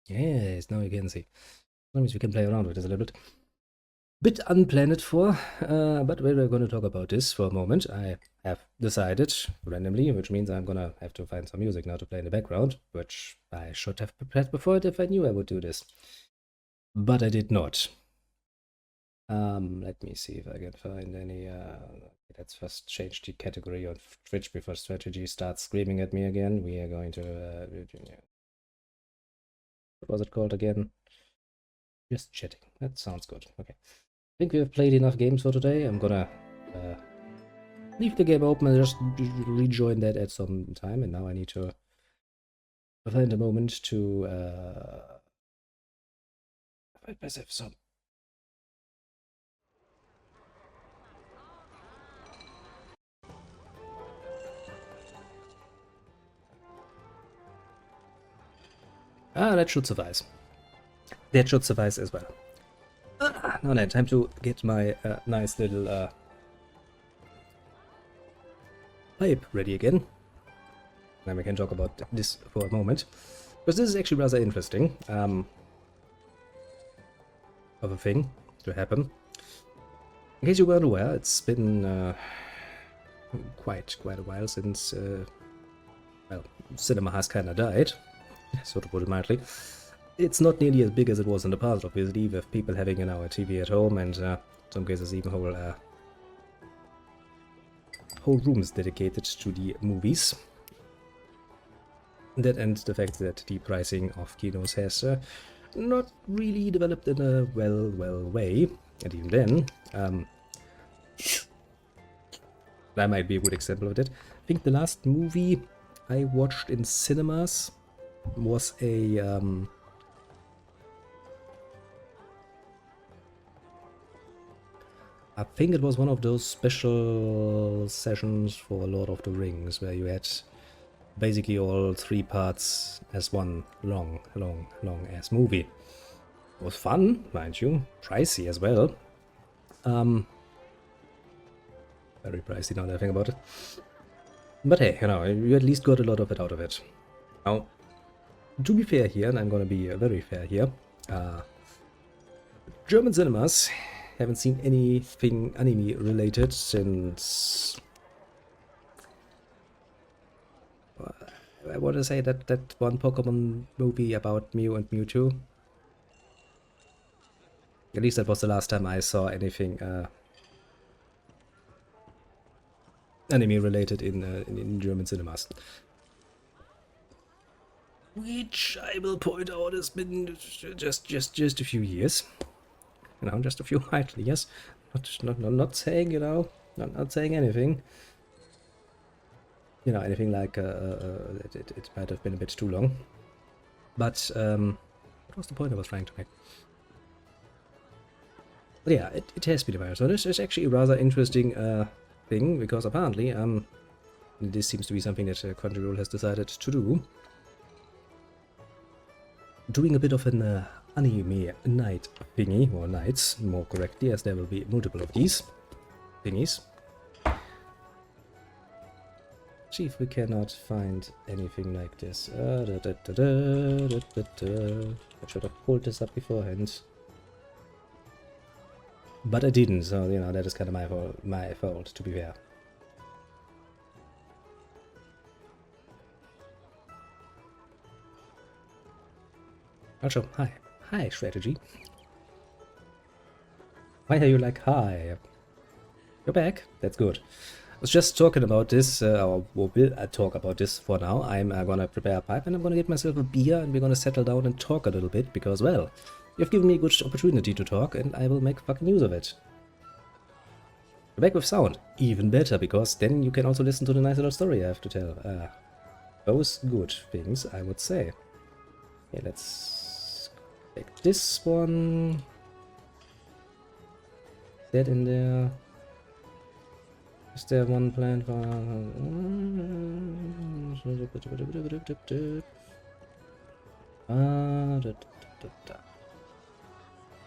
Yes, now you can see. That means we can play around with this a little bit. Bit unplanned for, but we're going to talk about this for a moment. I have decided randomly, which means I'm gonna have to find some music now to play in the background, which I should have prepared before it if I knew I would do this. But I did not. Let me see if I can find any. Let's first change the category on Twitch before strategy starts screaming at me again. We are going to. What was it called again? Just chatting. That sounds good. Okay. I think we have played enough games for today. I'm gonna leave the game open and just rejoin that at some time. And now I need to find a moment to find myself some. That should suffice. That should suffice as well. Now then, time to get my nice little pipe ready again. Then we can talk about this for a moment. Because this is actually rather interesting. Of a thing to happen. In case you weren't aware, it's been quite a while since, well, cinema has kind of died, so to put it mildly. It's not nearly as big as it was in the past, obviously, with people having a TV at home and in some cases even whole rooms dedicated to the movies. That and the fact that the pricing of kinos has not really developed in a well way, and even then, that might be a good example of it. I think the last movie I watched in cinemas was a I think it was one of those special sessions for Lord of the Rings where you had basically all 3 parts as one long ass movie. It was fun, mind you, pricey as well. Very pricey now that I think about it. But hey, you know, you at least got a lot of it out of it. Now, to be fair here, and I'm gonna be very fair here, German cinemas haven't seen anything anime related since I want to say that one Pokemon movie about Mew and Mewtwo. At least that was the last time I saw anything anime related in German cinemas. Which I will point out has been just a few years. You know, just a few years. Not saying, you know, not saying anything. You know, anything like it might have been a bit too long. But what was the point I was trying to make? But yeah, it has been a while. So this is actually a rather interesting thing, because apparently this seems to be something that Crunchyroll has decided to do. Doing a bit of an anime night thingy, or nights more correctly, as there will be multiple of these thingies. See if we cannot find anything like this. I should have pulled this up beforehand. But I didn't, so you know, that is kind of my fault, to be fair. Also, hi strategy. Why are you like hi? You're back. That's good. I was just talking about this, or will talk about this for now. I'm gonna prepare a pipe and I'm gonna get myself a beer and we're gonna settle down and talk a little bit because, well, you've given me a good opportunity to talk and I will make fucking use of it. We're back with sound. Even better, because then you can also listen to the nice little story I have to tell. Both good things, I would say. Okay, let's take this one. That in there. Is there one planned for...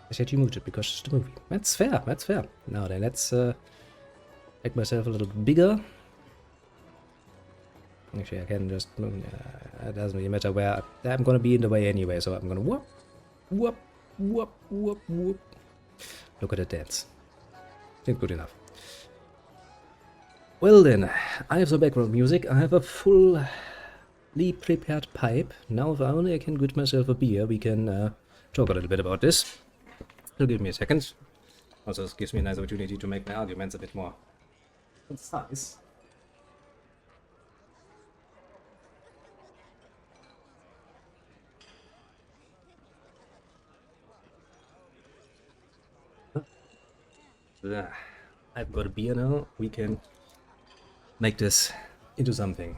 I said you moved it because it's the movie. That's fair, that's fair. Now then, let's make myself a little bit bigger. Actually, I can just... it doesn't really matter where... I'm gonna be in the way anyway, so I'm gonna whoop, whoop, whoop, whoop, whoop. Look at the dance. Seems good enough. Well then, I have some background music. I have a fully prepared pipe. Now if only I can get myself a beer, we can talk a little bit about this. It'll give me a second. Also, this gives me a nice opportunity to make my arguments a bit more concise. I've got a beer now. We can make this into something.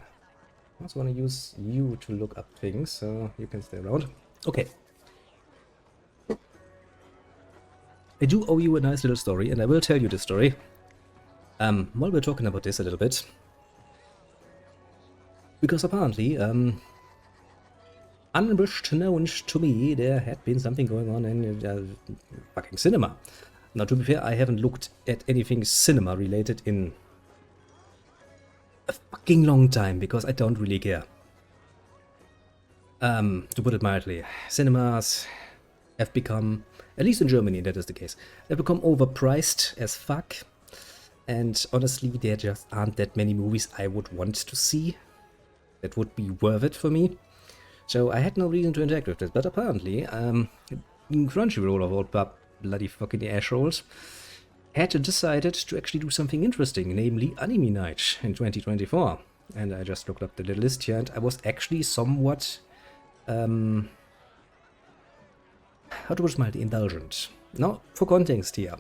I also want to use you to look up things, so you can stay around. Okay. I do owe you a nice little story, and I will tell you the story. While we're talking about this a little bit. Because apparently, unbeknownst to me, there had been something going on in fucking cinema. Now, to be fair, I haven't looked at anything cinema related in a fucking long time, because I don't really care. To put it mildly, cinemas have become, at least in Germany that is the case, they've become overpriced as fuck. And honestly, there just aren't that many movies I would want to see that would be worth it for me. So I had no reason to interact with this, but apparently, Crunchyroll of all bloody fucking assholes had decided to actually do something interesting, namely Anime Night in 2024. And I just looked up the little list here, and I was actually somewhat, how to put it mildly, indulgent. Now, for context here,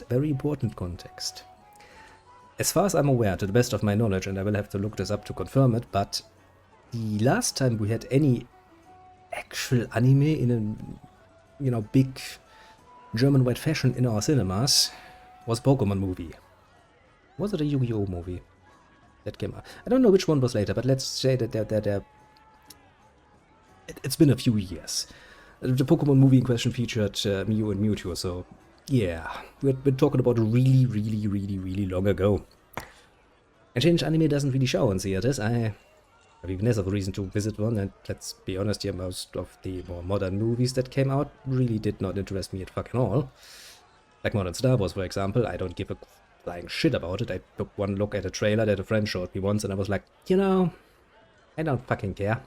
very important context. As far as I'm aware, to the best of my knowledge, and I will have to look this up to confirm it, but the last time we had any actual anime in a, big German-wide fashion in our cinemas was Pokemon movie. Was it a Yu-Gi-Oh movie that came out? I don't know which one was later, but let's say that it's been a few years. The Pokemon movie in question featured Mew and Mewtwo, so yeah, we're talking about really, really, really, really long ago. And Change Anime doesn't really show on theaters. I have even less of a reason to visit one, and let's be honest here, most of the more modern movies that came out really did not interest me at fucking all. Like Modern Star Wars, for example, I don't give a flying shit about it. I took one look at a trailer that a friend showed me once, and I was like, I don't fucking care.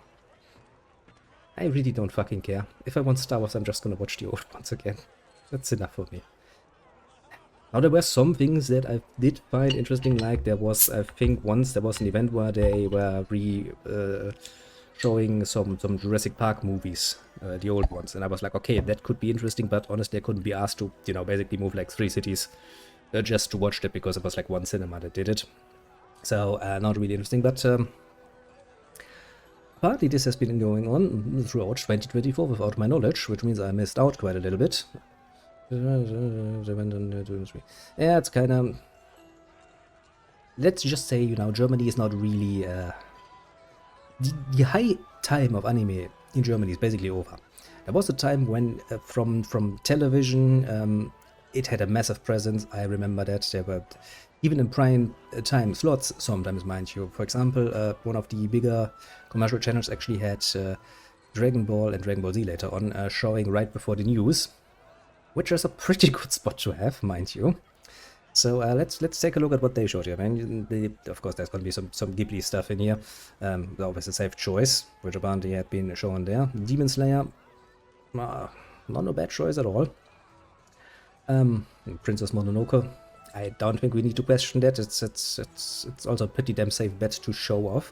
I really don't fucking care. If I want Star Wars, I'm just gonna watch the old ones again. That's enough for me. Now, there were some things that I did find interesting, like there was, I think once there was an event where they were showing some Jurassic Park movies, the old ones, and I was like, okay, that could be interesting, but honestly I couldn't be asked to, basically move like 3 cities just to watch that, because it was like one cinema that did it. So, not really interesting, but partly this has been going on throughout 2024 without my knowledge, which means I missed out quite a little bit. Yeah, it's kind of... Let's just say, Germany is not really... The high time of anime in Germany is basically over. There was a time when, from television, it had a massive presence. I remember that there were, even in prime time slots, sometimes, mind you. For example, one of the bigger commercial channels actually had Dragon Ball and Dragon Ball Z later on showing right before the news, which is a pretty good spot to have, mind you. So let's take a look at what they showed here, man. Of course, there's going to be some Ghibli stuff in here. Always a safe choice, which apparently had been shown there. Demon Slayer, not a bad choice at all. Princess Mononoke, I don't think we need to question that. It's also a pretty damn safe bet to show off.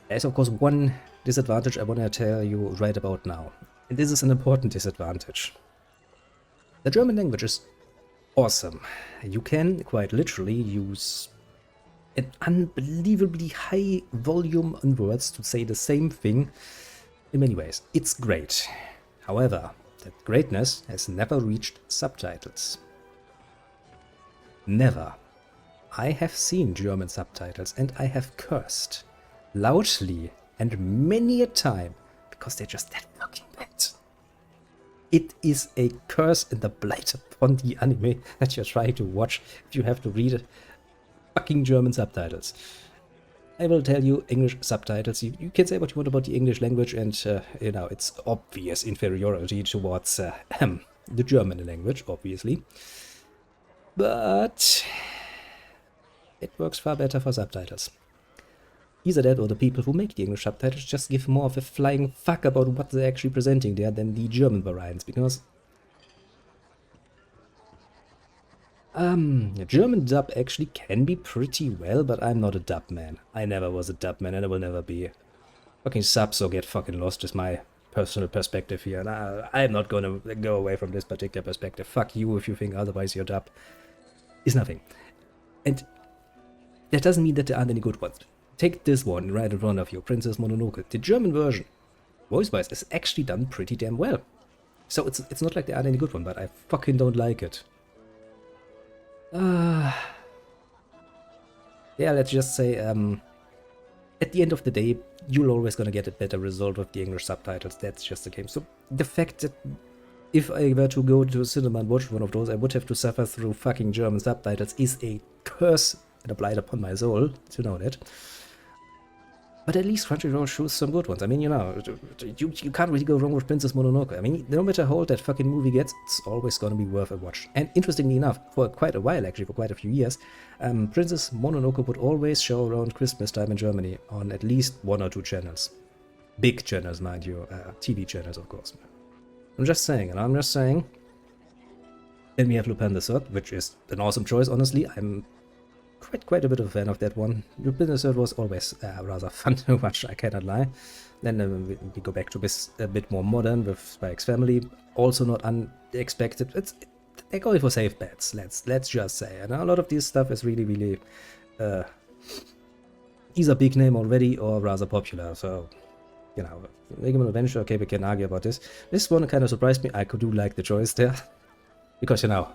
There's of course one disadvantage I want to tell you right about now, and this is an important disadvantage. The German language is awesome. You can quite literally use an unbelievably high volume on words to say the same thing in many ways. It's great. However, that greatness has never reached subtitles. Never. I have seen German subtitles and I have cursed loudly and many a time because they're just that fucking bad. It is a curse and a blight upon the anime that you're trying to watch if you have to read fucking German subtitles. I will tell you English subtitles. You can say what you want about the English language, and you know, it's obvious inferiority towards the German language, obviously. But it works far better for subtitles. Either that or the people who make the English subtitles just give more of a flying fuck about what they're actually presenting there than the German variants, because German dub actually can be pretty well, but I'm not a dub man. I never was a dub man and I will never be. Fucking subs or get fucking lost is my personal perspective here, and I'm not gonna go away from this particular perspective. Fuck you if you think otherwise. Your dub is nothing. And that doesn't mean that there aren't any good ones. Take this one right in front of you, Princess Mononoke. The German version, voice-wise, is actually done pretty damn well. So it's not like there aren't any good ones, but I fucking don't like it. Yeah, let's just say, at the end of the day, you're always gonna get a better result with the English subtitles. That's just the game. So the fact that if I were to go to a cinema and watch one of those, I would have to suffer through fucking German subtitles is a curse and a blight upon my soul, to know that. But at least Crunchyroll shows some good ones. I mean, you know, you can't really go wrong with Princess Mononoke. I mean, no matter how old that fucking movie gets, it's always gonna be worth a watch. And interestingly enough, for quite a while actually, for quite a few years, Princess Mononoke would always show around Christmas time in Germany on at least 1 or 2 channels. Big channels, mind you, TV channels, of course. I'm just saying, and I'm just saying. Then we have Lupin the Third, which is an awesome choice, honestly. I'm quite a bit of a fan of that one. Lupin the Third was always rather fun to watch, I cannot lie. Then we go back to this a bit more modern with Spy X Family, also not unexpected. They're going for safe bets, let's just say. And a lot of this stuff is really either big name already or rather popular. So, you know, Mega Man Adventure, okay, we can argue about this. This one kind of surprised me. I do like the choice there. Because, you know,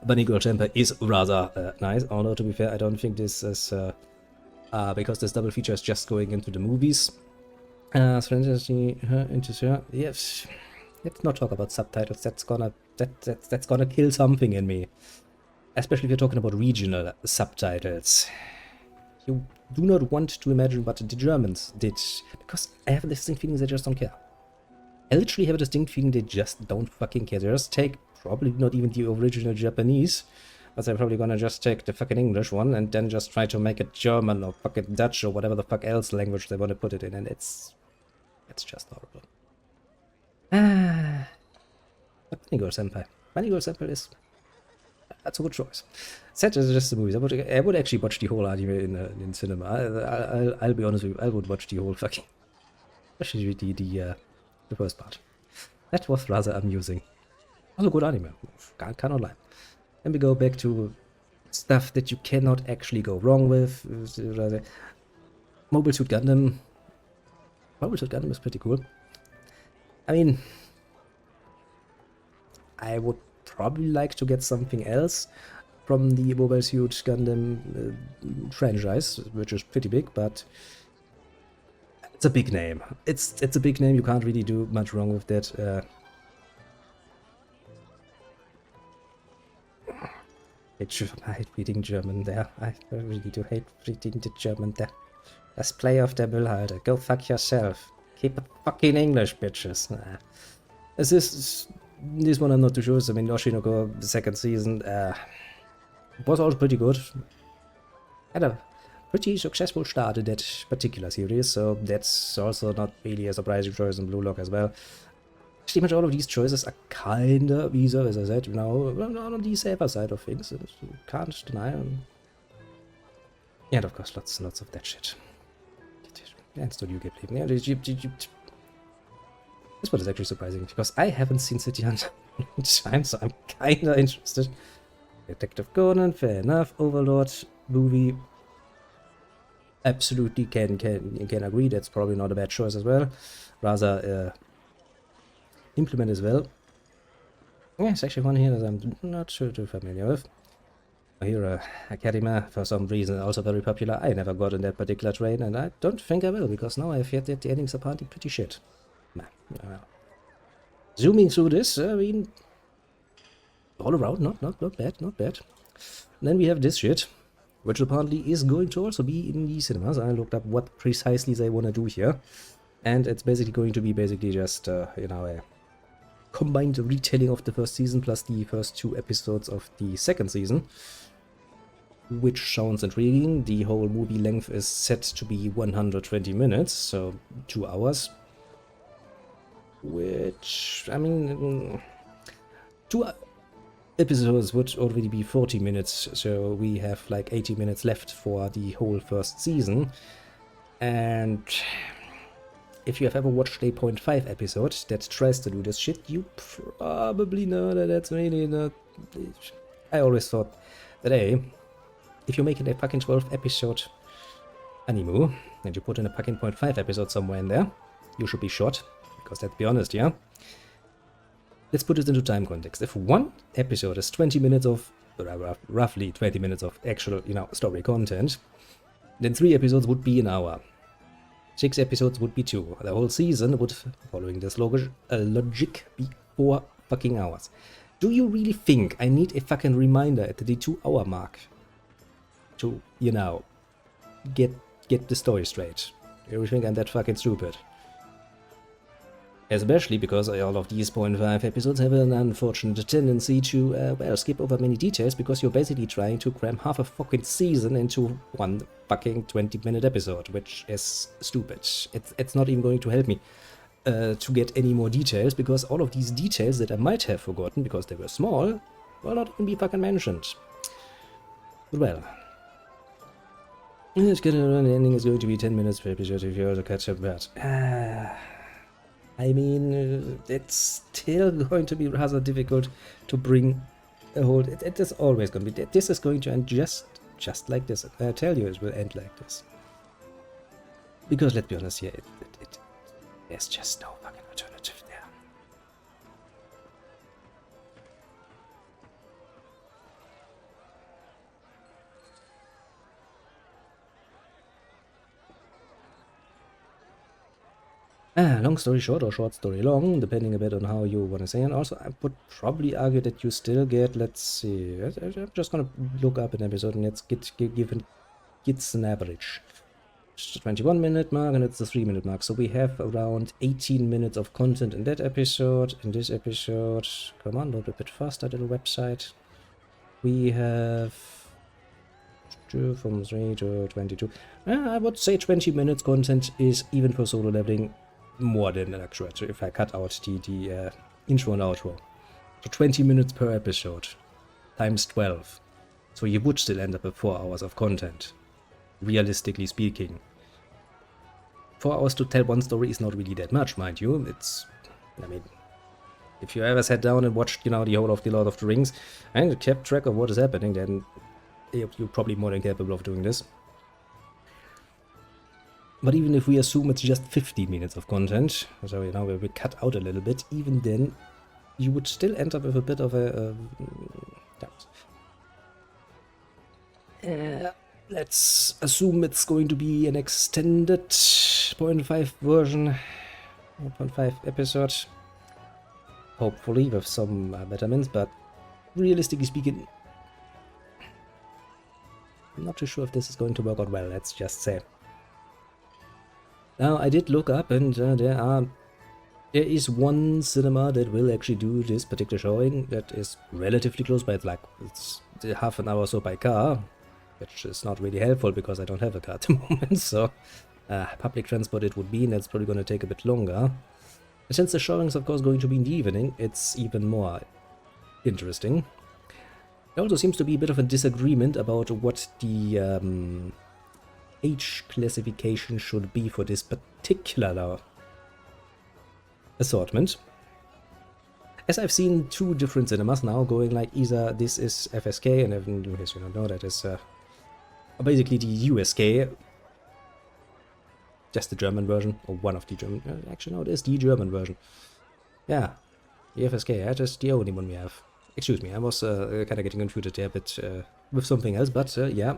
Bunny Girl Champer is rather nice. Although, to be fair, I don't think this is... because this double feature is just going into the movies. Yes, let's not talk about subtitles. That's gonna kill something in me. Especially if you're talking about regional subtitles. You do not want to imagine what the Germans did, because I have a distinct feeling they just don't care. I literally have a distinct feeling they just don't fucking care. They just take probably not even the original Japanese, but they're probably gonna just take the fucking English one and then just try to make it German or fucking Dutch or whatever the fuck else language they want to put it in, and it's just horrible. But Bunny Girl Senpai. Bunny Girl Senpai is... That's a good choice. Such as just the movies. I would actually watch the whole anime in cinema. I'll be honest with you. I would watch the whole fucking... Especially the first part. That was rather amusing. Also good anime. Cannot lie. Then we go back to stuff that you cannot actually go wrong with. Mobile Suit Gundam. Mobile Suit Gundam is pretty cool. I mean... I would probably like to get something else from the Mobile Suit Gundam franchise, which is pretty big, but it's a big name. It's a big name. You can't really do much wrong with that. I hate reading German there. I really do hate reading the German there. Let's play off der Müllhalde. Go fuck yourself. Keep it fucking English, bitches. This one I'm not too sure. I mean, Oshinoko, the second season, was also pretty good. Had a pretty successful start in that particular series, so that's also not really a surprising choice in Blue Lock as well. Pretty much all of these choices are kinda either, as I said, you know, on the safer side of things. You can't deny them. Yeah, and of course, lots of that shit. And Studio Ghibli. Yeah, this one is actually surprising, because I haven't seen City Hunter in time, so I'm kinda interested. Detective Conan, fair enough. Overlord movie, absolutely can agree. That's probably not a bad choice as well. Rather implement as well. Yeah, it's actually one here that I'm not too familiar with. Hero Academia, for some reason, also very popular. I never got in that particular train, and I don't think I will, because now I've heard that the endings are apparently pretty shit. Nah. Zooming through this, I mean, all around, not bad. And then we have this shit. which apparently is going to also be in the cinemas. I looked up what precisely they want to do here, and it's basically going to be just, you know, a combined retelling of the first season plus the first 2 episodes of the second season, which sounds intriguing. The whole movie length is set to be 120 minutes, so 2 hours, which, I mean, 2 episodes would already be 40 minutes, so we have like 80 minutes left for the whole first season. And if you have ever watched a 0.5 episode that tries to do this shit, you probably know that that's really not... I always thought that, hey, if you're making a fucking 12 episode anime and you put in a fucking 0.5 episode somewhere in there, you should be shot, because let's be honest, yeah? Let's put it into time context. If one episode is 20 minutes of, roughly 20 minutes of actual, you know, story content, then 3 episodes would be an hour. 6 episodes would be 2. The whole season would, following this logic, be 4 fucking hours. Do you really think I need a fucking reminder at the 2-hour mark to, you know, get the story straight? You think I'm that fucking stupid? Especially because all of these 0.5 episodes have an unfortunate tendency to, well, skip over many details, because you're basically trying to cram half a fucking season into one fucking 20-minute episode, which is stupid. It's not even going to help me to get any more details, because all of these details that I might have forgotten because they were small will not even be fucking mentioned. But well, it's gonna, the ending is going to be 10 minutes per episode if you want to catch up that. I mean, it's still going to be rather difficult to bring a whole... It is always going to be... This is going to end just like this. I tell you, it will end like this. Because, let's be honest here, there's just no fucking alternative there. Long story short, or short story long, depending a bit on how you want to say it. Also, I would probably argue that you still get, let's see, I'm just gonna look up an episode and let's get an average. It's the 21-minute mark and it's the 3-minute mark, so we have around 18 minutes of content in that episode. In this episode, come on, load a bit faster, little website. We have from 3 to 22. I would say 20 minutes content is, even for solo leveling, more than an actual, if I cut out the intro and outro. So 20 minutes per episode times 12. So you would still end up with 4 hours of content, realistically speaking. 4 hours to tell one story is not really that much, mind you. It's, I mean, if you ever sat down and watched, you know, the whole of the Lord of the Rings and kept track of what is happening, then you're probably more than capable of doing this. But even if we assume it's just 15 minutes of content, so, you know, we cut out a little bit, even then, you would still end up with a bit of a... let's assume it's going to be an extended 0.5 version, 1.5 episode, hopefully with some betterments, but realistically speaking, I'm not too sure if this is going to work out well, let's just say. Now, I did look up, and there is one cinema that will actually do this particular showing that is relatively close by. It's half an hour or so by car, which is not really helpful because I don't have a car at the moment, so public transport it would be, and that's probably going to take a bit longer. And since the showing is of course going to be in the evening, it's even more interesting. There also seems to be a bit of a disagreement about what the age classification should be for this particular assortment. As I've seen 2 different cinemas now going like either this is FSK, and in case you don't know, that is basically the USK, just the German version, or one of the German, actually no, it is the German version. Yeah, the FSK, that is the only one we have. Excuse me, I was kind of getting confused there, but with something else, but yeah.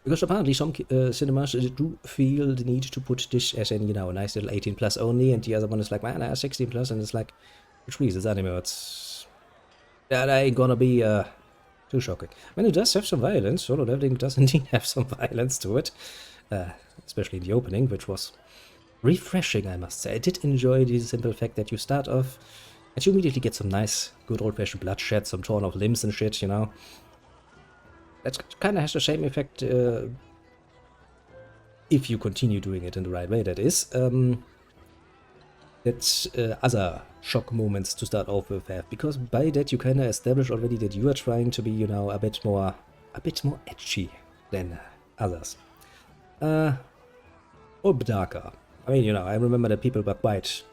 Because apparently some cinemas do feel the need to put this as in, you know, a nice little 18 plus only, and the other one is like, man, 16 plus, and it's like, which means it's anime, it's... That ain't gonna be Too shocking. I mean, it does have some violence. Solo Leveling does indeed have some violence to it. Especially in the opening, which was refreshing, I must say. I did enjoy the simple fact that you start off and you immediately get some nice, good old-fashioned bloodshed, some torn off limbs and shit, you know. That kind of has the same effect if you continue doing it in the right way, that is. That other shock moments to start off with have, because by that you kind of establish already that you are trying to be, you know, a bit more edgy than others. Or darker. I mean, you know, I remember that people were quite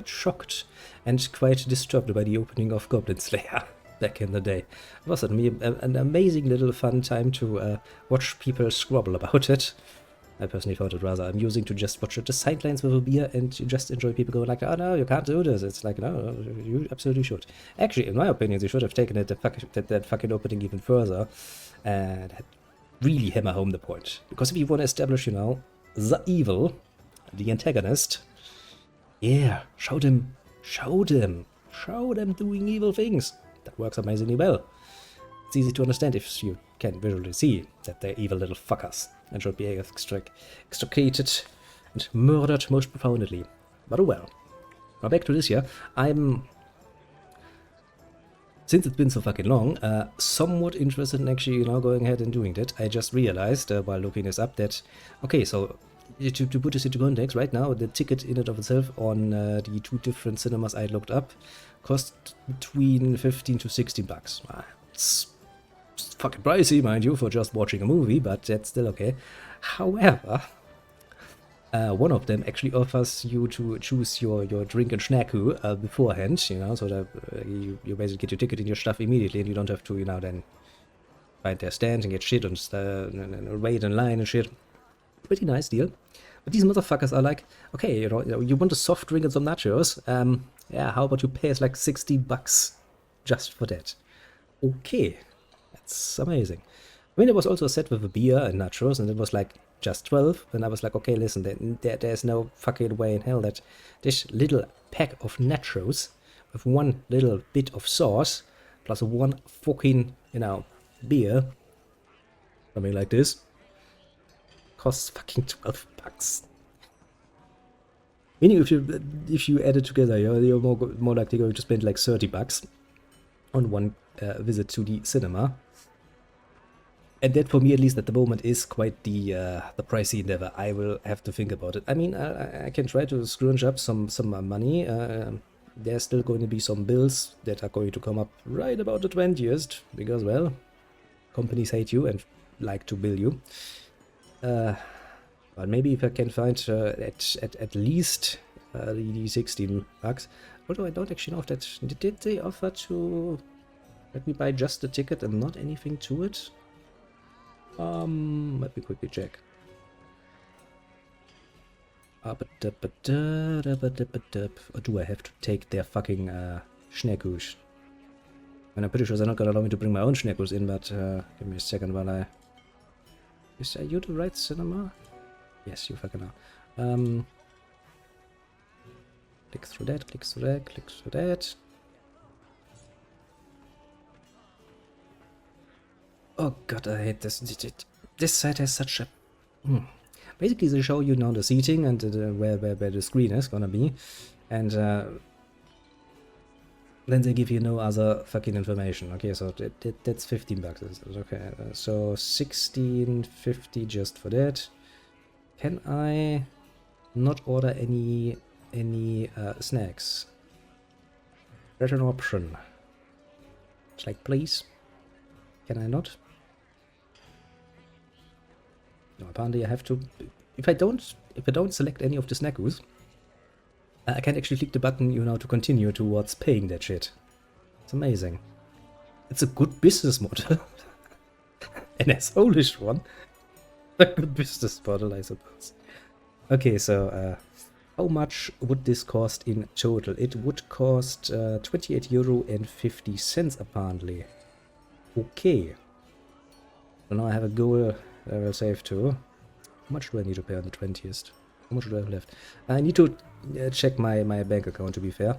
shocked and quite disturbed by the opening of Goblin Slayer back in the day. It was an amazing little fun time to watch people squabble about it. I personally found it rather amusing to just watch the sidelines with a beer and you just enjoy people going like, oh no, you can't do this. It's like, no, you absolutely should. Actually, in my opinion, they should have taken it that fucking opening even further and had really hammer home the point. Because if you want to establish, you know, the evil, the antagonist, yeah, show them doing evil things. That works amazingly well. It's easy to understand if you can visually see that they're evil little fuckers and should be extricated and murdered most profoundly. But oh well. Now back to this here. Since it's been so fucking long, somewhat interested in actually, you know, going ahead and doing that. I just realized while looking this up that, okay, so to put this into context, right now the ticket in and of itself on the two different cinemas I looked up cost between 15 to 16 bucks. It's fucking pricey, mind you, for just watching a movie, but that's still okay. However, one of them actually offers you to choose your drink and snacku beforehand, you know, so that you basically get your ticket and your stuff immediately, and you don't have to, you know, then find their stand and get shit and wait in line and shit. Pretty nice deal. But these motherfuckers are like, okay, you know, you want a soft drink and some nachos? Yeah, how about you pay us like 60 bucks just for that? Okay. That's amazing. I mean, it was also a set with a beer and nachos, and it was like just 12. And I was like, okay, listen, there's no fucking way in hell that this little pack of nachos with one little bit of sauce plus one fucking, you know, beer, something like this, costs fucking 12 bucks. Meaning, if you add it together, you're more likely going to spend like 30 bucks on one visit to the cinema. And that, for me at least at the moment, is quite the pricey endeavor. I will have to think about it. I mean, I can try to scrounge up some money. There's still going to be some bills that are going to come up right about the 20th, because, well, companies hate you and like to bill you. But maybe if I can find at least the 16 bucks. Although I don't actually know if that... Did they offer to let me buy just the ticket and not anything to it? Let me quickly check. Or do I have to take their fucking Schneckusch? And I'm pretty sure they're not gonna allow me to bring my own Schneckus in, but give me a second while I... Are you the right cinema? Yes, you fucking are. Click through that, click through that, click through that. Oh god, I hate this. This site has such a... Basically, they show you now the seating and where the screen is gonna be. And then they give you no other fucking information. Okay, so that's 15 bucks. Okay, so 16.50 just for that. Can I not order any snacks? That's an option. It's like, please. Can I not? No, apparently I have to. If I don't select any of the snackus, I can actually click the button, you know, to continue towards paying that shit. It's amazing. It's a good business model. An asshole-ish one. A good business model, I suppose. Okay, so how much would this cost in total? It would cost 28 € apparently. Okay. So now I have a goal that I will save to. How much do I need to pay on the 20th? How much do I have left? I need to check my bank account, to be fair.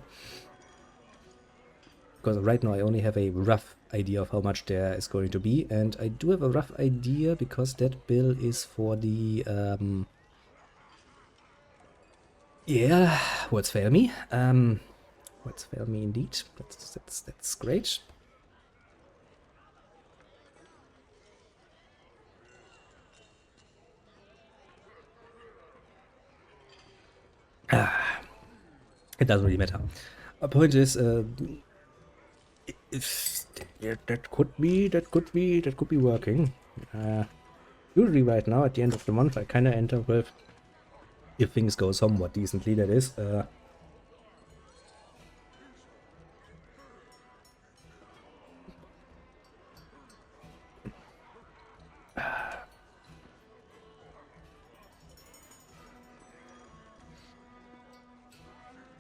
because right now I only have a rough idea of how much there is going to be, and I do have a rough idea because that bill is for the yeah, what's fail me? What's fail me indeed. That's great. It doesn't really matter. The point is, that could be working. Usually right now at the end of the month I kind of end up with, if things go somewhat decently, that is,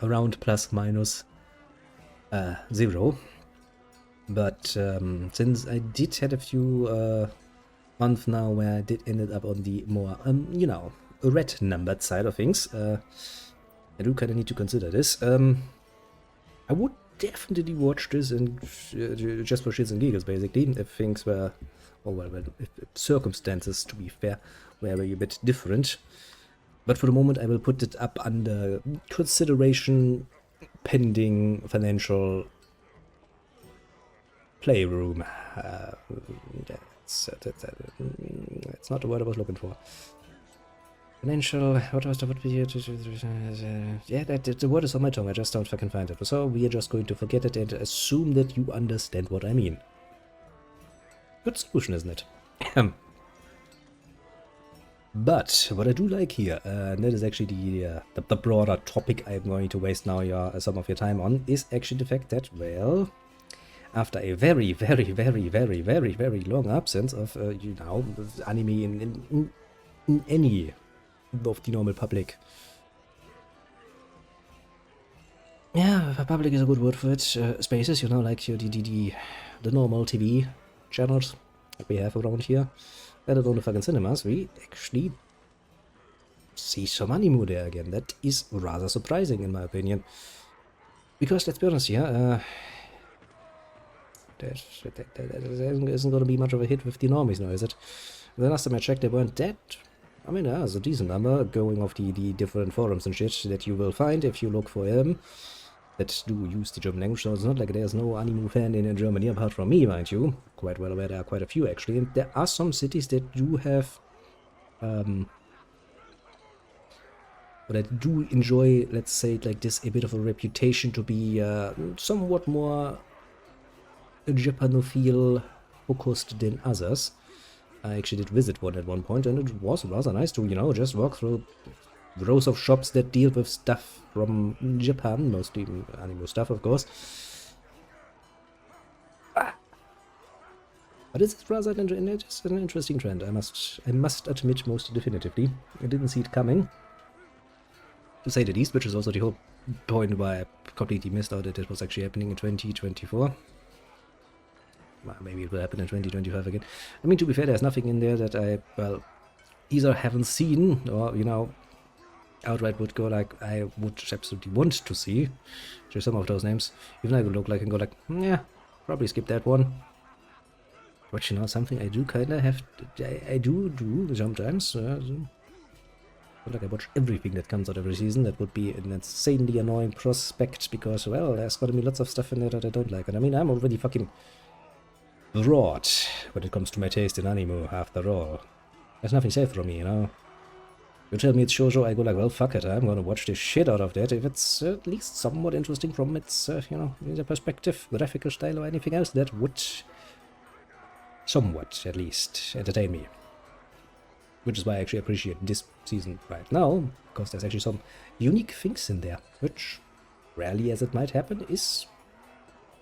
around plus minus 0. But since I did had a few months now where I did ended up on the more, you know, red numbered side of things, I do kind of need to consider this. I would definitely watch this and just for shits and giggles, basically, if things were, or well, if circumstances, to be fair, were a bit different. But for the moment, I will put it up under consideration pending financial playroom. That's not the word I was looking for. Financial, what was the word? Yeah, the word is on my tongue, I just don't fucking find it. So we are just going to forget it and assume that you understand what I mean. Good solution, isn't it? But what I do like here, and that is actually the broader topic I'm going to waste now some of your time on, is actually the fact that, well, after a very, very, very, very, very, very long absence of, you know, anime in any of the normal public. Yeah, public is a good word for it. Spaces, you know, like the normal TV channels that we have around here. Let alone the fucking cinemas, we actually see some anime there again. That is rather surprising in my opinion. Because let's be honest here, that isn't going to be much of a hit with the normies now, is it? The last time I checked, they weren't that. I mean, there's a decent number going off the different forums and shit that you will find if you look for them that do use the German language. So it's not like there's no anime fan in Germany apart from me, mind you. Quite well aware there are quite a few actually, and there are some cities that do have or that do enjoy, let's say it like this, a bit of a reputation to be somewhat more Japanophile focused than others. I actually did visit one at one point, and it was rather nice to, you know, just walk through rows of shops that deal with stuff from Japan, mostly anime stuff, of course. But it's rather an interesting trend, I must admit most definitively. I didn't see it coming, to say the least, which is also the whole point why I completely missed out that it was actually happening in 2024. Well, maybe it will happen in 2025 again. I mean, to be fair, there's nothing in there that I, well, either haven't seen or, you know, outright would go like I would absolutely want to see. Just some of those names. Even I could look like and go like, yeah, probably skip that one. But you know, something I do kind of have, I do sometimes. Like I watch everything that comes out every season. That would be an insanely annoying prospect because, well, there's gonna be lots of stuff in there that I don't like. And I mean, I'm already fucking broad when it comes to my taste in anime, after all. There's nothing safe from me, you know. You tell me it's shoujo, I go like, well, fuck it, I'm gonna watch the shit out of that if it's at least somewhat interesting from its, you know, the perspective, graphical style, or anything else that would somewhat, at least, entertain me. Which is why I actually appreciate this season right now, because there's actually some unique things in there, which, rarely as it might happen, is...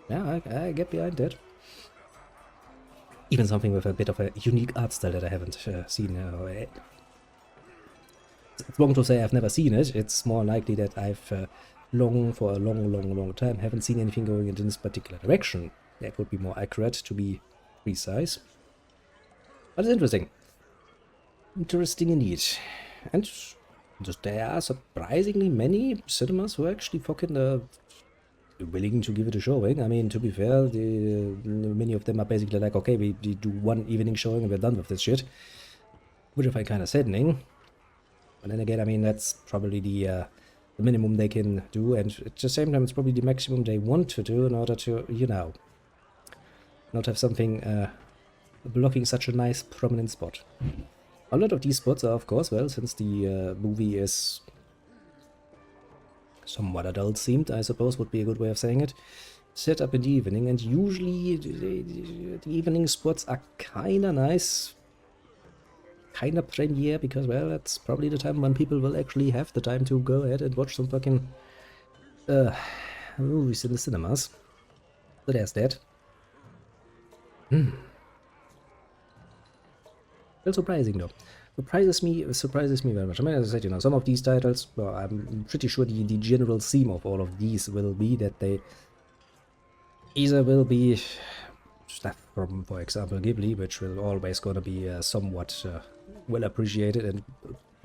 yeah, I get behind that. Even something with a bit of a unique art style that I haven't seen. It's wrong to say I've never seen it. It's more likely that I've for a long time haven't seen anything going in this particular direction. That would be more accurate, to be precise. But it's interesting. Interesting indeed. And there are surprisingly many cinemas who actually fucking willing to give it a showing. I mean, to be fair, many of them are basically like, okay, we do one evening showing and we're done with this shit, which I find kind of saddening. But then again, I mean, that's probably the minimum they can do, and at the same time, it's probably the maximum they want to do in order to, you know, not have something blocking such a nice prominent spot. A lot of these spots are, of course, well, since the movie is somewhat adult themed, I suppose would be a good way of saying it, set up in the evening, and usually the evening spots are kinda nice, kinda premiere, because, well, that's probably the time when people will actually have the time to go ahead and watch some fucking movies in the cinemas. So there's that. Still surprising though. Surprises me very much. I mean, as I said, you know, some of these titles, well, I'm pretty sure the general theme of all of these will be that they either will be stuff from, for example, Ghibli, which will always gonna be somewhat well appreciated and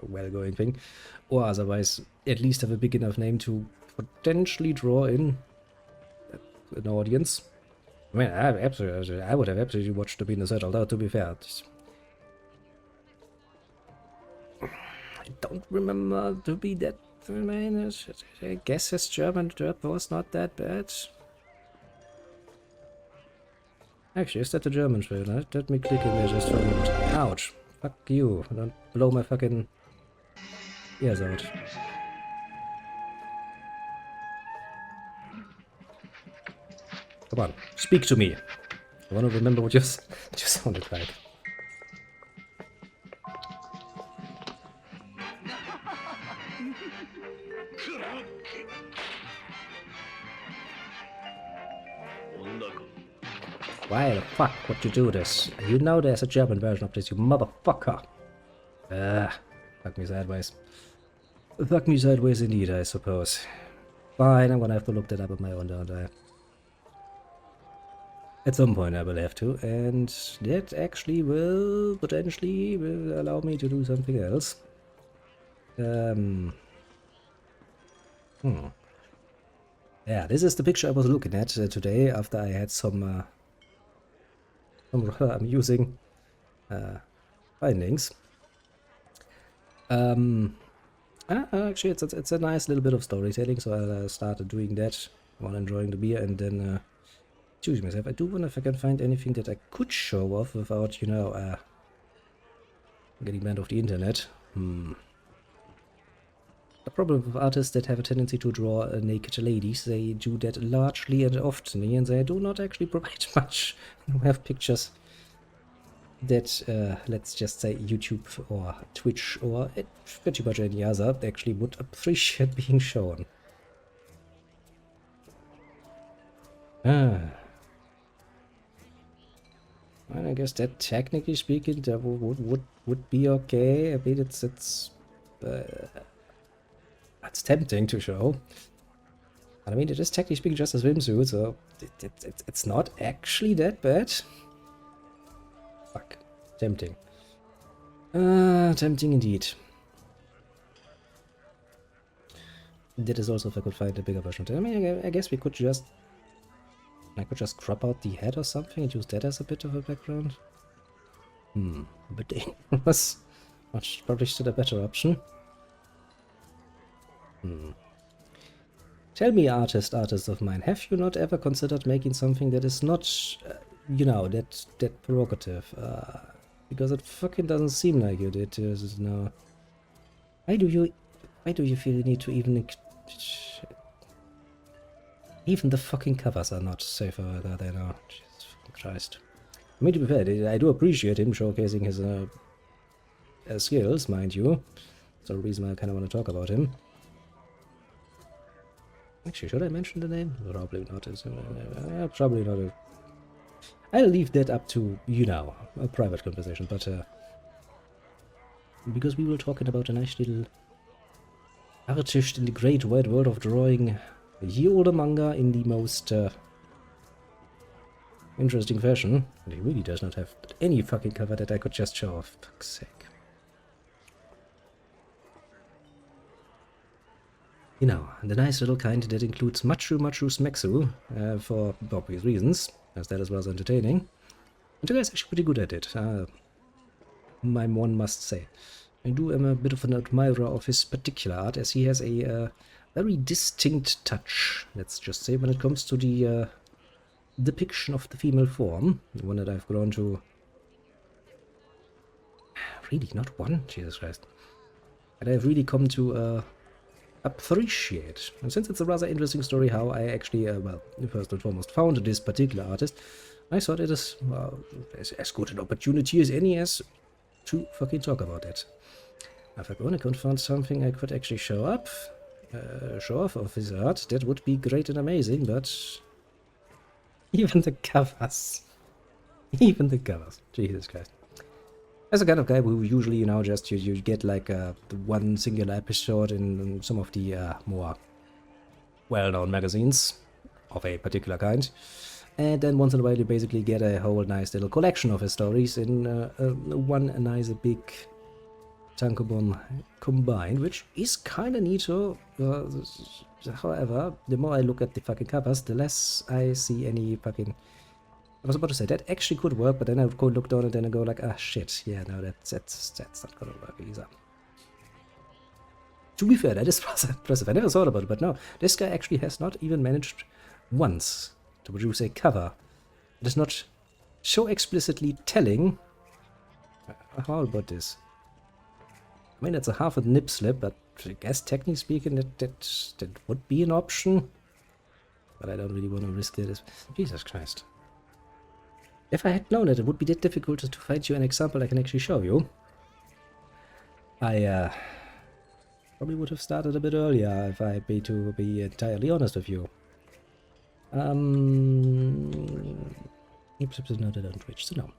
well-going thing, or otherwise at least have a big enough name to potentially draw in an audience. I mean, I would have absolutely watched The Bean Circle, though, to be fair. I don't remember to be that. I guess his German dub was not that bad. Actually, is that the German trailer? Let me click in there just for a minute. Ouch. Fuck you. Don't blow my fucking ears out. Come on, speak to me. I want to remember what you sounded like. Why the fuck would you do this? You know there's a German version of this, you motherfucker. Fuck me sideways. Fuck me sideways indeed, I suppose. Fine, I'm gonna have to look that up on my own, don't I? At some point I will have to, and that actually will potentially allow me to do something else. Yeah, this is the picture I was looking at today after I had some rather amusing findings. Actually, it's a nice little bit of storytelling, so I started doing that while enjoying the beer, and then choosing myself. I do wonder if I can find anything that I could show off without, you know, getting banned off the internet. The problem with artists that have a tendency to draw naked ladies, they do that largely and often, and they do not actually provide much. We have pictures that, let's just say, YouTube or Twitch or pretty much any other actually would appreciate being shown. And I guess that, technically speaking, that would be okay. I mean, it's tempting to show. And I mean, it is technically speaking just a swimsuit, so it's not actually that bad. Fuck. Tempting. Tempting indeed. That is also if I could find a bigger version of it. I mean, I guess we could just... I could just crop out the head or something and use that as a bit of a background. A bit dangerous. Much probably still a better option. Tell me, artist of mine, have you not ever considered making something that is not, you know, that provocative? Because it fucking doesn't seem like you did. No. Why do you feel the need to even the fucking covers are not safer than they are. Jesus Christ. I mean, to be fair, I do appreciate him showcasing his skills, mind you. That's the reason why I kind of want to talk about him. Actually, should I mention the name? Probably not. Probably not. I'll leave that up to, you know, a private conversation, but because we were talking about a nice little artist in the great wide world of drawing ye olde manga in the most interesting fashion. And he really does not have any fucking cover that I could just show off, for fuck's sake. You know, the nice little kind that includes Machu Smexu, for obvious reasons, as that is rather entertaining. And the guy's actually pretty good at it, one must say. I am a bit of an admirer of his particular art, as he has a very distinct touch, let's just say, when it comes to the depiction of the female form, the one that I've grown to... Really, not one? Jesus Christ. And I've really come to appreciate. And since it's a rather interesting story how I actually, well, first and foremost found this particular artist, I thought it is as good an opportunity as any as to fucking talk about it. If I only could find something I could actually show off of his art, that would be great and amazing, but even the covers, Jesus Christ. As the kind of guy who usually, you know, just you get like the one singular episode in some of the more well-known magazines of a particular kind, and then once in a while you basically get a whole nice little collection of his stories in one nice big tankobon combined, which is kind of neato. However, the more I look at the fucking covers, the less I see any fucking... I was about to say, that actually could work, but then I would go look down and then I go like, ah, shit, yeah, no, that's not gonna work either. To be fair, that is rather impressive. I never thought about it, but no, this guy actually has not even managed once to produce a cover. It is not so explicitly telling. How about this? I mean, it's a half a nip slip, but I guess technically speaking, that would be an option. But I don't really want to risk it. Jesus Christ. If I had known that it would be that difficult to find you an example I can actually show you, I probably would have started a bit earlier if I be to be entirely honest with you. Except it's not on Twitch, so no.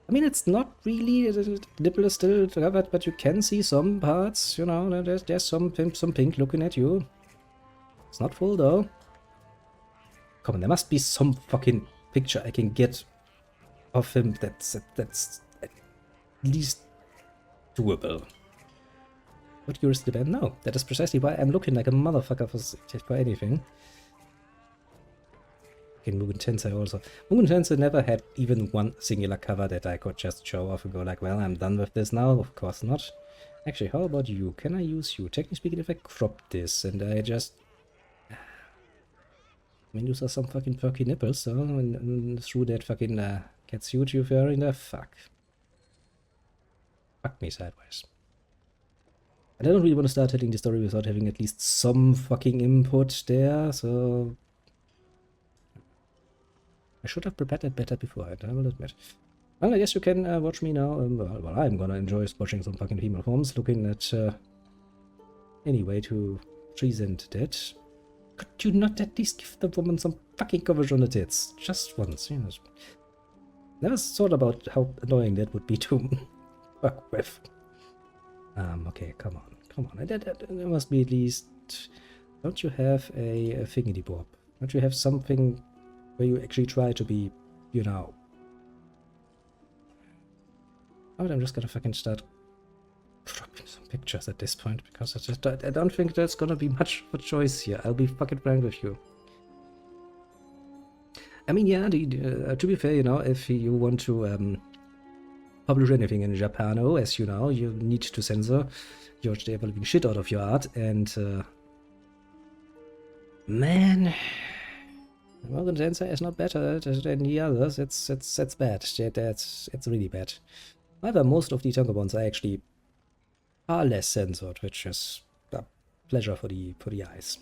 I mean, it's not really, the nipple is still covered, but you can see some parts, you know, there's some pink looking at you. It's not full though. Come on, there must be some fucking picture I can get of him that's at least doable. What yours the band? No, that is precisely why I'm looking like a motherfucker for anything. Okay, Mugen Tensei also. Mugen Tensei never had even one singular cover that I could just show off and go like, well, I'm done with this now. Of course not. Actually, how about you? Can I use you? Technically speaking, if I crop this and I just... I mean, those are some fucking perky nipples, so and through that fucking catsuit you're wearing there, fuck. Fuck me sideways. And I don't really want to start telling the story without having at least some fucking input there, so... I should have prepared that better beforehand, I will admit. Well, I guess you can watch me now. Well, I'm gonna enjoy watching some fucking female forms, looking at any way to present that. Could you not at least give the woman some fucking coverage on the tits? Just once, you know. Never thought about how annoying that would be to work with. Okay, come on. There must be at least... Don't you have a thingy-bob? Don't you have something where you actually try to be, you know... Oh, I'm just gonna fucking start cropping some pictures at this point, because I don't think there's gonna be much of a choice here. I'll be fucking frank with you. I mean, yeah, to be fair, you know, if you want to publish anything in Japano, as you know, you need to censor your developing shit out of your art, and man, Mugen Tensei is not better than the others. It's bad. It's really bad. However, most of the tankobons are actually far less censored, which is a pleasure for the eyes.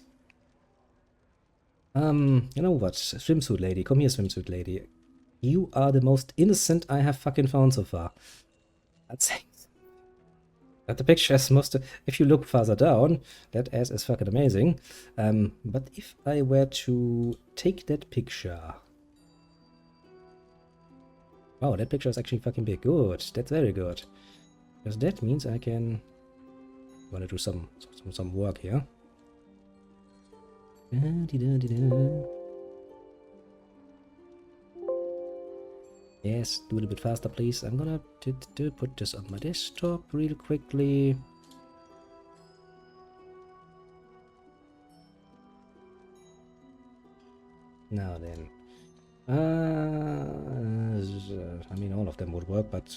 You know what? Swimsuit lady. Come here, swimsuit lady. You are the most innocent I have fucking found so far. That's saying. But the picture is if you look further down, that ass is fucking amazing. But if I were to take that picture... Oh, that picture is actually fucking big. Good. That's very good. Because that means I can... want to do some work here. Yes, do it a bit faster, please. I'm gonna put this on my desktop real quickly. Now then. I mean, all of them would work, but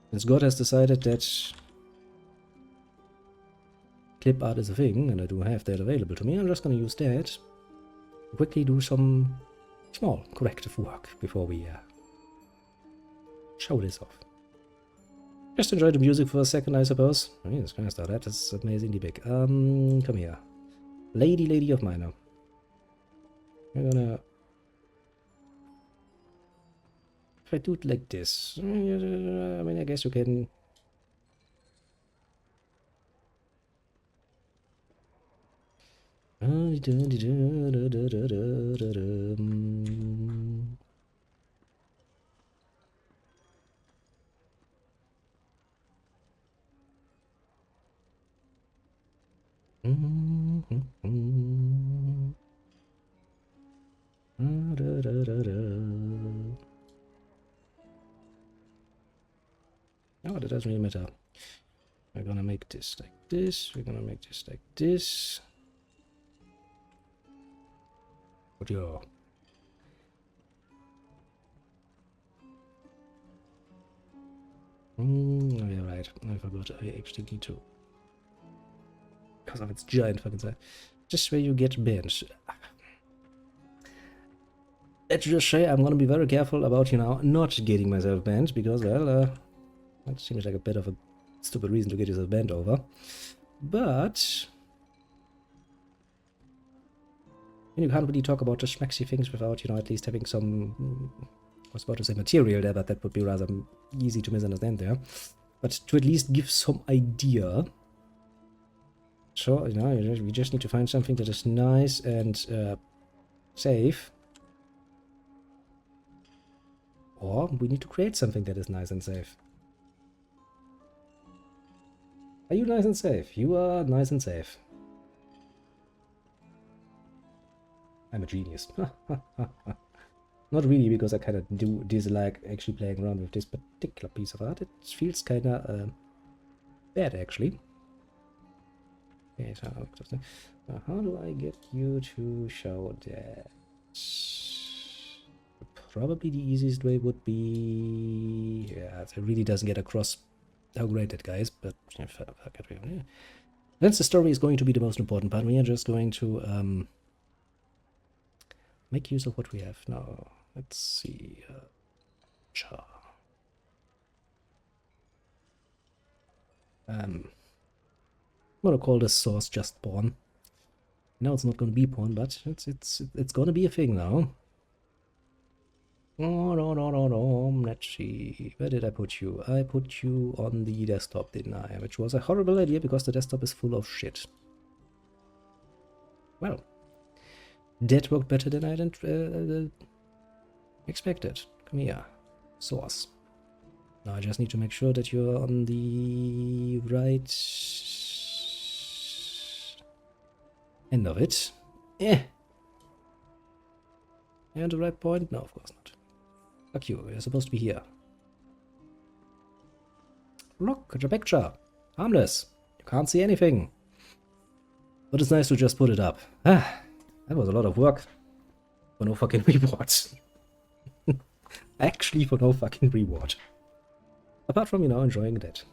since God has decided that clip art is a thing, and I do have that available to me, I'm just gonna use that to quickly do some small corrective work before we show this off. Just enjoy the music for a second, I suppose. Oh, Jesus Christ, that is amazingly big. Come here. Lady of Minor. We're gonna... If I do it like this... I mean, I guess you can... Oh, that doesn't really matter. We're gonna make this like this. We're gonna make this like this. But yeah. Oh yeah, right. I forgot. I actually need to. Because of its giant fucking size. Just where you get bent. Let's just say I'm gonna be very careful about, you know, not getting myself bent, because, well, that seems like a bit of a stupid reason to get yourself bent over. But you can't really talk about the schmaxy things without, you know, at least having some, I was about to say material there, but that would be rather easy to misunderstand there. But to at least give some idea. So, you know, we just need to find something that is nice and safe. Or we need to create something that is nice and safe. Are you nice and safe? You are nice and safe. I'm a genius. Not really, because I kind of do dislike actually playing around with this particular piece of art. It feels kind of bad, actually. Okay, so how do I get you to show that? Probably the easiest way would be... Yeah, it really doesn't get across how great that guy is, but... Yeah, fuck it, yeah. Since the story is going to be the most important part, we are just going to make use of what we have now. Let's see... Char. I'm gonna call this source just pawn. No, it's not gonna be pawn, but it's gonna be a thing now. No. Let's see. Where did I put you? I put you on the desktop, didn't I? Which was a horrible idea because the desktop is full of shit. Well, that worked better than I didn't expected. Come here. Source. Now I just need to make sure that you're on the right end of it. You're on the right point? No, of course not. Fuck you, you're supposed to be here. Look at the picture. Harmless. You can't see anything. But it's nice to just put it up. Ah, that was a lot of work. For no fucking rewards. Actually, for no fucking reward. Apart from, you know, enjoying that.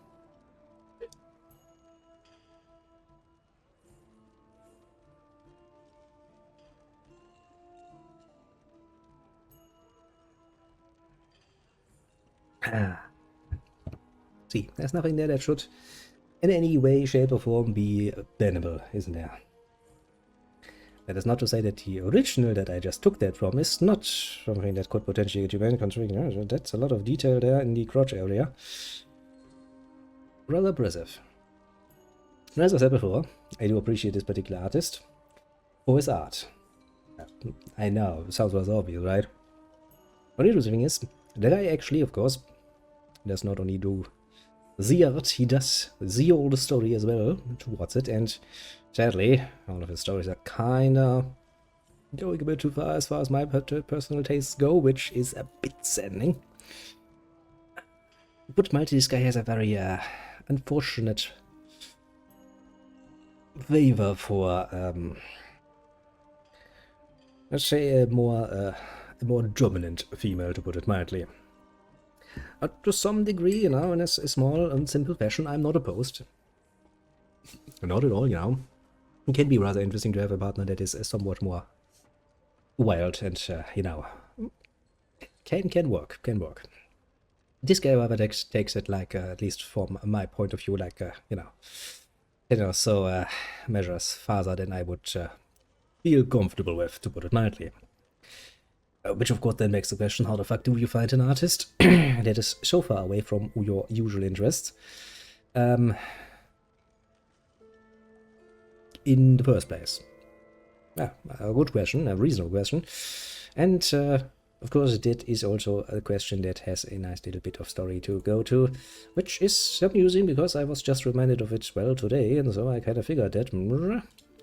See, there's nothing there that should in any way, shape or form be bannable, isn't there? That is not to say that the original that I just took that from is not something that could potentially get you banned, considering, you know, that's a lot of detail there in the crotch area. Rather impressive. And as I said before, I do appreciate this particular artist for his art. I know, it sounds rather obvious, right? What interesting thing is, that I actually, of course, does not only do the art, he does the old story as well towards it, and sadly, all of his stories are kinda going a bit too far as my personal tastes go, which is a bit saddening. But Mighty, this guy has a very unfortunate favor for let's say a more dominant female, to put it mildly. But to some degree, you know, in a small and simple fashion, I'm not opposed. Not at all, you know. It can be rather interesting to have a partner that is somewhat more wild and, you know, can work. This guy, however, takes it like, at least from my point of view, like, you know, so measures farther than I would feel comfortable with, to put it mildly. Which of course then makes the question, how the fuck do you find an artist that is so far away from your usual interests in the first place? Yeah, a good question, a reasonable question. And of course that is also a question that has a nice little bit of story to go to, which is amusing because I was just reminded of it, well, today, and so I kind of figured that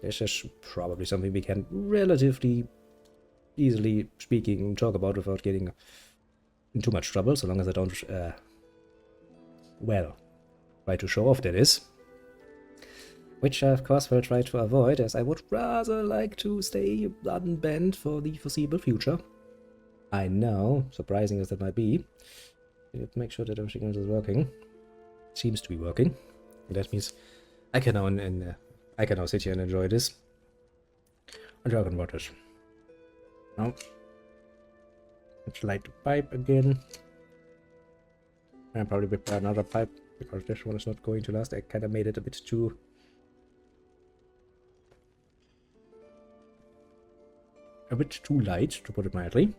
this is probably something we can relatively easily speaking talk about without getting in too much trouble, so long as I don't, well, try to show off, that is. Which I of course will try to avoid, as I would rather like to stay unbanned for the foreseeable future. I know, surprising as that might be. Make sure that everything else is working. Seems to be working. That means I can now sit here and enjoy this. And talk about this. Now, let's light the pipe again. I'll probably prepare another pipe, because this one is not going to last. I kind of made it a bit too... light, to put it mildly.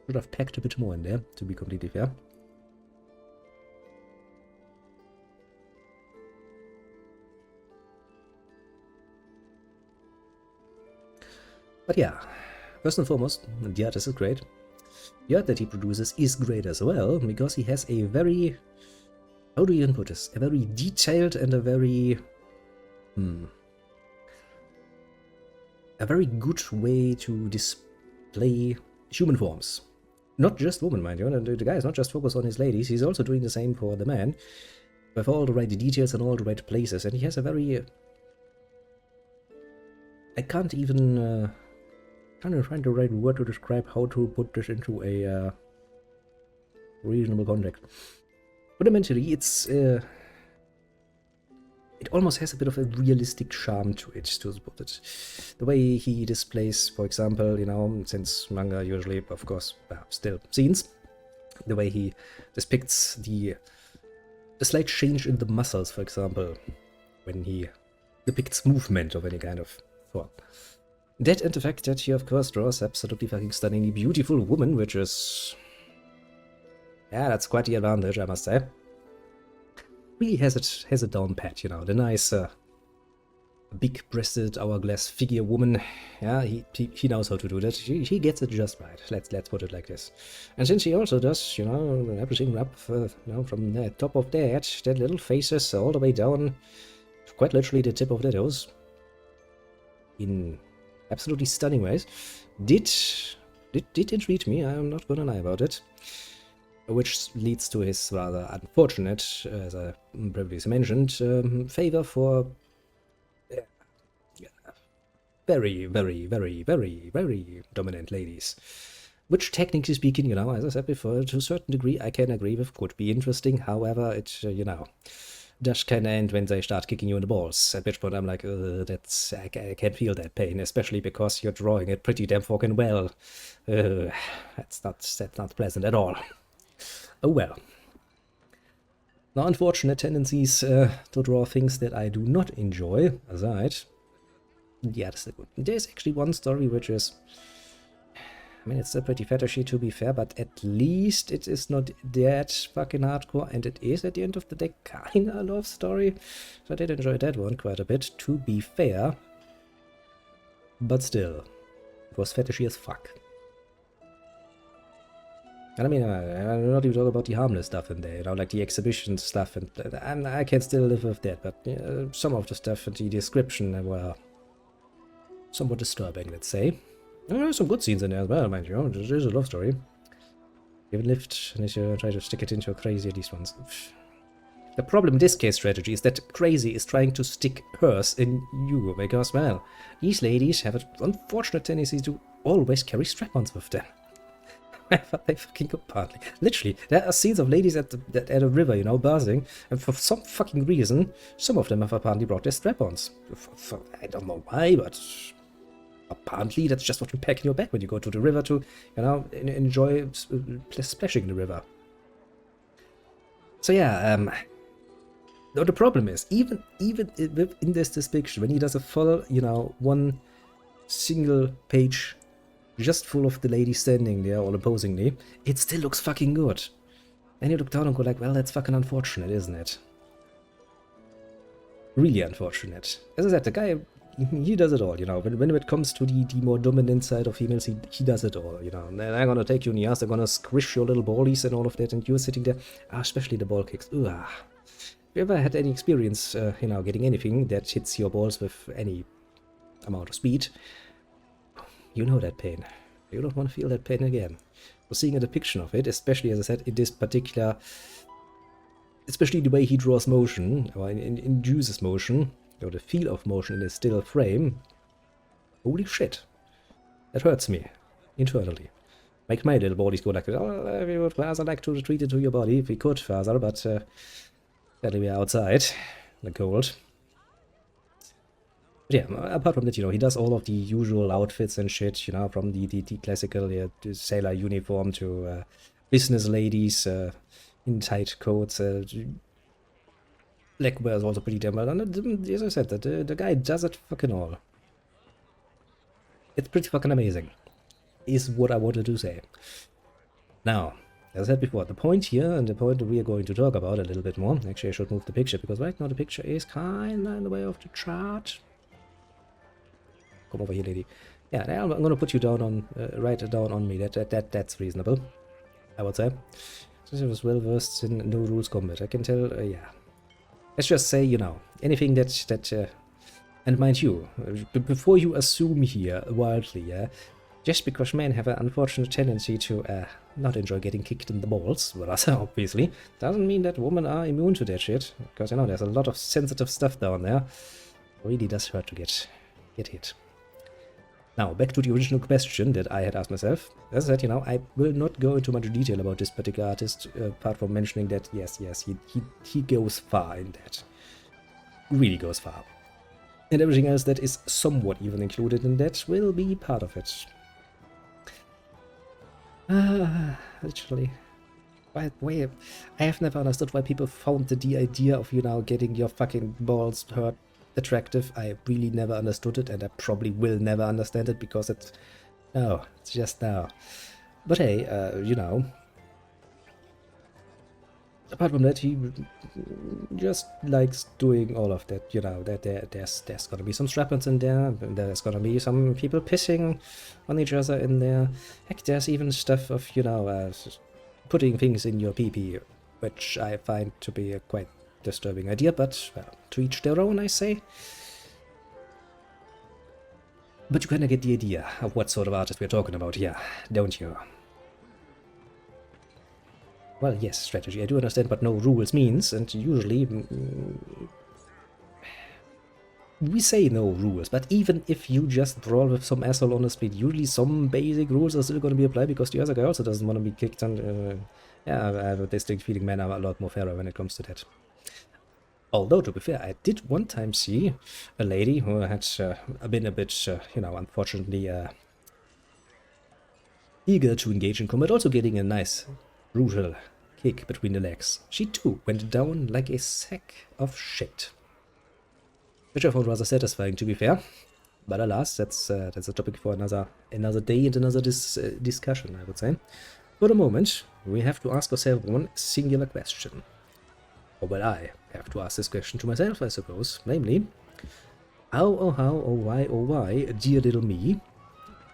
Should have packed a bit more in there, to be completely fair. But yeah, first and foremost, the artist is great. The art that he produces is great as well, because he has a very... how do you even put this? A very detailed and a very... a very good way to display human forms. Not just women, mind you, and the guy is not just focused on his ladies, he's also doing the same for the man, with all the right details and all the right places, and he has a very... I can't even... trying to find the right word to describe how to put this into a reasonable context. Fundamentally, it's it almost has a bit of a realistic charm to it, to put it. The way he displays, for example, you know, since manga usually, of course, still scenes, the way he depicts the slight change in the muscles, for example, when he depicts movement of any kind of form. That and the fact that he, of course, draws absolutely fucking stunningly beautiful woman, which is... yeah, that's quite the advantage, I must say. Really has it down pat, you know, the nice, big-breasted, hourglass figure woman. Yeah, he knows how to do that. He gets it just right. Let's put it like this. And since he also does, you know, everything up, you know, from the top of that little faces all the way down, quite literally the tip of the nose, in absolutely stunning ways, did intrigue me. I'm not gonna lie about it. Which leads to his rather unfortunate, as I previously mentioned, favor for very, very, very, very, very dominant ladies. Which, technically speaking, you know, as I said before, to a certain degree, I can agree with, could be interesting. However, it, you know, does kind of end when they start kicking you in the balls. At which point I'm like, I can't feel that pain, especially because you're drawing it pretty damn fucking well. That's not pleasant at all. Oh well. Now, unfortunate tendencies to draw things that I do not enjoy aside. Yeah, that's good. There's actually one story which is... I mean, it's still pretty fetishy to be fair, but at least it is not that fucking hardcore, and it is, at the end of the day, kinda a love story. So I did enjoy that one quite a bit, to be fair. But still, it was fetishy as fuck. And I mean, I'm not even talking about the harmless stuff in there, you know, like the exhibition stuff, and I can still live with that, but some of the stuff in the description were somewhat disturbing, let's say. There's some good scenes in there as well, mind you. There's a love story. Even lived, and if you try to stick it into a crazy, these ones. The problem in this case strategy is that Crazy is trying to stick hers in you because, well, these ladies have an unfortunate tendency to always carry strap-ons with them. They fucking go partly. Literally, there are scenes of ladies at a river, you know, bathing, and for some fucking reason, some of them have apparently brought their strap-ons. I don't know why, but apparently that's just what you pack in your bag when you go to the river to, you know, enjoy splashing in the river. So yeah, no, the problem is, even in this depiction, when he does a full, you know, one single page just full of the lady standing there all imposingly, it still looks fucking good. And you look down and go like, well, that's fucking unfortunate, isn't it? Really unfortunate. As I said, the guy, he does it all, you know. When it comes to the more dominant side of females, he does it all, you know. And they're gonna take you in the ass, they're gonna squish your little ballies and all of that, and you're sitting there, especially the ball kicks. Ugh. Have you ever had any experience, you know, getting anything that hits your balls with any amount of speed? You know that pain. You don't want to feel that pain again. So seeing a depiction of it, especially, as I said, in this particular, especially the way he draws motion, or induces motion, or the feel of motion in a still frame, holy shit. That hurts me, internally. Make my little bodies go like, oh, we would rather like to retreat into your body if we could, father, but sadly we are outside, in the cold. Yeah, apart from that, you know, he does all of the usual outfits and shit, you know, from the classical the sailor uniform to business ladies in tight coats. Leg wear is also pretty damn well done. As I said, the guy does it fucking all. It's pretty fucking amazing, is what I wanted to say. Now, as I said before, the point here, and the point that we are going to talk about a little bit more, actually I should move the picture, because right now the picture is kinda in the way of the chart. Come over here, lady. Yeah, I'm gonna put you down on, right down on me. That's reasonable, I would say. Since I was well versed in no rules combat, I can tell. Yeah, let's just say, you know, anything that and mind you, before you assume here wildly, yeah, just because men have an unfortunate tendency to not enjoy getting kicked in the balls, well, obviously, doesn't mean that women are immune to that shit. Because you know, there's a lot of sensitive stuff down there. It really does hurt to get hit. Now, back to the original question that I had asked myself. As I said, you know, I will not go into much detail about this particular artist, apart from mentioning that, yes, he goes far in that. Really goes far. And everything else that is somewhat even included in that will be part of it. Literally. I have never understood why people found the idea of, you know, getting your fucking balls hurt attractive. I really never understood it, and I probably will never understand it, because it's just no. But hey, you know, apart from that, he just likes doing all of that, you know, that there's gonna be some strap-ons in there, and there's gonna be some people pissing on each other in there. Heck, there's even stuff of, you know, putting things in your pee-pee, which I find to be a quite disturbing idea, but, well, to each their own, I say. But you kinda get the idea of what sort of artist we're talking about here, don't you? Well, yes, strategy, I do understand what no rules means, and usually we say no rules, but even if you just brawl with some asshole on the street, usually some basic rules are still gonna be applied, because the other guy also doesn't want to be kicked, and yeah, I have a distinct feeling men are a lot more fairer when it comes to that. Although, to be fair, I did one time see a lady who had been a bit, you know, unfortunately eager to engage in combat, also getting a nice, brutal kick between the legs. She too went down like a sack of shit. Which I found rather satisfying, to be fair. But alas, that's a topic for another day and another discussion, I would say. For the moment, we have to ask ourselves one singular question. Or well, I have to ask this question to myself, I suppose. Namely, how, or why, dear little me,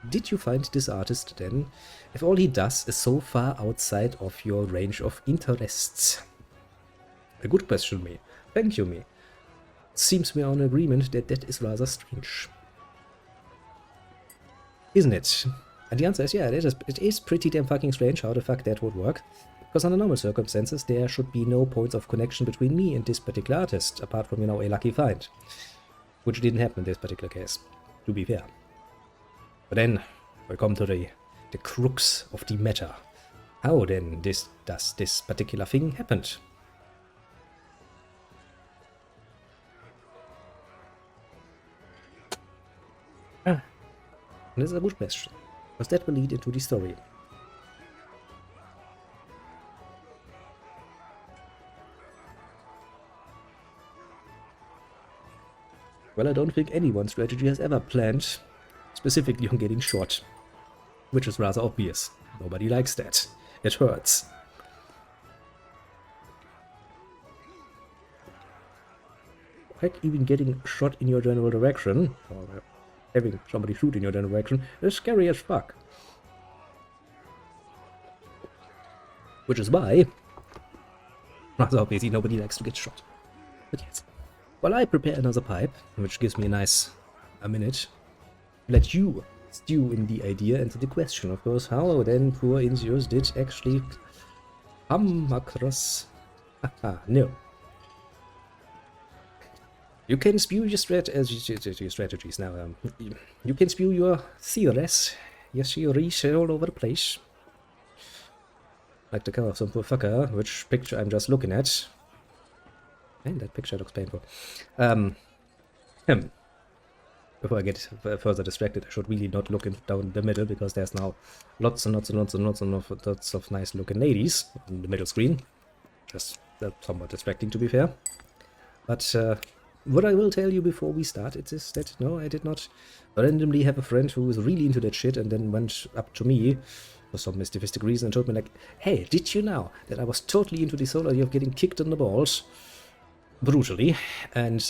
did you find this artist then, if all he does is so far outside of your range of interests? A good question, me. Thank you, me. Seems we are in agreement that that is rather strange. Isn't it? And the answer is, yeah, it is pretty damn fucking strange how the fuck that would work. Because under normal circumstances, there should be no points of connection between me and this particular artist, apart from, a lucky find. Which didn't happen in this particular case, to be fair. But then, we come to the crux of the matter. How then does this particular thing happen? This is a good question, because that will lead into the story. Well, I don't think anyone's strategy has ever planned specifically on getting shot, which is rather obvious. Nobody likes that. It hurts. Heck, even getting shot in your general direction, or having somebody shoot in your general direction, is scary as fuck. Which is why, rather obviously, nobody likes to get shot. But yes. While I prepare another pipe, which gives me a minute, let you stew in the idea and the question, of course, how then poor Inzius did actually come across... no. You can spew your strategies now. You can spew your theories, your theories all over the place. Like the cover of some poor fucker, which picture I'm just looking at. And that picture looks painful. Before I get further distracted, I should really not look down the middle, because there's now lots and lots of nice looking ladies on the middle screen. Just somewhat distracting, to be fair. But what I will tell you before we start is that no, I did not randomly have a friend who was really into that shit and then went up to me for some mysticistic reason and told me like, hey, did you know that I was totally into this whole idea of getting kicked in the balls brutally? And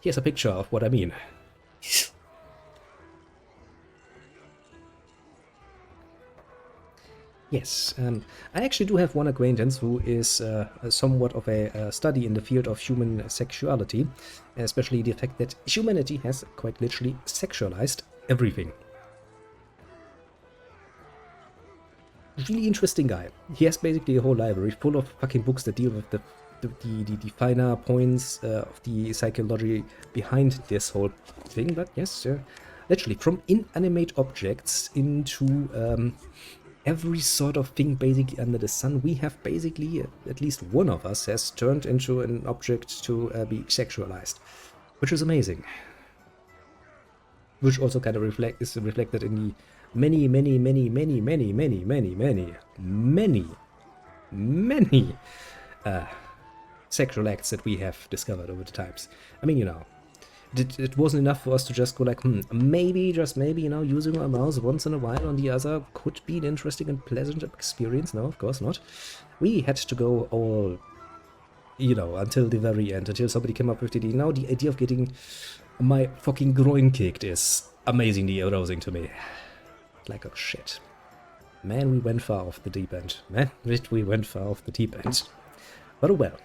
here's a picture of what I mean. Yes, I actually do have one acquaintance who is somewhat of a study in the field of human sexuality, especially the fact that humanity has quite literally sexualized everything. Really interesting guy. He has basically a whole library full of fucking books that deal with the finer points of the psychology behind this whole thing. But yes, literally from inanimate objects into every sort of thing basically under the sun, we have basically, at least one of us has turned into an object to be sexualized, which is amazing. Which also kind of is reflected in the many sexual acts that we have discovered over the times. I mean, it wasn't enough for us to just go like, maybe, just maybe, using our mouse once in a while on the other could be an interesting and pleasant experience. No, of course not. We had to go all, until the very end, until somebody came up with the idea. Now the idea of getting my fucking groin kicked is amazingly arousing to me. Like, oh shit. Man, we went far off the deep end. Man, we went far off the deep end. But oh well.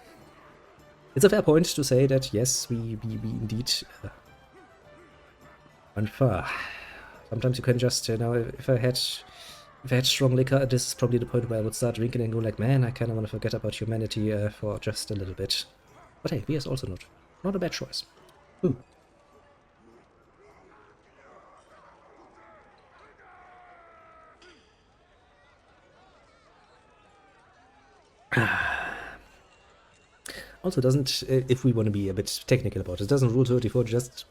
It's a fair point to say that, yes, we indeed went far. Sometimes you can just, if I had strong liquor, this is probably the point where I would start drinking and go like, man, I kind of want to forget about humanity for just a little bit. But hey, beer is also not a bad choice. Ooh. Also doesn't, if we want to be a bit technical about it, doesn't Rule 34 just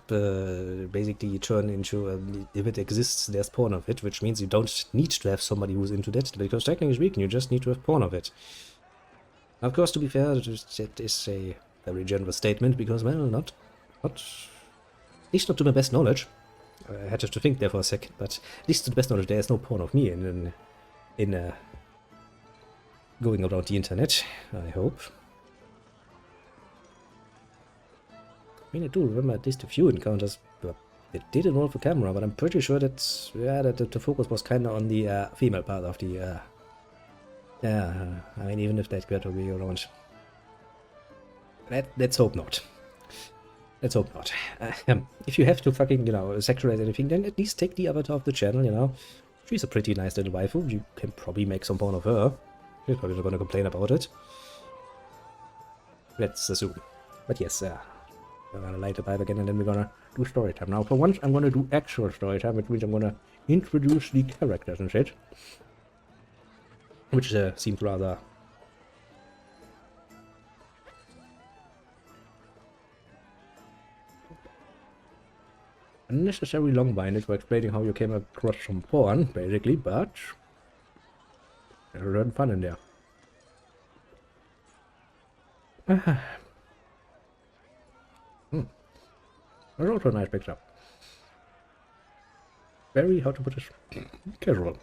basically turn into, if it exists, there's porn of it, which means you don't need to have somebody who's into that, because technically speaking, you just need to have porn of it. Of course, to be fair, that is a very generous statement, because, well, not at least not to my best knowledge. I had to think there for a second, but at least to the best knowledge, there is no porn of me in going around the internet, I hope. I mean, I do remember at least a few encounters, but it did involve the camera, but I'm pretty sure that, that the focus was kind of on the female part of the, I mean, even if that got to be around. Let's hope not. Let's hope not. If you have to fucking, sexualize anything, then at least take the avatar of the channel, She's a pretty nice little waifu. You can probably make some fun of her. She's probably not gonna complain about it. Let's assume. But yes, we're gonna light the pipe again and then we're gonna do story time. Now, for once, I'm gonna do actual story time, which means I'm gonna introduce the characters and shit. Which seems rather... unnecessarily long-winded for explaining how you came across some porn, basically, but... there's a lot of fun in there. That's also a nice picture. Very, how to put this, casual.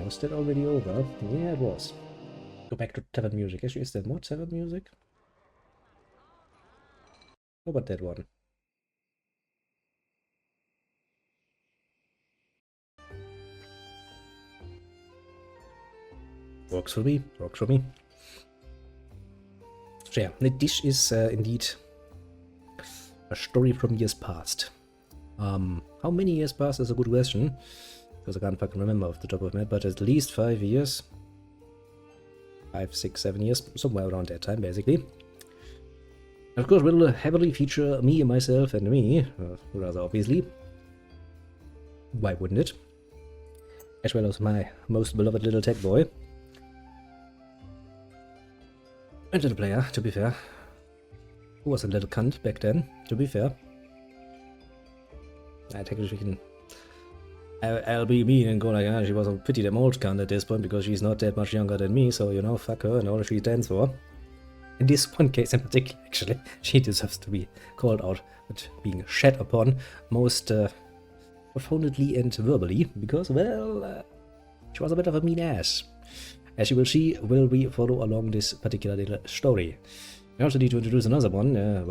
Was that already over? Yeah, it was. Go back to tavern music. Actually, is there more tavern music? How about that one? Works for me. Works for me. So yeah, the dish is indeed a story from years past. How many years past is a good question, because I can't fucking remember off the top of my head, but at least 5 years. 5, 6, 7 years, somewhere around that time, basically. And of course, will heavily feature me, myself, and me, rather obviously. Why wouldn't it? As well as my most beloved little tech boy. A little player, to be fair. Who was a little cunt back then, to be fair. I technically can... I'll be mean and go like, ah, she was a pretty damn old cunt at this point because she's not that much younger than me, so, you know, fuck her and all she stands for. In this one case in particular, actually, she deserves to be called out, but being shat upon most profoundly and verbally, because, well, she was a bit of a mean ass. As you will see, will we follow along this particular little story. I also need to introduce another one. I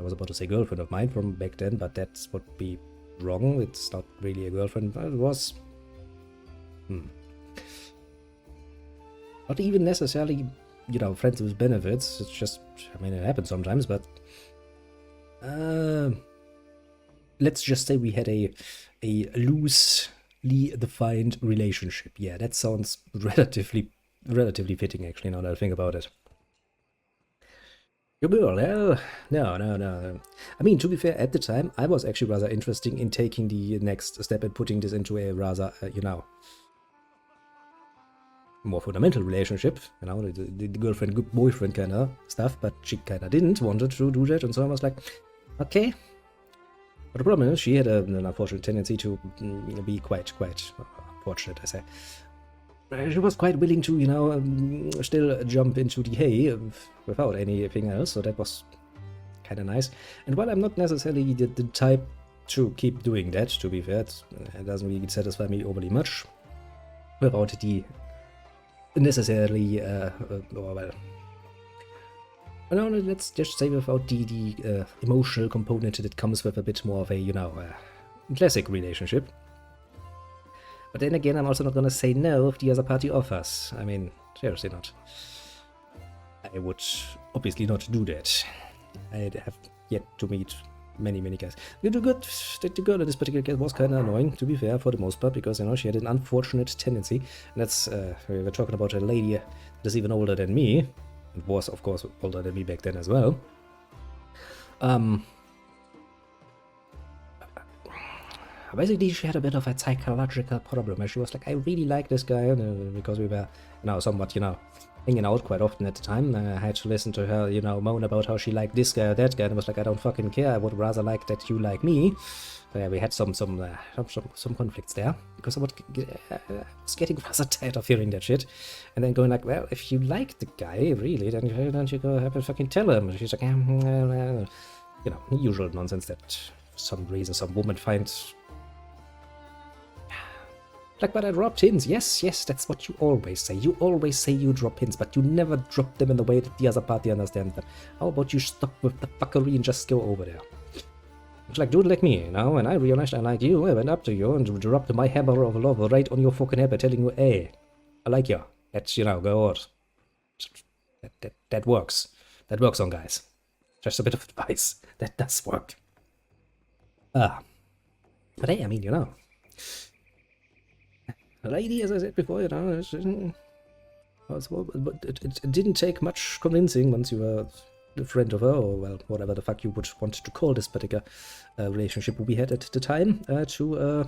was about to say girlfriend of mine from back then, but that would be wrong. It's not really a girlfriend, but it was... Not even necessarily, you know, friends with benefits. It's just, I mean, it happens sometimes, but... let's just say we had a loosely defined relationship. Yeah, that sounds relatively fitting, actually, now that I think about it. Your girl, no. I mean, to be fair, at the time, I was actually rather interested in taking the next step and putting this into a rather, you know, more fundamental relationship, you know, the girlfriend-boyfriend kind of stuff, but she kind of didn't wanted to do that, and so I was like, okay. But the problem is, she had an unfortunate tendency to be quite unfortunate, I say. She was quite willing to, you know, still jump into the hay without anything else, so that was kind of nice. And while I'm not necessarily the type to keep doing that, to be fair, it doesn't really satisfy me overly much without the necessarily, well, no, let's just say without the emotional component that comes with a bit more of a, you know, classic relationship. But then again, I'm also not gonna say no if the other party offers. I mean, seriously not. I would obviously not do that. I have yet to meet many guys. The girl in this particular case was kind of annoying, to be fair, for the most part, because, you know, she had an unfortunate tendency. And that's, we were talking about a lady that's even older than me. It was, of course, older than me back then as well. Basically, she had a bit of a psychological problem, and she was like, I really like this guy, because we were, you know, somewhat, you know, hanging out quite often at the time. I had to listen to her, you know, moan about how she liked this guy or that guy, and I was like, I don't fucking care, I would rather like that you like me. So yeah, we had some conflicts there, because I was getting rather tired of hearing that shit, and then going like, well, if you like the guy, really, then you go have to fucking tell him. She's like, you know, usual nonsense that for some reason some woman finds. Like, but I dropped hints. Yes, that's what you always say. You always say you drop hints, but you never drop them in the way that the other party understands them. How about you stop with the fuckery and just go over there? It's like, dude, like me, you know, when I realized I like you, I went up to you and dropped my hammer of love right on your fucking head by telling you, hey, I like you. Let's, you know, go out. That works. That works on guys. Just a bit of advice. That does work. But hey, I mean, you know. The lady, as I said before, you know, it didn't take much convincing once you were a friend of her, or, well, whatever the fuck you would want to call this particular relationship we had at the time, to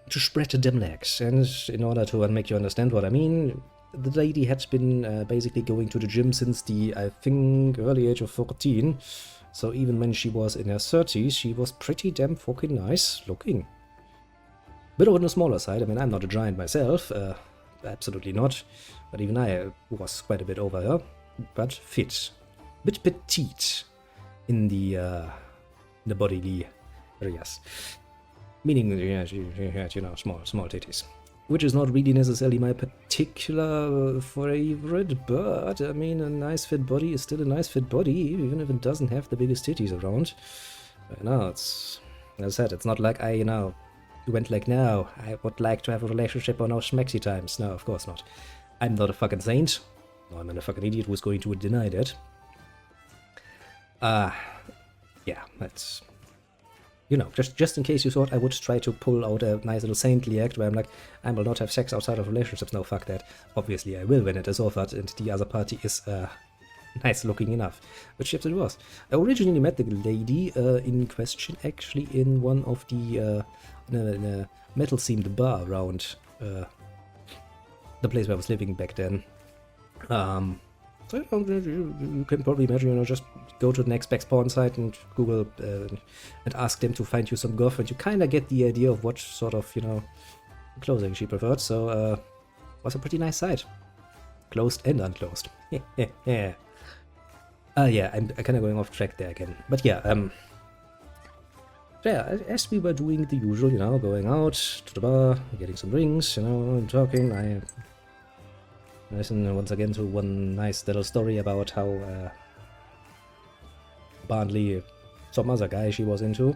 spread the dim legs. And in order to make you understand what I mean, the lady had been basically going to the gym since the, I think, early age of 14. So even when she was in her 30s, she was pretty damn fucking nice looking. Bit on the smaller side. I mean, I'm not a giant myself, absolutely not. But even I was quite a bit over her, but fit. Bit petite in the bodily areas. Meaning, yeah, she had, you know, small titties. Which is not really necessarily my particular favorite, but I mean, a nice fit body is still a nice fit body, even if it doesn't have the biggest titties around. But no, it's, as I said, it's not like I, you know, went like, no, I would like to have a relationship on our schmexy times. No, of course not. I'm not a fucking saint. No, I'm not a fucking idiot who's going to deny that. Yeah, that's... You know, just in case you thought I would try to pull out a nice little saintly act where I'm like, I will not have sex outside of relationships. No, fuck that. Obviously I will when it is offered and the other party is nice looking enough. Which yes, it was. I originally met the lady in question actually in one of the in a metal themed bar around the place where I was living back then. So you can probably imagine, you know, just go to the next best porn site and Google and ask them to find you some guff, and you kind of get the idea of what sort of, you know, clothing she preferred. So was a pretty nice site, closed and unclosed. Yeah. Yeah, I'm kind of going off track there again, but yeah, yeah, as we were doing the usual, you know, going out to the bar, getting some drinks, you know, and talking, I listen once again to one nice little story about how apparently some other guy she was into.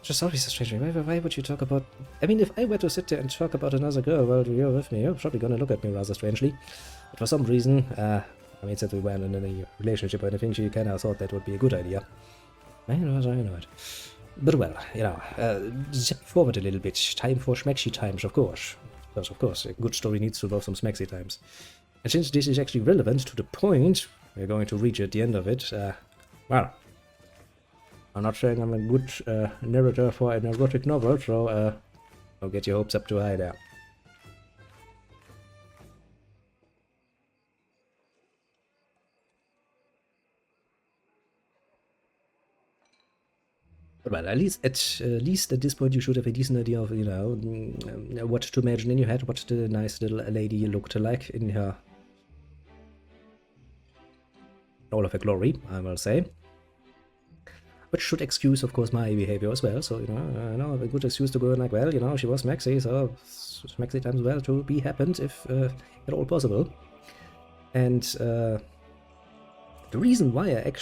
Just always so strange. Why would you talk about... I mean, if I were to sit there and talk about another girl while you're with me, you're probably gonna look at me rather strangely. But for some reason, I mean, since we weren't in any relationship or anything, she kinda thought that would be a good idea. I know it. But well, you know, zip forward a little bit. Time for schmexy times, of course. Because, of course, a good story needs to involve some smexy times. And since this is actually relevant to the point we're going to reach at the end of it, well, I'm not saying I'm a good narrator for an erotic novel, so don't get your hopes up too high there. But well, at least at this point you should have a decent idea of, you know, what to imagine in your head, what the nice little lady looked like in her all of her glory, I will say. Which should excuse, of course, my behavior as well. So, you know, I know a good excuse to go like, well, you know, she was Maxi, so Maxi times well to be happened if at all possible. And the reason why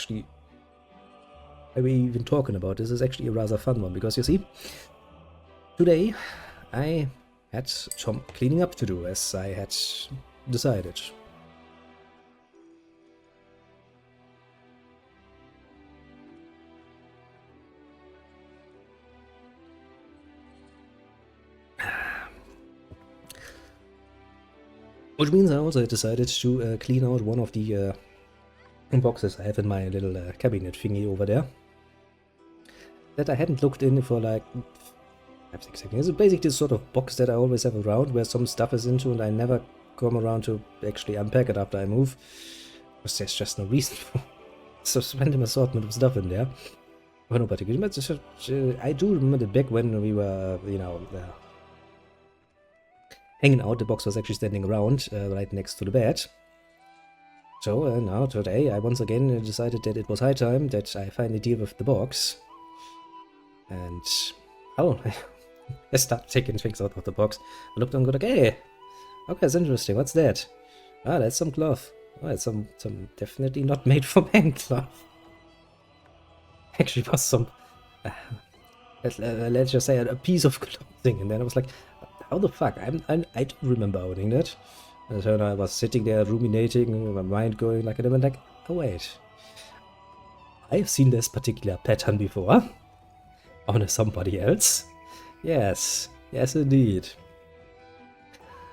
we're even talking about this is actually a rather fun one, because you see, today I had some cleaning up to do, as I had decided. Which means I also decided to clean out one of the boxes I have in my little cabinet thingy over there that I hadn't looked in for like 5-6 seconds. It's basically this sort of box that I always have around where some stuff is into and I never come around to actually unpack it after I move, because there's just no reason for such random assortment of stuff in there. For no particular reason. I do remember back when we were, you know, hanging out, the box was actually standing around right next to the bed. So now today I once again decided that it was high time that I finally deal with the box. And oh, I started taking things out of the box. I looked and go like, hey, okay, that's interesting. What's that? Ah, that's some cloth. Oh, it's some definitely not made for man cloth. Actually, was some let's just say a piece of clothing, and then I was like, how the fuck? I don't remember owning that. And so I was sitting there ruminating, my mind going like, and I went like, oh wait, I've seen this particular pattern before on somebody else. Yes, yes indeed.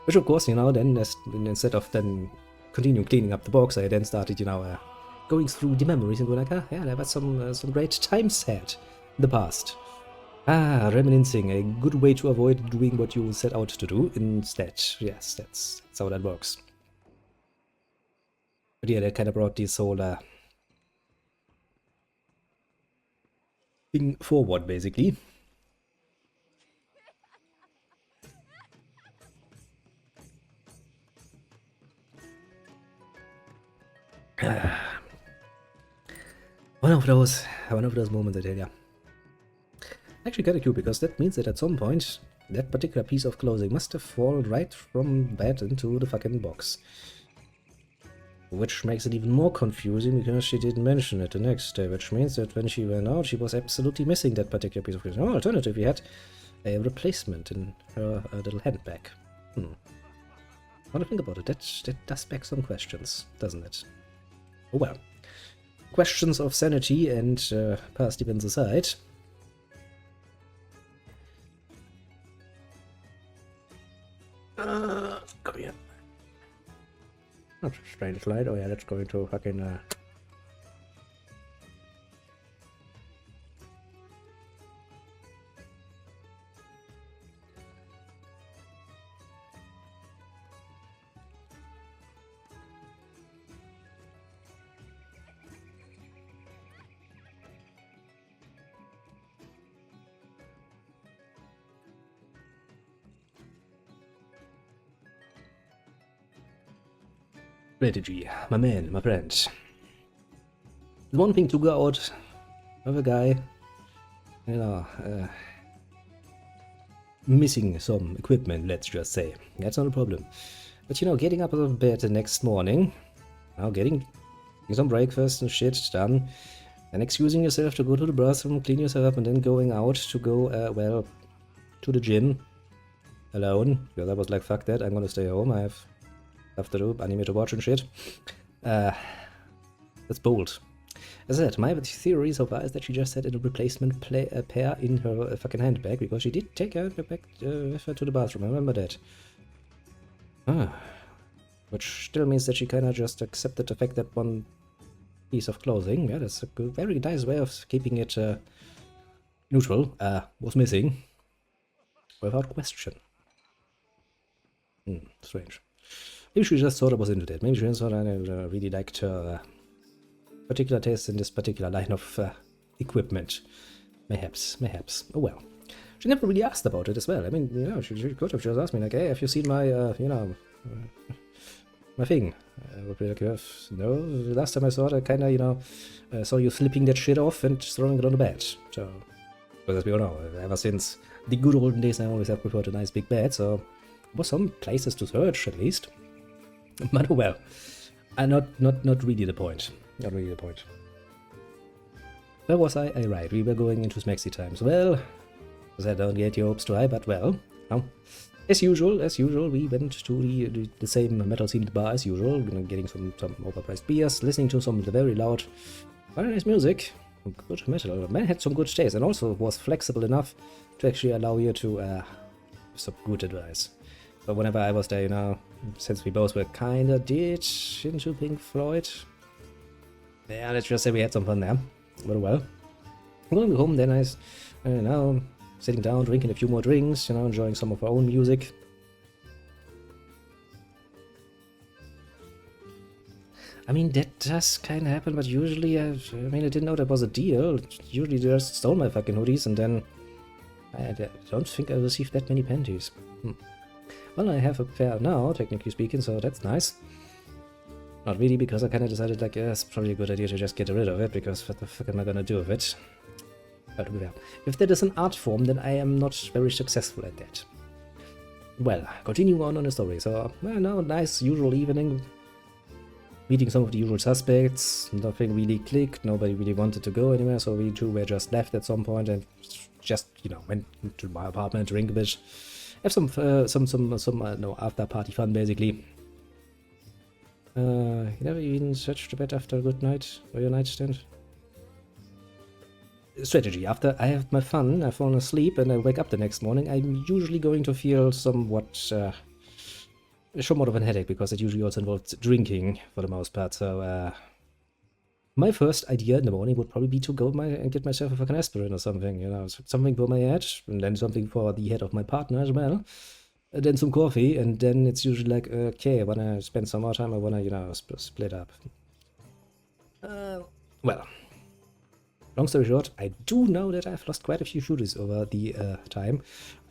Which of course, then instead of then continue cleaning up the box, I then started, going through the memories and going like, yeah, there was some great times had in the past. Reminiscing, a good way to avoid doing what you set out to do instead. Yes, that's how that works. But yeah, that kind of brought this whole thing forward, basically. One of those moments, I tell ya. Actually kind of cute, because that means that at some point that particular piece of clothing must have fallen right from bed into the fucking box. Which makes it even more confusing because she didn't mention it the next day, which means that when she went out, she was absolutely missing that particular piece of clothing. Or alternatively, had a replacement in her little handbag. When I think about it, that does beg some questions, doesn't it? Oh well. Questions of sanity and past events aside. Come here. That's a strange light. Oh yeah, that's going to fucking strategy, my man, my friend. It's one thing to go out with a guy, missing some equipment, let's just say. That's not a problem. But getting up out of bed the next morning, getting some breakfast and shit done, and excusing yourself to go to the bathroom, clean yourself up, and then going out to go, to the gym alone. Because I was like, fuck that, I'm gonna stay home. I have stuff to do, anime to watch and shit. That's bold. As I said, my theory so far is that she just had a replacement pair in her fucking handbag, because she did take her back with her to the bathroom, I remember that. Which still means that she kind of just accepted the fact that one piece of clothing, yeah, that's a very nice way of keeping it neutral, was missing. Without question. Strange. Maybe she just thought I was into that. Maybe she just thought I really liked her particular taste in this particular line of equipment. Mayhaps. Oh well. She never really asked about it as well. I mean, she could have just asked me, like, hey, have you seen my, my thing? I would be like, no, last time I saw it, I kind of, saw you flipping that shit off and throwing it on the bed. So, but as we all know, ever since the good olden days, I always have preferred a nice big bed, so there were some places to search, at least. But well, not really the point. Not really the point. Where was I? Right, we were going into Smexy times. Well, I don't get your hopes too high, but well, as usual, we went to the same metal-themed bar as usual, getting some overpriced beers, listening to some very loud, very nice music, good metal. Man had some good taste, and also was flexible enough to actually allow you to some good advice. But whenever I was there, since we both were kinda into Pink Floyd, yeah, let's just say we had some fun there. But well, going home then, sitting down, drinking a few more drinks, enjoying some of our own music. I mean, that does kind of happen, but usually, I didn't know that was a deal. Usually they just stole my fucking hoodies, and then I don't think I received that many panties. Well, I have a pair now, technically speaking, so that's nice. Not really, because I kind of decided, like, yeah, it's probably a good idea to just get rid of it, because what the fuck am I gonna do with it? But yeah, if that is an art form, then I am not very successful at that. Well, continuing on the story. So, nice usual evening. Meeting some of the usual suspects. Nothing really clicked. Nobody really wanted to go anywhere, so we two were just left at some point and just, went to my apartment, drink a bit. Have some after party fun, basically. You never even searched the bed after a good night or your nightstand? Strategy. After I have my fun, I've fallen asleep, and I wake up the next morning, I'm usually going to feel somewhat of a headache, because it usually also involves drinking for the most part. So my first idea in the morning would probably be to go and get myself a fucking aspirin or something, you know, something for my head, and then something for the head of my partner as well. And then some coffee, and then it's usually like, okay, I wanna spend some more time, I wanna, you know, split up. Well, long story short, I do know that I've lost quite a few shooters over the time,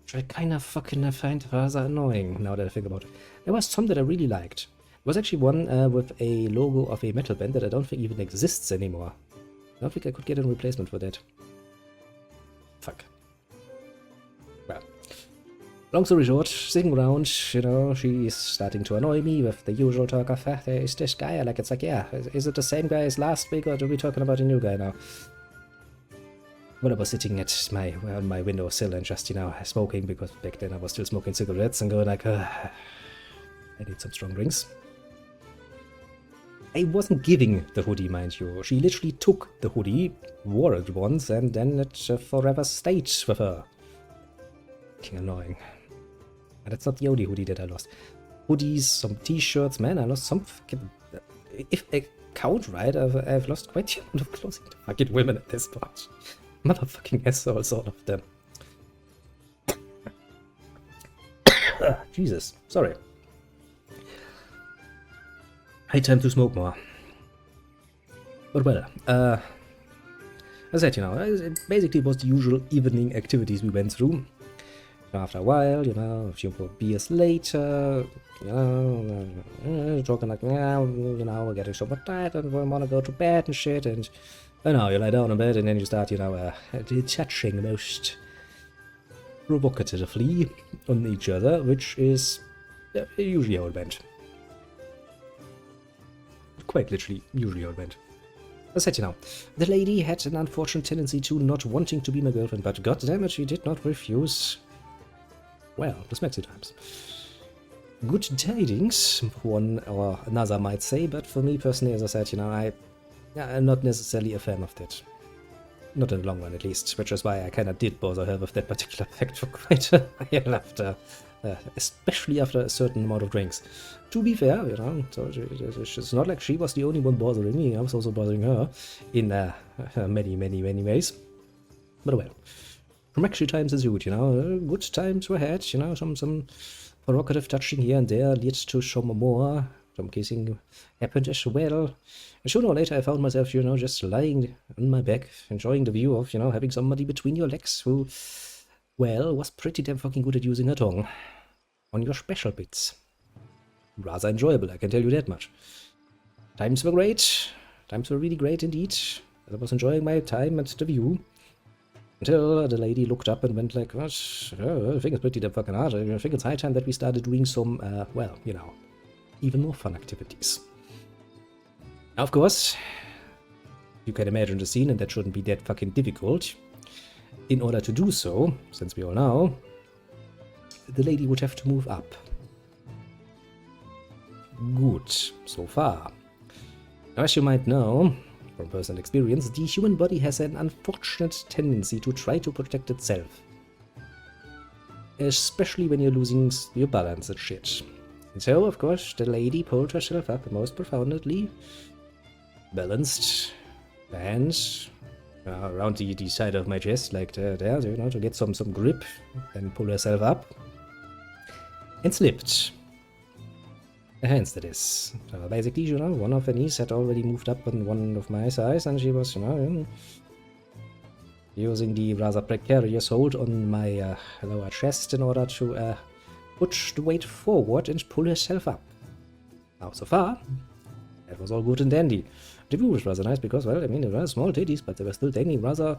which I kind of fucking find rather annoying now that I think about it. There was some that I really liked. There was actually one with a logo of a metal band that I don't think even exists anymore. I don't think I could get a replacement for that. Fuck. Well, long story short, sitting around, you know, she's starting to annoy me with the usual talk of, there is this guy. Like, it's like, yeah, is it the same guy as last week, or are we talking about a new guy now? When I was sitting at on my windowsill and just, you know, smoking, because back then I was still smoking cigarettes, and going like, I need some strong drinks. I wasn't giving the hoodie, mind you. She literally took the hoodie, wore it once, and then it forever stayed with her. Fucking annoying. And that's not the only hoodie that I lost. Hoodies, some t-shirts, man, I lost some fucking... If I count right, I've lost quite a lot of clothing to fucking women at this point. Motherfucking assholes, all of them. Jesus, sorry. High time to smoke more. But well, as I said, you know, it basically was the usual evening activities we went through. After a while, you know, a few more beers later, you know, talking like, yeah, you know, we're getting so much tired and we want to go to bed and shit, and I know, you lie down in bed and then you start, you know, touching most provocatively on each other, which is usually how it went. Quite literally, usually how it went. As I said, you know, the lady had an unfortunate tendency to not wanting to be my girlfriend, but goddammit, she did not refuse. Well, this makes it times. Good tidings, one or another might say, but for me personally, as I said, you know, I'm not necessarily a fan of that. Not in the long run, at least, which is why I kind of did bother her with that particular fact for quite a while after, especially after a certain amount of drinks. To be fair, you know, so it's not like she was the only one bothering me, I was also bothering her in many, many, many ways. But well, from actually times ensued, you know, good times were had, you know, some provocative touching here and there led to some more. Some kissing happened as well. And sooner or later I found myself, you know, just lying on my back, enjoying the view of, you know, having somebody between your legs who, well, was pretty damn fucking good at using her tongue on your special bits. Rather enjoyable, I can tell you that much. Times were great. Times were really great indeed. I was enjoying my time at the view. Until the lady looked up and went like, what? I think it's pretty damn fucking hard. I think it's high time that we started doing some, well, you know, even more fun activities. Now, of course, you can imagine the scene, and that shouldn't be that fucking difficult. In order to do so, since we all know, the lady would have to move up. Good, so far. Now, as you might know, from personal experience, the human body has an unfortunate tendency to try to protect itself. Especially when you're losing your balance and shit. And so, of course, the lady pulled herself up most profoundly, balanced the hands around the side of my chest, like there, you know, to get some grip, then pull herself up, and slipped. The hands, that is. So basically, you know, one of her knees had already moved up on one of my thighs, and she was, you know, using the rather precarious hold on my lower chest in order to push the weight forward and pull herself up. Now, so far, that was all good and dandy. The view was rather nice because, well, I mean, they were small titties, but they were still dangling rather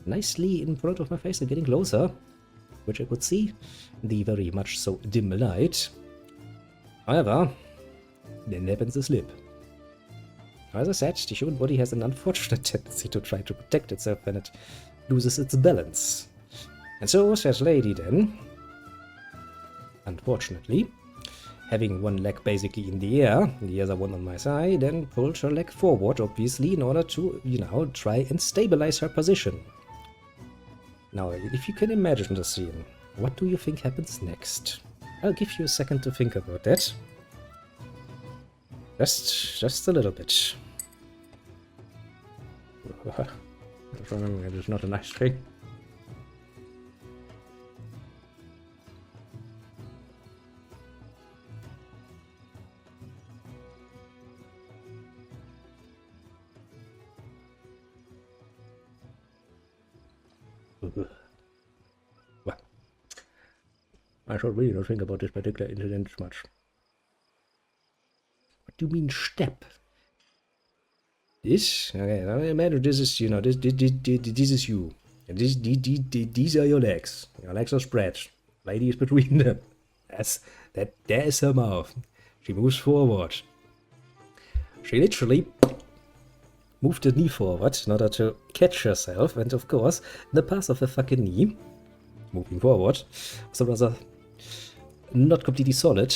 nicely in front of my face and getting closer, which I could see in the very much so dim light. However, then happens a slip. As I said, the human body has an unfortunate tendency to try to protect itself when it loses its balance. And so, said lady then, unfortunately, having one leg basically in the air, the other one on my side, and pulled her leg forward, obviously, in order to, you know, try and stabilize her position. Now, if you can imagine the scene, what do you think happens next? I'll give you a second to think about that. Just a little bit. Remembering it is not a nice thing. Well, I should really not think about this particular incident much. What do you mean step? This? Okay, now imagine this is, you know, this is you. And these are your legs. Your legs are spread. Lady is between them. There is her mouth. She moves forward. She literally moved the knee forward in order to catch herself, and of course, the path of the fucking knee, moving forward, was a rather not completely solid,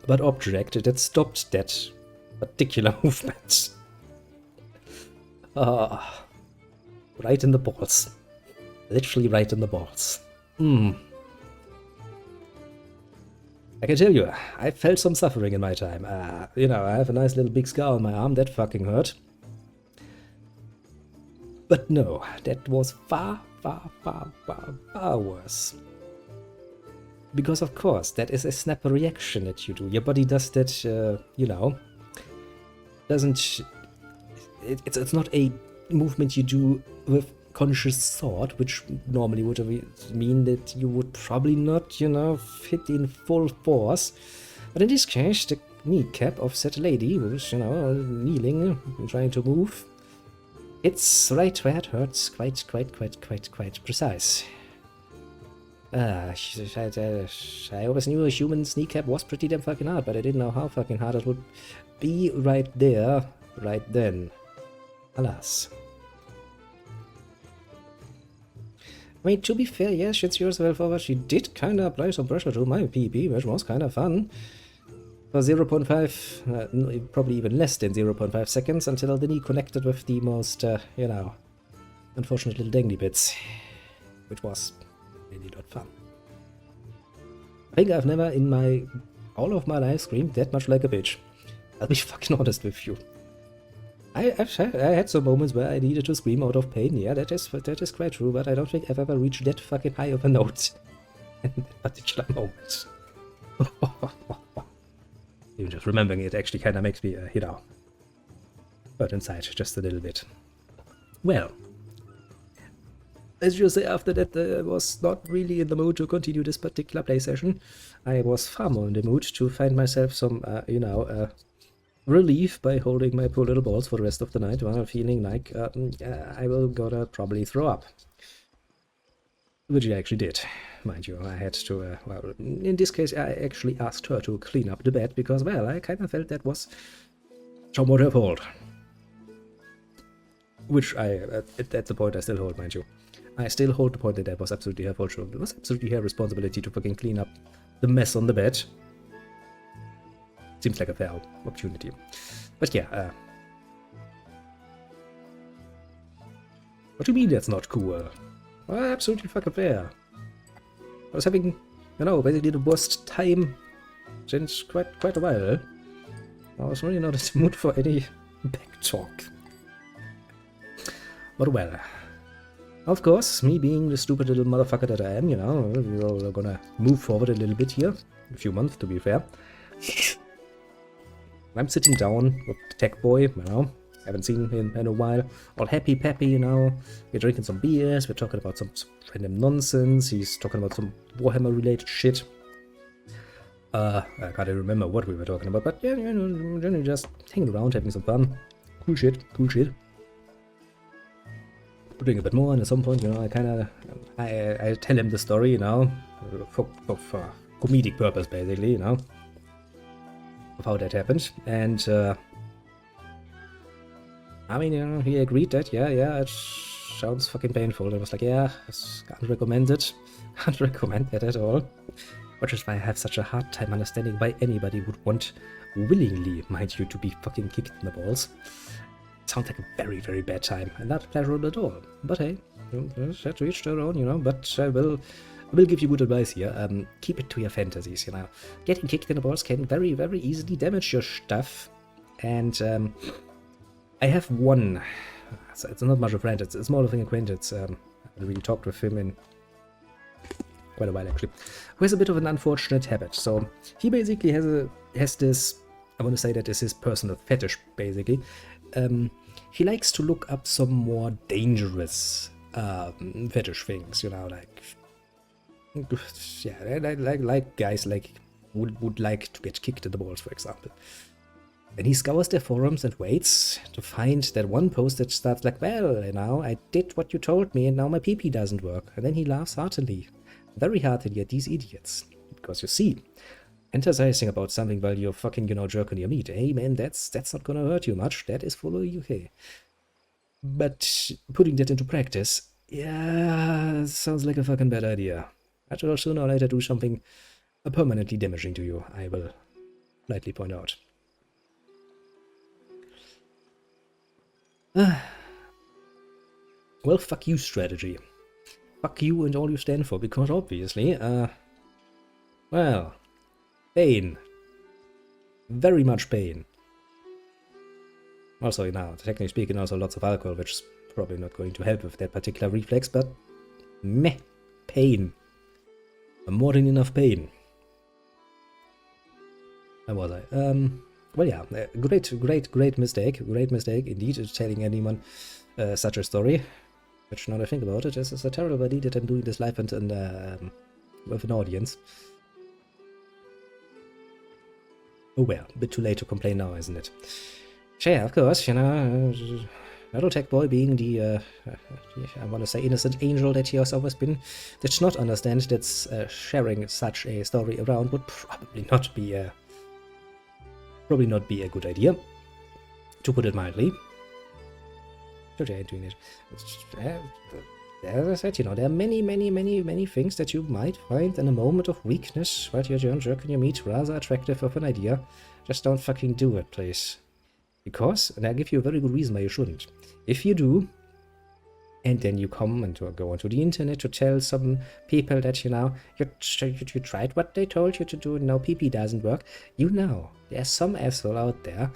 but object that stopped that particular movement. Right in the balls. Literally right in the balls. I can tell you, I felt some suffering in my time. You know, I have a nice little big scar on my arm, that fucking hurt. But no, that was far worse. Because of course, that is a snap reaction that you do. Your body does that, you know, doesn't... It's not a movement you do with conscious thought, which normally would mean that you would probably not, you know, fit in full force. But in this case, the kneecap of said lady who was, you know, kneeling and trying to move, it's right where it hurts, quite precise. I always knew a human's kneecap was pretty damn fucking hard, but I didn't know how fucking hard it would be right there, right then. Alas. I mean, to be fair, yes, shits yourself over. She did kinda apply some pressure to my PP, which was kinda fun. For 0.5, probably even less than 0.5 seconds until the knee connected with the most, you know, unfortunate little dangly bits. Which was really not fun. I think I've never in all of my life screamed that much like a bitch. I'll be fucking honest with you. I had some moments where I needed to scream out of pain, yeah, that is quite true, but I don't think I've ever reached that fucking high of a note in that particular moment. Even just remembering it actually kind of makes me, you know, hurt inside just a little bit. Well, as you say, after that I was not really in the mood to continue this particular play session. I was far more in the mood to find myself some, you know, relief by holding my poor little balls for the rest of the night while feeling like I will gonna probably throw up. Which I actually did, mind you. I had to, well, in this case I actually asked her to clean up the bed because, well, I kind of felt that was somewhat her fault. Which at the point I still hold, mind you. I still hold the point that was absolutely her fault. It was absolutely her responsibility to fucking clean up the mess on the bed. Seems like a fair opportunity. But yeah, what do you mean that's not cool? Well, absolutely fucking fair. I was having, you know, basically the worst time since quite a while. I was really not in the mood for any back talk. But well, of course, me being the stupid little motherfucker that I am, you know, we're gonna move forward a little bit here. A few months, to be fair. I'm sitting down with the tech boy, you know, haven't seen him in a while, all happy peppy, you know, we're drinking some beers, we're talking about some random nonsense, he's talking about some Warhammer related shit. I can't even remember what we were talking about, but yeah, you know, generally just hanging around, having some fun. Cool shit. Doing a bit more, and at some point, you know, I tell him the story, you know, for comedic purpose, basically, you know, of how that happened, and I mean, you know, he agreed that, yeah, it sounds fucking painful. I was like, yeah, I can't recommend it. Can't recommend that at all. Which is why I have such a hard time understanding why anybody would want, willingly, mind you, to be fucking kicked in the balls. Sounds like a very, very bad time, and not pleasurable at all. But hey, have to each their own, you know. But I will give you good advice here. Keep it to your fantasies, you know. Getting kicked in the balls can very, very easily damage your stuff. And I have one. So it's not much of a friend. It's more of an acquaintance. I haven't really talked with him in quite a while actually. Who has a bit of an unfortunate habit. So he basically has this. I want to say that is his personal fetish, basically. He likes to look up some more dangerous fetish things, you know, like yeah, like guys like would like to get kicked in the balls, for example. And he scours their forums and waits to find that one post that starts like, well, you know, I did what you told me and now my PP doesn't work. And then he laughs heartily, very heartily at these idiots. Because you see, fantasizing about something while you're fucking, you know, jerking your meat. Hey man, that's not gonna hurt you much. That is for you, hey. But putting that into practice, yeah, sounds like a fucking bad idea. That will sooner or later do something permanently damaging to you, I will lightly point out. Well, fuck you strategy. Fuck you and all you stand for, because obviously, well, pain. Very much pain. Also, now, technically speaking, also lots of alcohol, which is probably not going to help with that particular reflex, but meh, pain. More than enough pain. Where was I? Well, yeah, great mistake indeed, telling anyone such a story. Which, now that I think about it, is a terrible idea that I'm doing this live and with an audience. Oh well, a bit too late to complain now, isn't it? Yeah, of course, you know, Little Tech Boy being the, I want to say innocent angel that he has always been, did not understand that sharing such a story around would probably not be a good idea, to put it mildly. So yeah, doing it. As I said, you know, there are many things that you might find in a moment of weakness while you're jerking your meat rather attractive of an idea. Just don't fucking do it, please. Because, and I'll give you a very good reason why you shouldn't. If you do, and then you come and go onto the internet to tell some people that, you know, you tried what they told you to do and now PP doesn't work, you know, there's some asshole out there,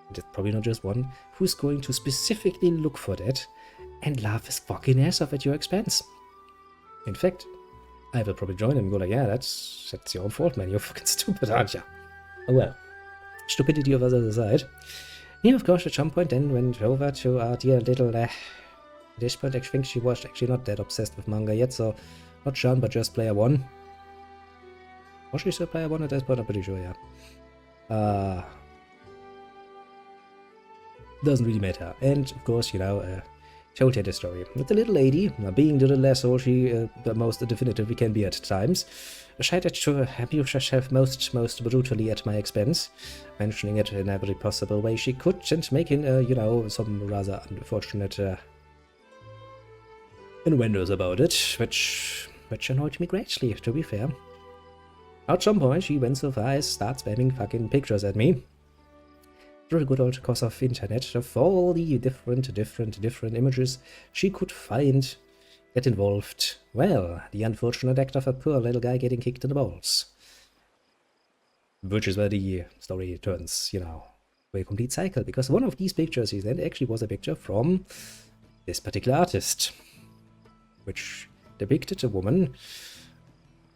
and it's probably not just one, who's going to specifically look for that and laugh his fucking ass off at your expense. In fact, I will probably join him and go like, yeah, that's your own fault, man, you're fucking stupid, aren't you? Oh well, stupidity of other side. Yeah, of course, at some point then went over to our dear little, at this point I think she was actually not that obsessed with manga yet, so not Sean, but just player 1. Was she still player 1 at this point? I'm pretty sure, yeah. Doesn't really matter. And, of course, you know, told her the story. With the little lady, being the little asshole she the most definitively can be at times, decided to abuse herself most brutally at my expense, mentioning it in every possible way she could, and making, you know, some rather unfortunate innuendos about it, which annoyed me greatly, to be fair. At some point, she went so far as start spamming fucking pictures at me. Through the good old course of internet, of all the different images she could find that involved, well, the unfortunate act of a poor little guy getting kicked in the balls. Which is where the story turns, you know, a complete cycle, because one of these pictures he sent actually was a picture from this particular artist, which depicted a woman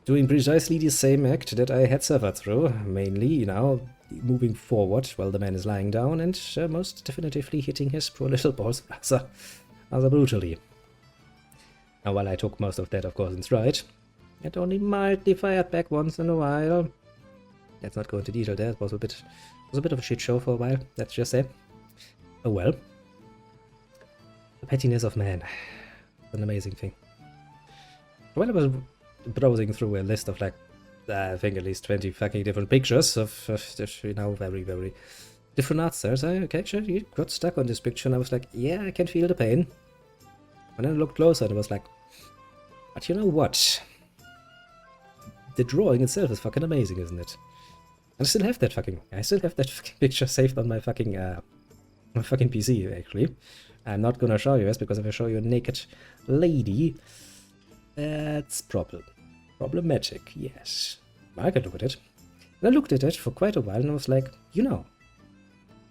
doing precisely the same act that I had suffered through, mainly, you know, moving forward while the man is lying down and most definitively hitting his poor little balls rather brutally. Now, while I took most of that, of course, in stride, it only mildly fired back once in a while. Let's not go into detail there, it was a bit of a shit show for a while, let's just say. Oh well. The pettiness of man. An amazing thing. While I was browsing through a list of, like, I think at least 20 fucking different pictures of you know, very different art styles, I actually got stuck on this picture and I was like, yeah, I can feel the pain. And then I looked closer and I was like, but you know what? the drawing itself is fucking amazing, isn't it? I still have that fucking picture saved on my fucking PC, actually. I'm not gonna show you this, because if I show you a naked lady, that's problematic, yes. I can look at it. And I looked at it for quite a while and I was like, you know,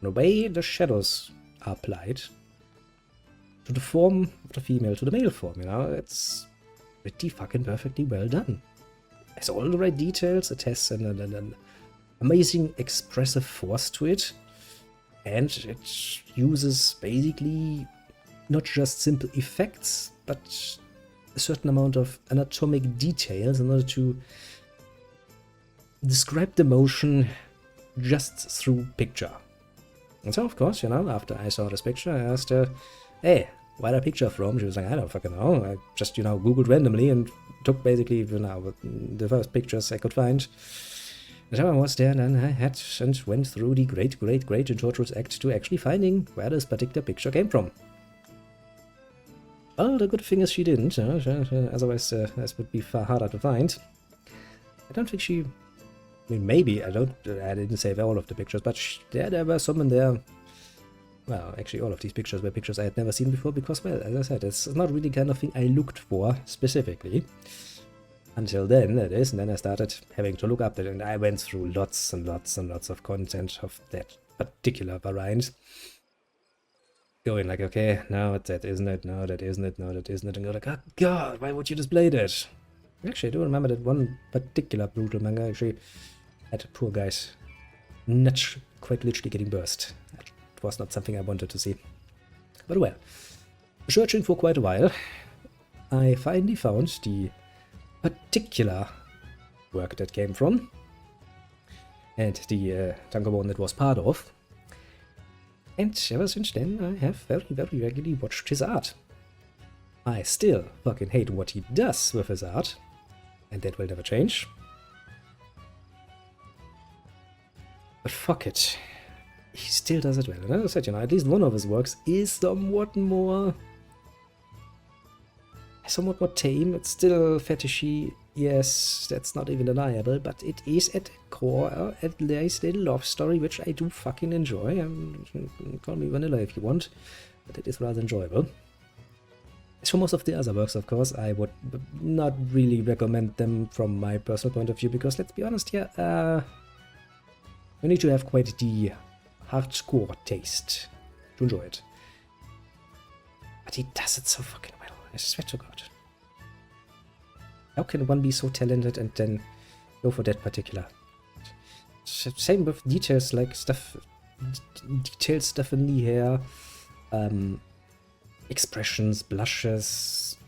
the way the shadows are applied to the form of the female, to the male form, you know, it's pretty fucking perfectly well done. It has all the right details, it has an amazing expressive force to it, and it uses basically not just simple effects, but a certain amount of anatomic details in order to describe the motion just through picture. And so, of course, you know, after I saw this picture, I asked her, hey, where that picture from? She was like, I don't fucking know. I just, you know, Googled randomly and took basically, you know, the first pictures I could find. And so I was there, and then I had and went through the great and torturous act to actually finding where this particular picture came from. Well, the good thing is she didn't, you know, otherwise this would be far harder to find. I don't think she... I mean, maybe, I didn't save all of the pictures, but there were some in there. Well, actually all of these pictures were pictures I had never seen before, because, well, as I said, it's not really the kind of thing I looked for specifically. Until then, that is, and then I started having to look up it, and I went through lots and lots of content of that particular variant. Going like, okay, no, that isn't it, no, that isn't it, no, that isn't it, and you're like, oh god, why would you display that? Actually, I do remember that one particular brutal manga actually had poor guys nuts quite literally getting burst. That was not something I wanted to see. But well, searching for quite a while, I finally found the particular work that came from, and the tankobon that was part of. And ever since then, I have very regularly watched his art. I still fucking hate what he does with his art, and that will never change. But fuck it, he still does it well. And as I said, you know, at least one of his works is somewhat more tame. It's still fetishy, yes, that's not even deniable, but it is at core at least a love story, which I do fucking enjoy. Call me vanilla if you want, but it is rather enjoyable. As for most of the other works, of course, I would not really recommend them from my personal point of view, because let's be honest here, you need to have quite the hardcore taste to enjoy it. But he does it so fucking well, I swear to God. How can one be so talented and then go for that particular? Same with details, like detailed stuff in the hair, expressions, blushes,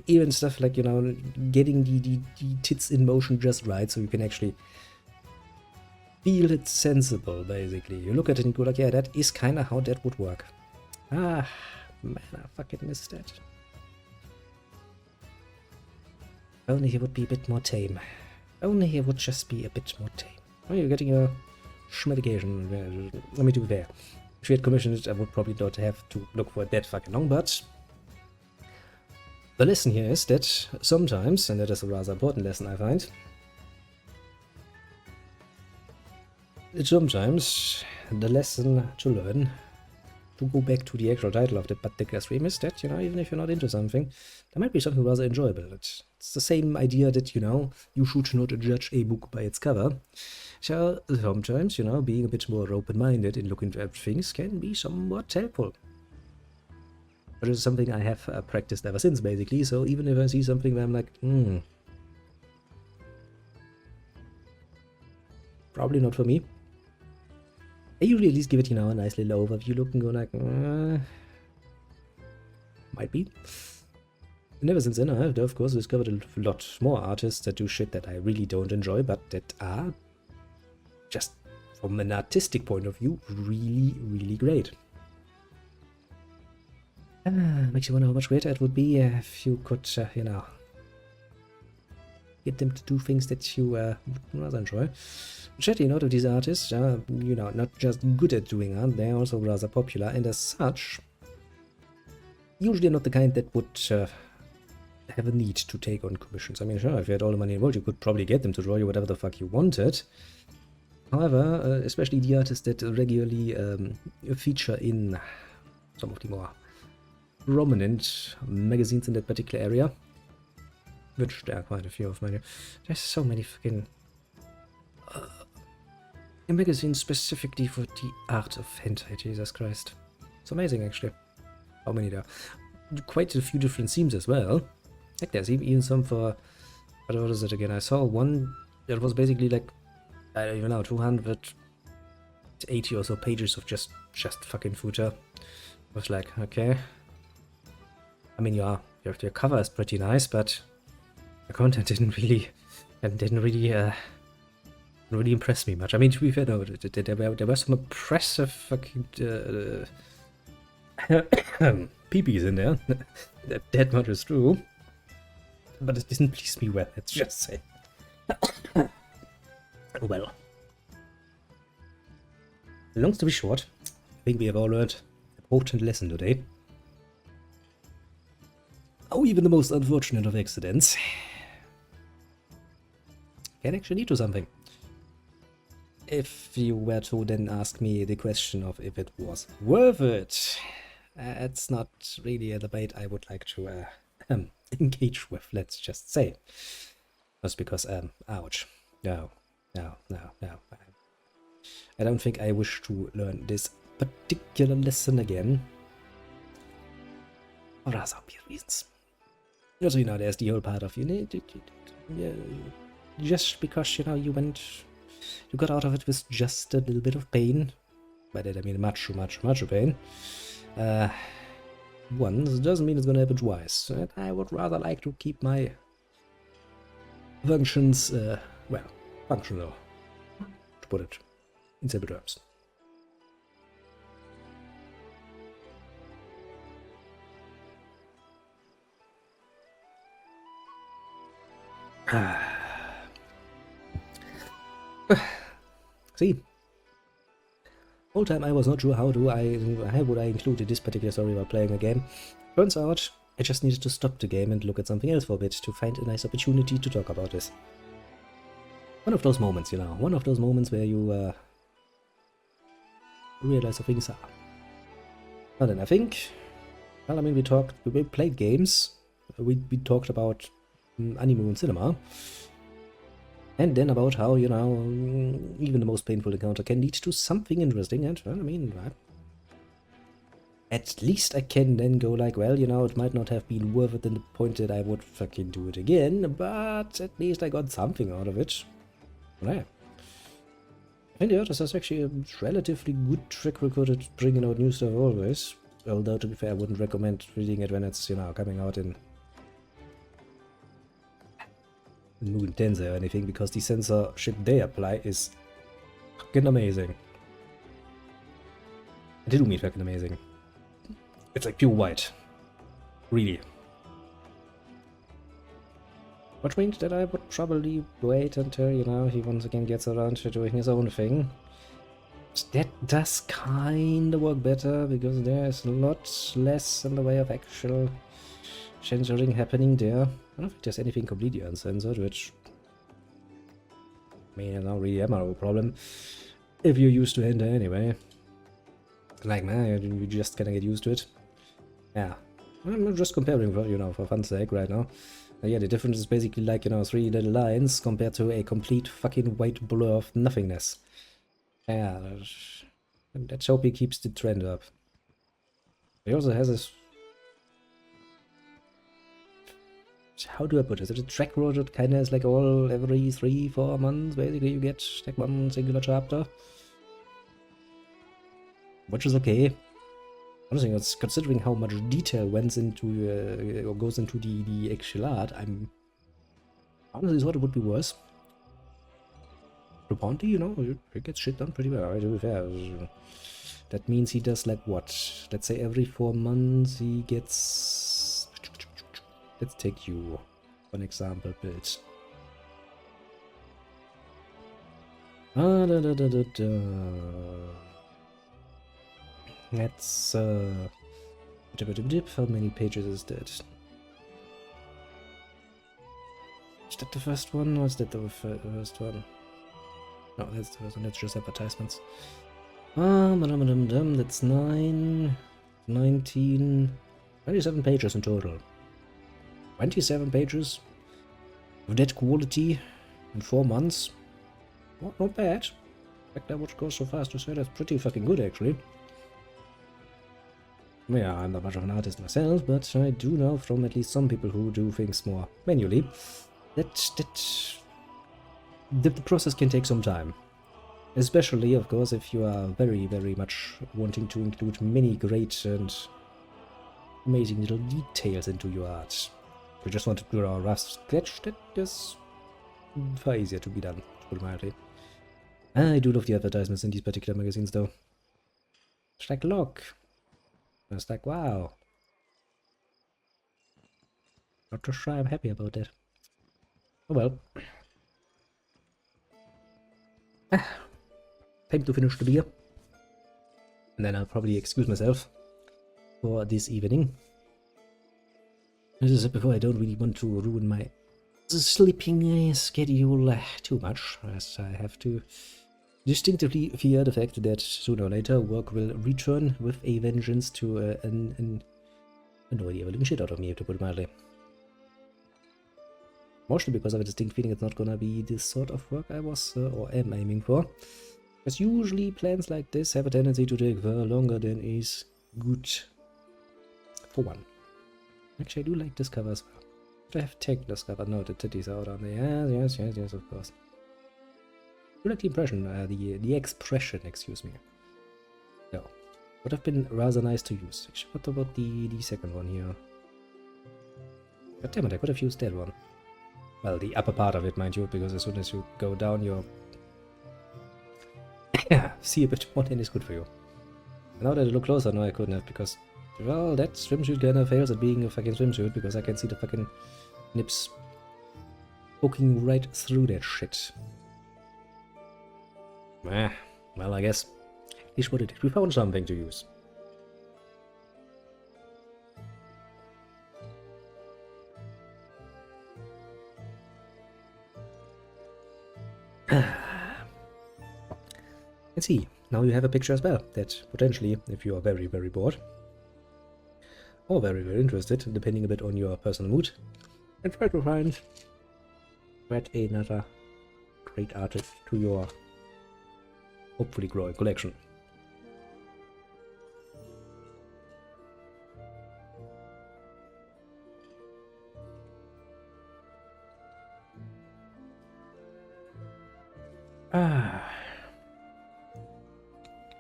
even stuff like, you know, getting the tits in motion just right so you can actually feel it sensible, basically. You look at it and go like, yeah, that is kind of how that would work. Ah, man, I fucking missed that. Only he would be a bit more tame. Only he would just be a bit more tame. Oh, you're getting a medication. Let me do that. If you had commissioned it, I would probably not have to look for it that fucking long, but the lesson here is that sometimes, and that is a rather important lesson I find, sometimes the lesson to learn, to go back to the actual title of the particular stream, is that, you know, even if you're not into something, there might be something rather enjoyable. It's the same idea that, you know, you should not judge a book by its cover. So sometimes, you know, being a bit more open-minded in looking at things can be somewhat helpful. Which is something I have practiced ever since, basically, so even if I see something where I'm like, probably not for me, I usually at least give it, you know, a nice little overview look and go like, might be. And ever since then, I have, of course, discovered a lot more artists that do shit that I really don't enjoy, but that are, just from an artistic point of view, really great. Makes you wonder how much greater it would be if you could, you know, get them to do things that you would rather enjoy. Chatty, a lot of these artists are, you know, not just good at doing art, they're also rather popular, and as such, usually not the kind that would have a need to take on commissions. I mean, sure, if you had all the money in the world, you could probably get them to draw you whatever the fuck you wanted. However, especially the artists that regularly feature in some of the more prominent magazines in that particular area, which there are quite a few of mine. There's so many fucking magazines specifically for the art of hentai, Jesus Christ. It's amazing, actually, how many there are. Quite a few different themes as well. Like there's even some for, what is it again? I saw one that was basically like, I don't even know, 280 or so pages of just fucking footer. I was like, okay. I mean, your cover is pretty nice, but the content didn't really impress me much. I mean, to be fair, no, there were some impressive fucking peepees in there. that much is true. But it didn't please me well, let's just say. Well. Long story short, I think we have all learned an important lesson today. Oh, even the most unfortunate of accidents can actually lead to something. If you were to then ask me the question of if it was worth it, it's not really a debate I would like to engage with, let's just say. Just because, ouch. No. I don't think I wish to learn this particular lesson again. For rather obvious reasons. Also, you know, there's the whole part of, just because, you got out of it with just a little bit of pain. By that I mean much pain. Once doesn't mean it's gonna happen twice. And I would rather like to keep my functions, functional, to put it in simple terms. See, whole time I was not sure how would I include this particular story while playing a game. Turns out I just needed to stop the game and look at something else for a bit to find a nice opportunity to talk about this. One of those moments, one of those moments where you realize how things are. Well then, I think, well, I mean, we played games, we talked about anime and cinema, and then about how, even the most painful encounter can lead to something interesting, and, well, I mean, at least I can then go like, well, it might not have been worth it in the point that I would fucking do it again, but at least I got something out of it. Right. And yeah, this is actually a relatively good track record at bringing out new stuff always. Although, to be fair, I wouldn't recommend reading it when it's, coming out in Mugen Tensei or anything, because the censorship they apply is fucking amazing. I do mean fucking amazing. It's like pure white. Really. Which means that I would probably wait until, he once again gets around to doing his own thing. That does kinda work better, because there's a lot less in the way of actual censoring happening there. I don't think there's anything completely uncensored, which, I mean, I don't really have a problem if you're used to hentai anyway. Like, man, you just gonna get used to it. Yeah, I'm just comparing for fun's sake right now. Yeah, the difference is basically like, 3 little lines compared to a complete fucking white blur of nothingness. Yeah, let's hope he keeps the trend up. He also has this... How do I put it? Is it a track road that kind of is like every 3-4 months, basically, you get like one singular chapter? Which is okay. Honestly, considering how much detail went into or goes into the actual art, I'm honestly thought it would be worse. Ponty, he gets shit done pretty well. To be fair, that means he does like what? Let's say every 4 months he gets. Let's take you one example build. Let's how many pages is that? Is that the first one, or is that the first one? No, that's the first one. That's just advertisements. That's 9, 19, 27 pages in total. 27 pages of that quality in 4 months. Not bad. In fact, I would go so far as to say that's pretty fucking good, actually. Yeah, I'm not much of an artist myself, but I do know from at least some people who do things more manually that the process can take some time. Especially, of course, if you are very, very much wanting to include many great and amazing little details into your art. If you just want to draw a rough sketch, that is far easier to be done, to put it mildly. I do love the advertisements in these particular magazines, though. It's like, look. It's like, wow. Not too sure I'm happy about that. Oh well. Time to finish the beer. And then I'll probably excuse myself for this evening. As I said before, I don't really want to ruin my sleeping schedule too much, as I have to distinctively fear the fact that sooner or later work will return with a vengeance to annoy the living shit out of me, to put it mildly. Mostly because I have a distinct feeling it's not gonna be this sort of work I was or am aiming for. Because usually plans like this have a tendency to take far longer than is good for one. Actually, I do like this cover as well. Should I have taken this cover? No, the titties out on there. Yes, of course. I do like the impression, the expression, excuse me. No. Would have been rather nice to use. Actually, what about the second one here? God damn it, I could have used that one. Well, the upper part of it, mind you, because as soon as you go down, you're see a bit more than is good for you. Now that I look closer, no, I couldn't have, because, well, that swimsuit kinda fails at being a fucking swimsuit, because I can see the fucking nips poking right through that shit. Well, I guess is what it is. We found something to use. Let's see. Now you have a picture as well that potentially, if you are very, very bored, or very, very interested, depending a bit on your personal mood, and try to find another great artist to your hopefully growing collection.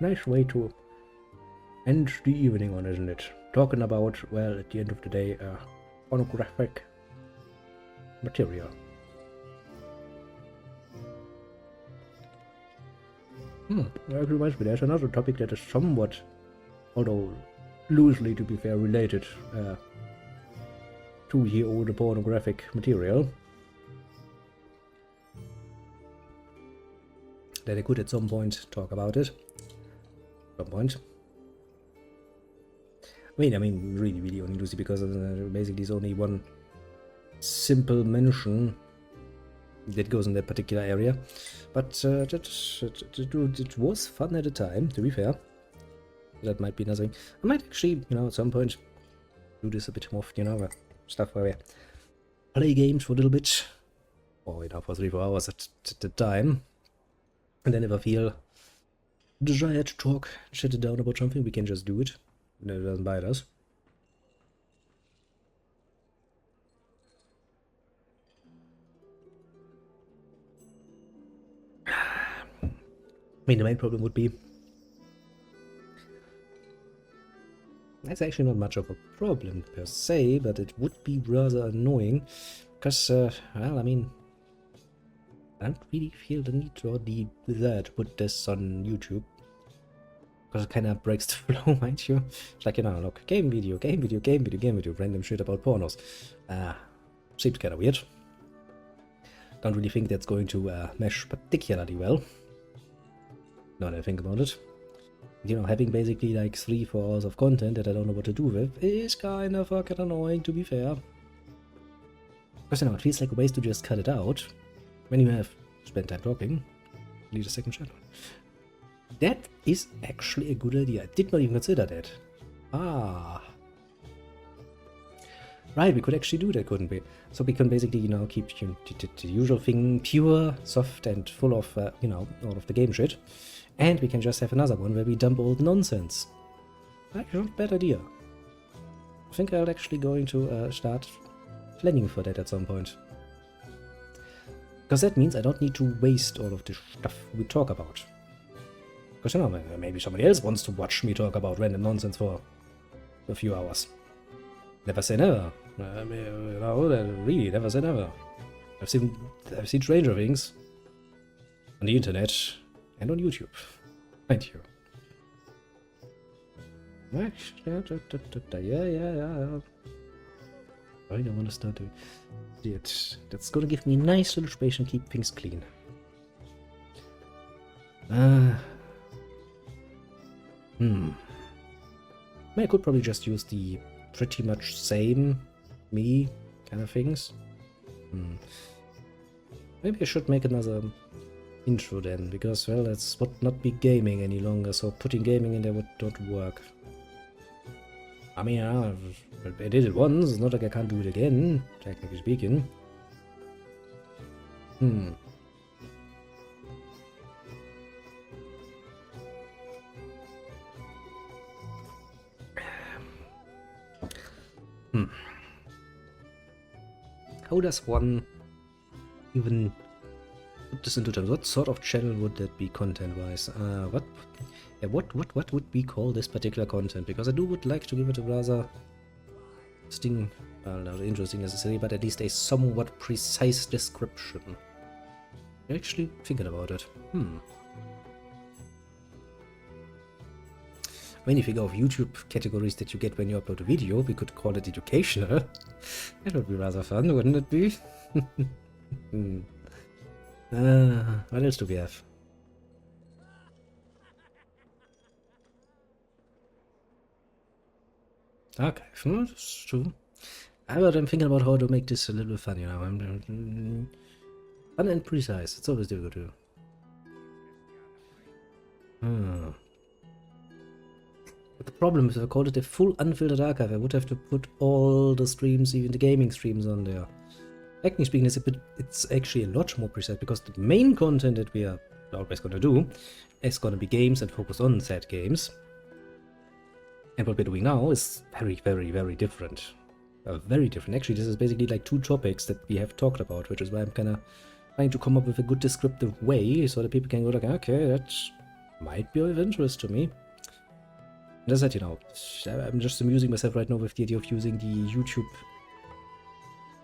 Nice way to end the evening on, isn't it? Talking about, well, at the end of the day, pornographic material. That reminds me, there's another topic that is somewhat, although loosely to be fair, related to the older pornographic material. That I could at some point talk about it. Some point. I mean, really only loosely, because basically there's only one simple mention that goes in that particular area. But it was fun at the time, to be fair. That might be nothing. I might actually, at some point do this a bit more, stuff where we play games for a little bit. Or, for 3-4 hours at the time. And then if I feel desire to talk, shut it down about something, we can just do it. And it doesn't bite us. I mean, the main problem would be, that's actually not much of a problem per se, but it would be rather annoying, because, well, I mean, I don't really feel the need or the desire to put this on YouTube, because it kind of breaks the flow, mind you. It's like, look, game video, random shit about pornos. Seems kind of weird. Don't really think that's going to mesh particularly well. Now that I think about it. Having basically like 3-4 hours of content that I don't know what to do with is kind of fucking annoying, to be fair. Because you know, it feels like a waste to just cut it out when you have spent time talking. Leave a second channel. That is actually a good idea. I did not even consider that. Ah. Right, we could actually do that, couldn't we? So we can basically, you know, keep the usual thing pure, soft, and full of, you know, all of the game shit. And we can just have another one where we dump all the nonsense. Actually, not a bad idea. I think I'm actually going to start planning for that at some point. Because that means I don't need to waste all of the stuff we talk about. Because, you know, maybe somebody else wants to watch me talk about random nonsense for a few hours. Never say never. I mean, you know, really, never say never. I've seen Stranger Things on the internet and on YouTube. Thank you. Yeah. I don't want to start doing it. That's gonna give me a nice little space and keep things clean. I could probably just use the pretty much same me kind of things. Maybe I should make another intro then, because, well, that's would not be gaming any longer, so putting gaming in there would not work. I mean, I did it once, it's not like I can't do it again, technically speaking. How does one even put this into terms? What sort of channel would that be content-wise? What would we call this particular content? Because I would like to give it a rather not interesting necessarily, but at least a somewhat precise description. I'm actually thinking about it. I mean, if you go of YouTube categories that you get when you upload a video, we could call it educational. That would be rather fun, wouldn't it be? What else do we have? Okay, that's true. But I'm thinking about how to make this a little bit fun, you know. Fun and precise. It's always difficult to do. But the problem is, if I called it a full unfiltered archive, I would have to put all the streams, even the gaming streams, on there. Technically speaking, it's actually a lot more precise, because the main content that we are always going to do is going to be games and focus on said games. And what we're doing now is very, very, very different. Very different. Actually, this is basically like two topics that we have talked about, which is why I'm kind of trying to come up with a good descriptive way so that people can go like, okay, that might be of interest to me. And as I said, you know, I'm just amusing myself right now with the idea of using the YouTube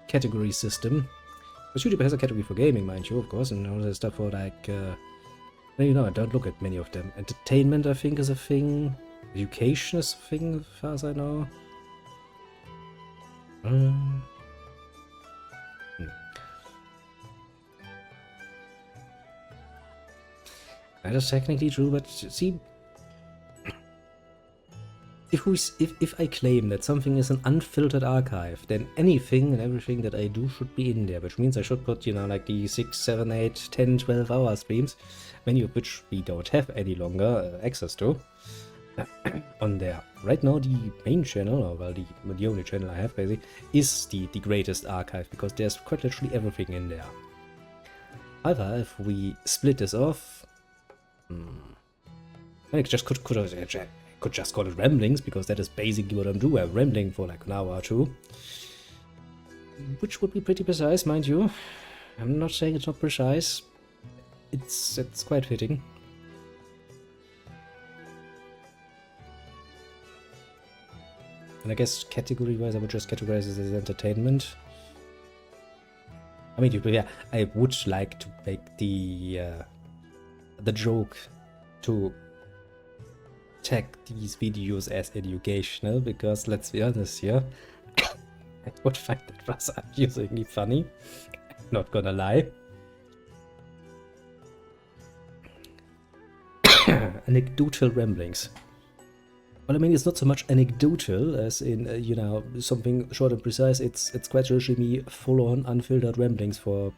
category system. Because YouTube has a category for gaming, mind you, of course, and all that stuff for like, you know, I don't look at many of them. Entertainment, I think, is a thing. Education is a thing, as far as I know. That is technically true, but see, if I claim that something is an unfiltered archive, then anything and everything that I do should be in there, which means I should put, you know, like the 6, 7, 8, 10, 12 hour streams, many of which we don't have any longer access to, on there. Right now, the main channel, or well, the only channel I have basically, is the greatest archive, because there's quite literally everything in there. However, if we split this off, I just could just call it ramblings, because that is basically what I'm doing. I'm rambling for like an hour or two, which would be pretty precise, mind you. I'm not saying it's not precise. It's quite fitting. And I guess category-wise, I would just categorize it as entertainment. I mean, yeah, I would like to make the joke to tag these videos as educational, because let's be honest here, I would find that rather amusingly funny. Not gonna lie. Anecdotal ramblings. Well, I mean, it's not so much anecdotal as in, you know, something short and precise. It's quite literally me full-on unfiltered ramblings for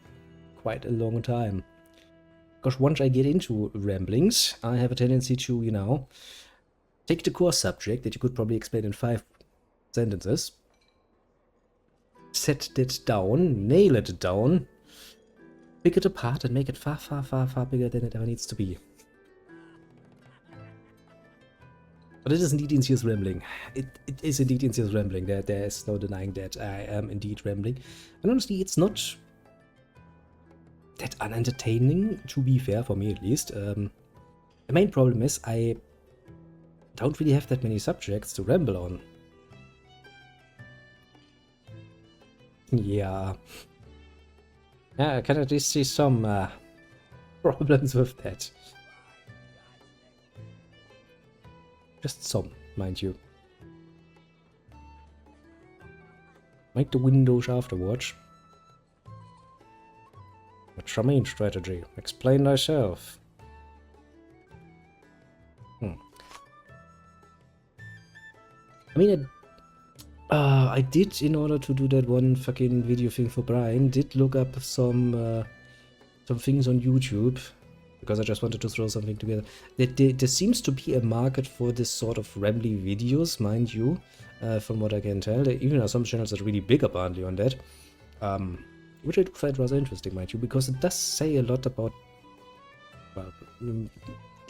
quite a long time. Because once I get into ramblings, I have a tendency to, you know, take the core subject that you could probably explain in 5 sentences, set it down, nail it down, pick it apart, and make it far, far, far, far bigger than it ever needs to be. But it is indeed insidious rambling. It is indeed insidious rambling. There is no denying that I am indeed rambling. And honestly, it's not that unentertaining, to be fair, for me at least. The main problem is I don't really have that many subjects to ramble on. Yeah. I can at least see some problems with that. Just some, mind you. Make the windows afterwards. What's your main strategy? Explain thyself. I mean, I did, in order to do that one fucking video thing for Brian, did look up some things on YouTube, because I just wanted to throw something together. There seems to be a market for this sort of rambly videos, mind you, from what I can tell. There even are some channels that are really big apparently on that, which I do find rather interesting, mind you, because it does say a lot about, well,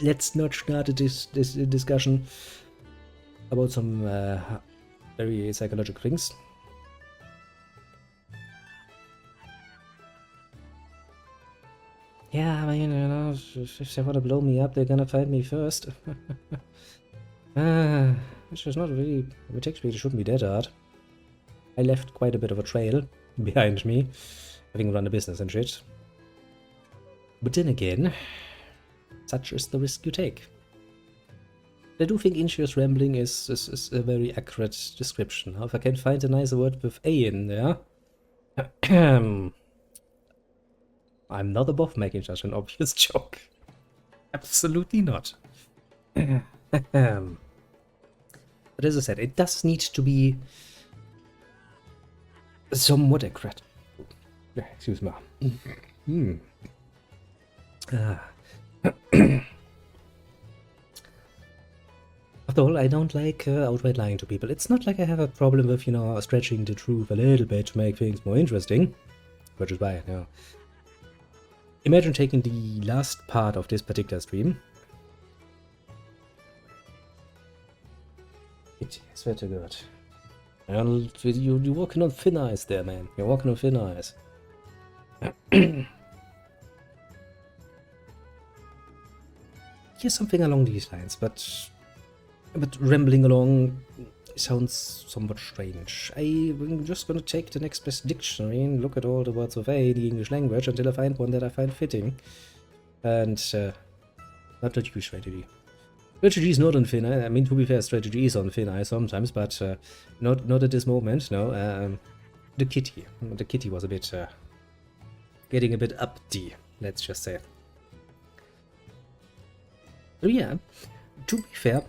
let's not start this discussion about some very psychological things. Yeah, I mean, you know, if they want to blow me up, they're gonna find me first. Which is not really, it actually shouldn't be that hard. I left quite a bit of a trail behind me, having run a business and shit. But then again, such is the risk you take. I do think insidious rambling is a very accurate description. If I can find a nicer word with A in there. I'm not above making such an obvious joke. Absolutely not. But as I said, it does need to be somewhat accurate. Excuse me. After all, I don't like outright lying to people. It's not like I have a problem with, you know, stretching the truth a little bit to make things more interesting. Which is why, you know. Imagine taking the last part of this particular stream. I swear to God. You're walking on thin ice there, man. You're walking on thin ice. Here's something along these lines, but rambling along sounds somewhat strange. I'm just gonna take the next best dictionary and look at all the words of A in the English language until I find one that I find fitting. And not use strategy. Strategy is not on thin ice. I mean, to be fair, strategy is on thin ice sometimes, but not at this moment. No. The kitty was a bit getting a bit uppity. Let's just say. So yeah, to be fair.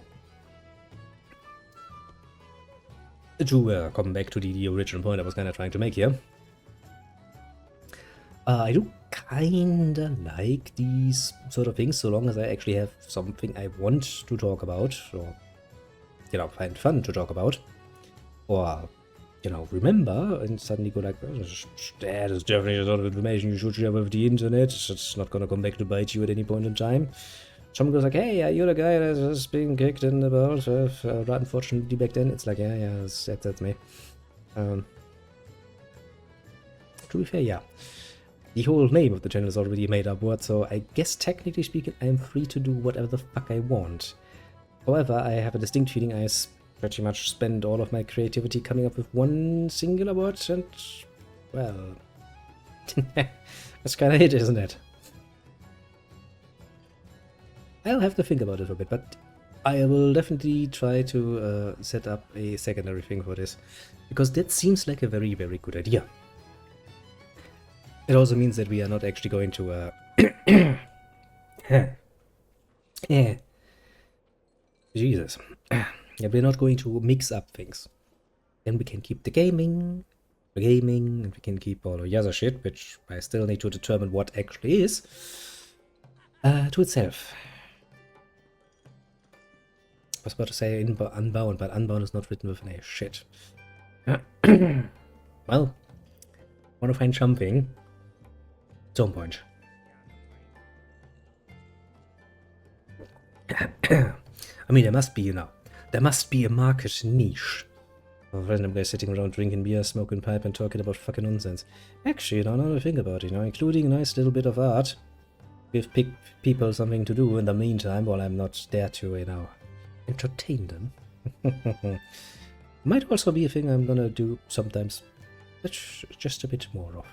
To come back to the original point I was kind of trying to make here. I do kinda like these sort of things, so long as I actually have something I want to talk about, or, you know, find fun to talk about, or, you know, remember, and suddenly go like, that is definitely a lot of information you should share with the internet, it's not gonna come back to bite you at any point in time. Someone goes like, hey, you're the guy that was being kicked in the balls. Unfortunately, back then, it's like, yeah, that's me. To be fair, yeah. The whole name of the channel is already a made-up word, so I guess technically speaking, I'm free to do whatever the fuck I want. However, I have a distinct feeling I pretty much spend all of my creativity coming up with one singular word, and, well, that's kind of it, isn't it? I'll have to think about it a bit, but I will definitely try to set up a secondary thing for this, because that seems like a very, very good idea. It also means that we are not actually going to Jesus. Yeah, we're not going to mix up things. Then we can keep the gaming, and we can keep all the other shit, which I still need to determine what actually is, to itself. I was about to say Unbound, but Unbound is not written with an A. Shit. Well, want to find something. Some point. I mean, there must be, there must be a market niche of random guys sitting around drinking beer, smoking pipe, and talking about fucking nonsense. Actually, now that I think about it, including a nice little bit of art, give people something to do in the meantime while I'm not there to, entertain them. Might also be a thing I'm gonna do sometimes. That's just a bit more of.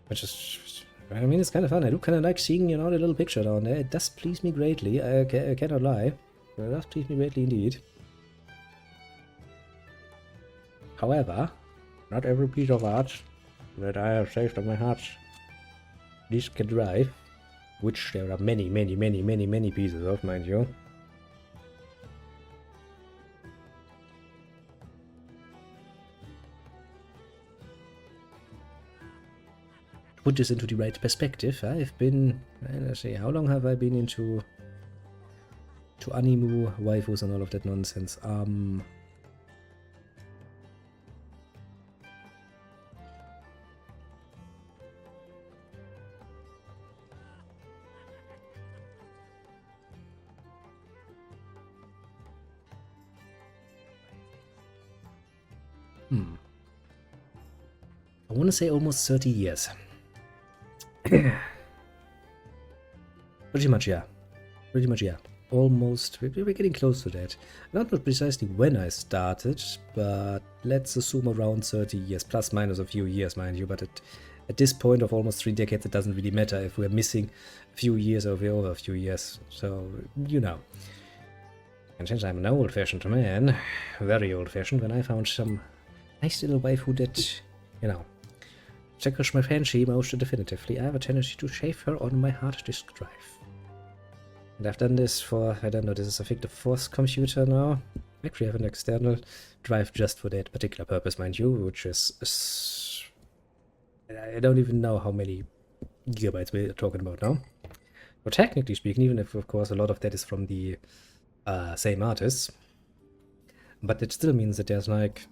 Which is, I mean, it's kind of fun. I do kind of like seeing, the little picture down there. It does please me greatly. I cannot lie. It does please me greatly indeed. However, not every piece of art that I have saved on my heart disk drive, which there are many pieces of, mind you. To put this into the right perspective, I've been, let's see, how long have I been into Animu, waifus and all of that nonsense? I want to say almost 30 years. Pretty much, yeah. Almost. We're getting close to that. Not precisely when I started, but let's assume around 30 years, plus minus a few years, mind you. But at this point of almost 3 decades, it doesn't really matter if we're missing a few years or we're over a few years. So, And since I'm an old-fashioned man, very old-fashioned, when I found some nice little waifu that, tickles my fancy most definitively, I have a tendency to save her on my hard disk drive. And I've done this for, I don't know, this is I think the 4th computer now. I actually have an external drive just for that particular purpose, mind you, which is I don't even know how many gigabytes we're talking about now. But technically speaking, even if of course a lot of that is from the same artists, but it still means that there's like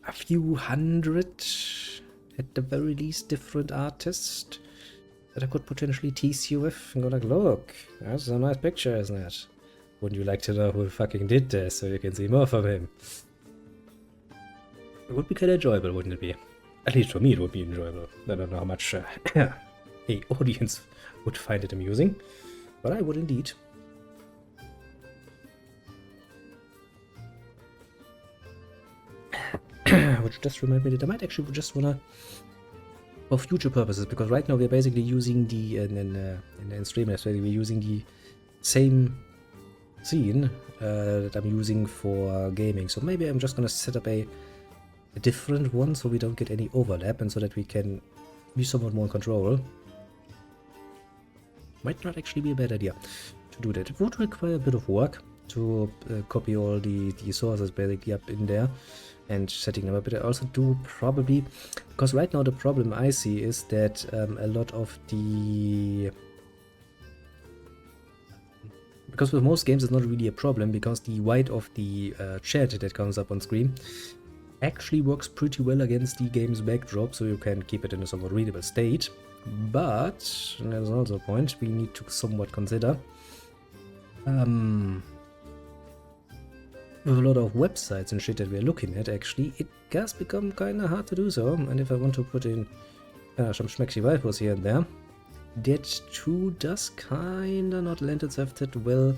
a few hundred, at the very least, different artists that I could potentially tease you with and go like, look, that's a nice picture, isn't it? Wouldn't you like to know who fucking did this so you can see more from him? It would be kind of enjoyable, wouldn't it be? At least for me it would be enjoyable. I don't know how much a audience would find it amusing, but I would indeed. Which just reminded me that I might actually just wanna, for future purposes, because right now we're basically using the in Streamlabs, we're using the same scene that I'm using for gaming. So maybe I'm just gonna set up a different one so we don't get any overlap and so that we can be somewhat more in control. Might not actually be a bad idea to do that. It would require a bit of work to copy all the sources basically up in there and setting them up, but I also do probably, because right now the problem I see is that a lot of the, because with most games it's not really a problem, because the white of the chat that comes up on screen actually works pretty well against the game's backdrop, so you can keep it in a somewhat readable state. But, and there's also a point we need to somewhat consider, with a lot of websites and shit that we're looking at, actually, it does become kinda hard to do so. And if I want to put in some schmexy waifus here and there, that too does kinda not lend itself that well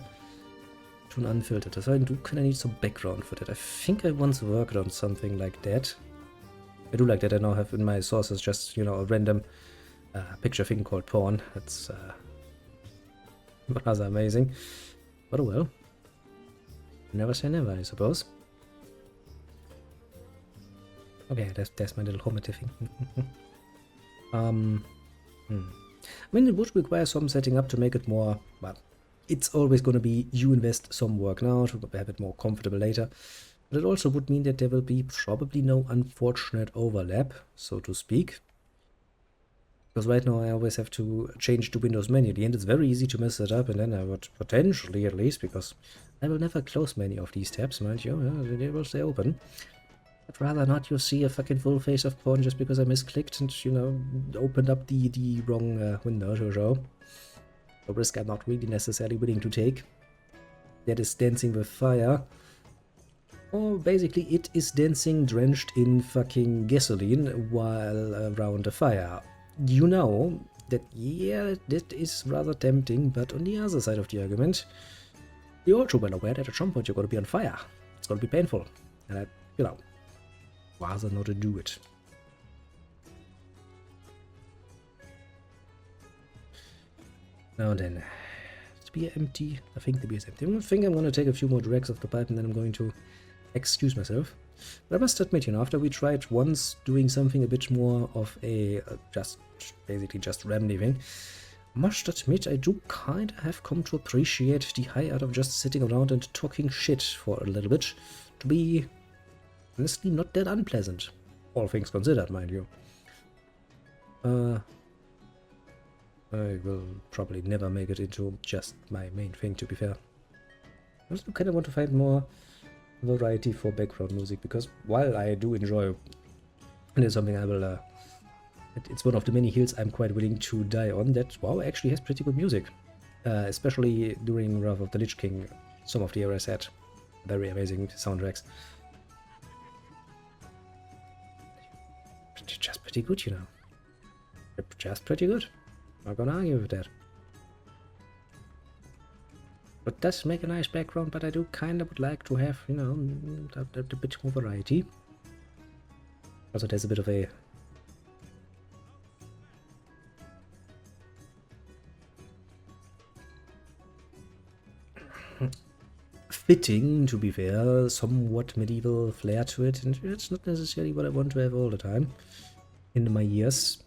to an unfiltered. So I do kinda need some background for that. I think I once worked on something like that. I do like that. I now have in my sources just, a random picture thing called porn. That's rather amazing. But oh well. Never say never, I suppose. Okay, that's my little homotive thing. I mean, it would require some setting up to make it more, well, it's always going to be you invest some work now to have it more comfortable later. But it also would mean that there will be probably no unfortunate overlap, so to speak. Because right now I always have to change the Windows manually, and it's very easy to mess it up, and then I would potentially, at least, because I will never close many of these tabs, mind you, they will stay open. I'd rather not you see a fucking full face of porn just because I misclicked and, you know, opened up the wrong window to show. A risk I'm not really necessarily willing to take. That is Dancing with Fire. Or basically it is dancing drenched in fucking gasoline while around a fire. You know that, yeah, that is rather tempting, but on the other side of the argument, you're also well aware that at some point you're going to be on fire. It's going to be painful. And I, you know, rather not to do it. Now then, is the beer empty? I think the beer is empty. I think I'm going to take a few more drags off the pipe and then I'm going to excuse myself. But I must admit, you know, after we tried once doing something a bit more of a basically just Remedy thing, I must admit I do kind of have come to appreciate the high art of just sitting around and talking shit for a little bit, to be honestly not that unpleasant, all things considered, mind you. I will probably never make it into just my main thing, to be fair. I also kind of want to find more variety for background music, because while I do enjoy, and it's something I will, it's one of the many hills I'm quite willing to die on, that WoW actually has pretty good music. Especially during Wrath of the Lich King, some of the areas had very amazing soundtracks. Just pretty good, you know. Just pretty good. Not gonna argue with that. It does make a nice background, but I do kind of would like to have, you know, a bit more variety. Also, there's a bit of a... fitting, to be fair, somewhat medieval flair to it, and it's not necessarily what I want to have all the time in my ears.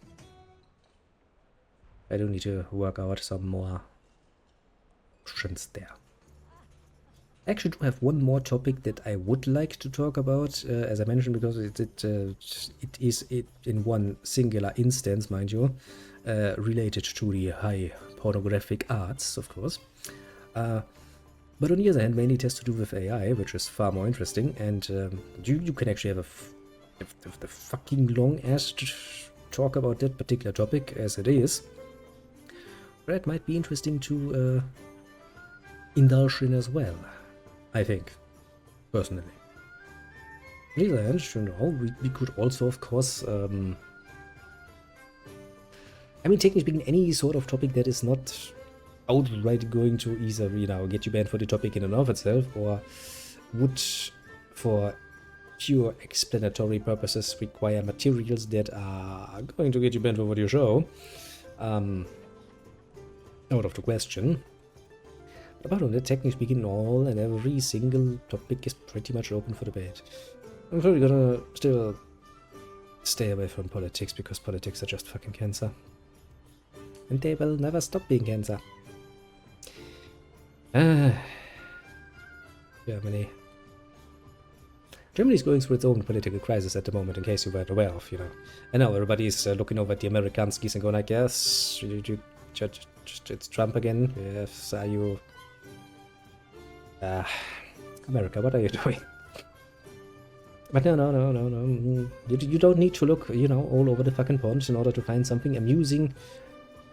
I do need to work out some more options there. I actually do have one more topic that I would like to talk about, as I mentioned, because it is in one singular instance, mind you, related to the high pornographic arts, of course. But on the other hand, mainly it has to do with AI, which is far more interesting, and you can actually have the fucking long-ass talk about that particular topic as it is. But it might be interesting to indulge in as well, I think, personally. On the other hand, you know, we could also, of course, I mean, technically speaking, any sort of topic that is not outright going to either, you know, get you banned for the topic in and of itself, or would, for pure explanatory purposes, require materials that are going to get you banned for what you show, out of the question. But apart from that, technically speaking, all and every single topic is pretty much open for debate. I'm probably gonna still stay away from politics, because politics are just fucking cancer. And they will never stop being cancer. Germany. Germany is going through its own political crisis at the moment, in case you weren't aware of, you know. I know everybody's looking over at the Amerikanskis and going like, yes, it's Trump again. Yes, are you... America, what are you doing? But no. You don't need to look, you know, all over the fucking pond in order to find something amusing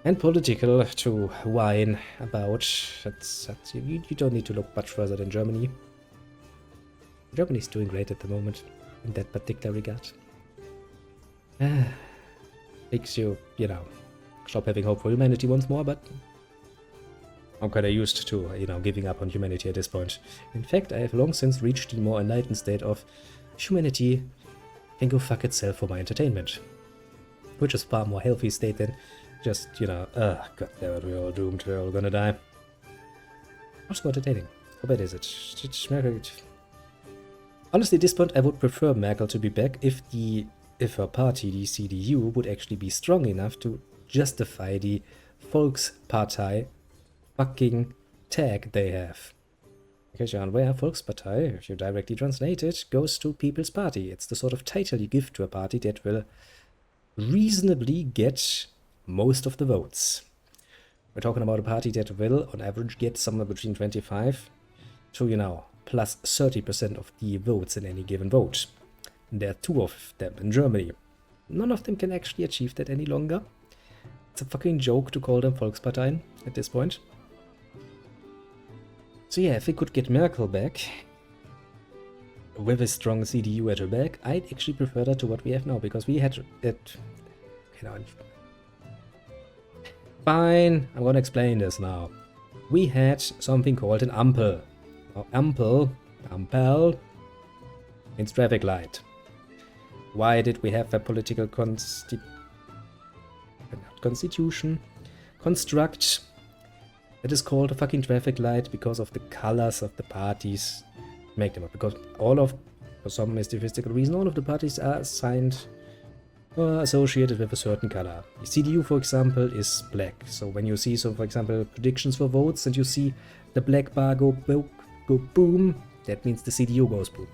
and political to whine about. You don't need to look much further than Germany. Germany's doing great at the moment in that particular regard. Makes you, you know, stop having hope for humanity once more, but I'm kind of used to, you know, giving up on humanity at this point. In fact, I have long since reached the more enlightened state of humanity can go fuck itself for my entertainment. Which is far more healthy state than just, you know, god damn it, we're all doomed, we're all gonna die. Also entertaining. How bad is it? Honestly, at this point, I would prefer Merkel to be back if her party, the CDU, would actually be strong enough to justify the Volkspartei fucking tag they have. Because you're unaware, Volkspartei, if you directly translate it, goes to People's Party. It's the sort of title you give to a party that will reasonably get most of the votes. We're talking about a party that will, on average, get somewhere between 25 to, you know, plus 30% of the votes in any given vote. There are 2 of them in Germany. None of them can actually achieve that any longer. It's a fucking joke to call them Volksparteien at this point. So yeah, if we could get Merkel back, with a strong CDU at her back, I'd actually prefer that to what we have now, because we had it... You know, fine, I'm gonna explain this now. We had something called an Ampel. Now, Ampel means traffic light. Why did we have a political constitution construct that is called a fucking traffic light? Because of the colors of the parties make them up. Because for some mystical reason, all of the parties are assigned or associated with a certain color. The CDU, for example, is black. So when you see, for example, predictions for votes and you see the black bar go boom, that means the CDU goes boom.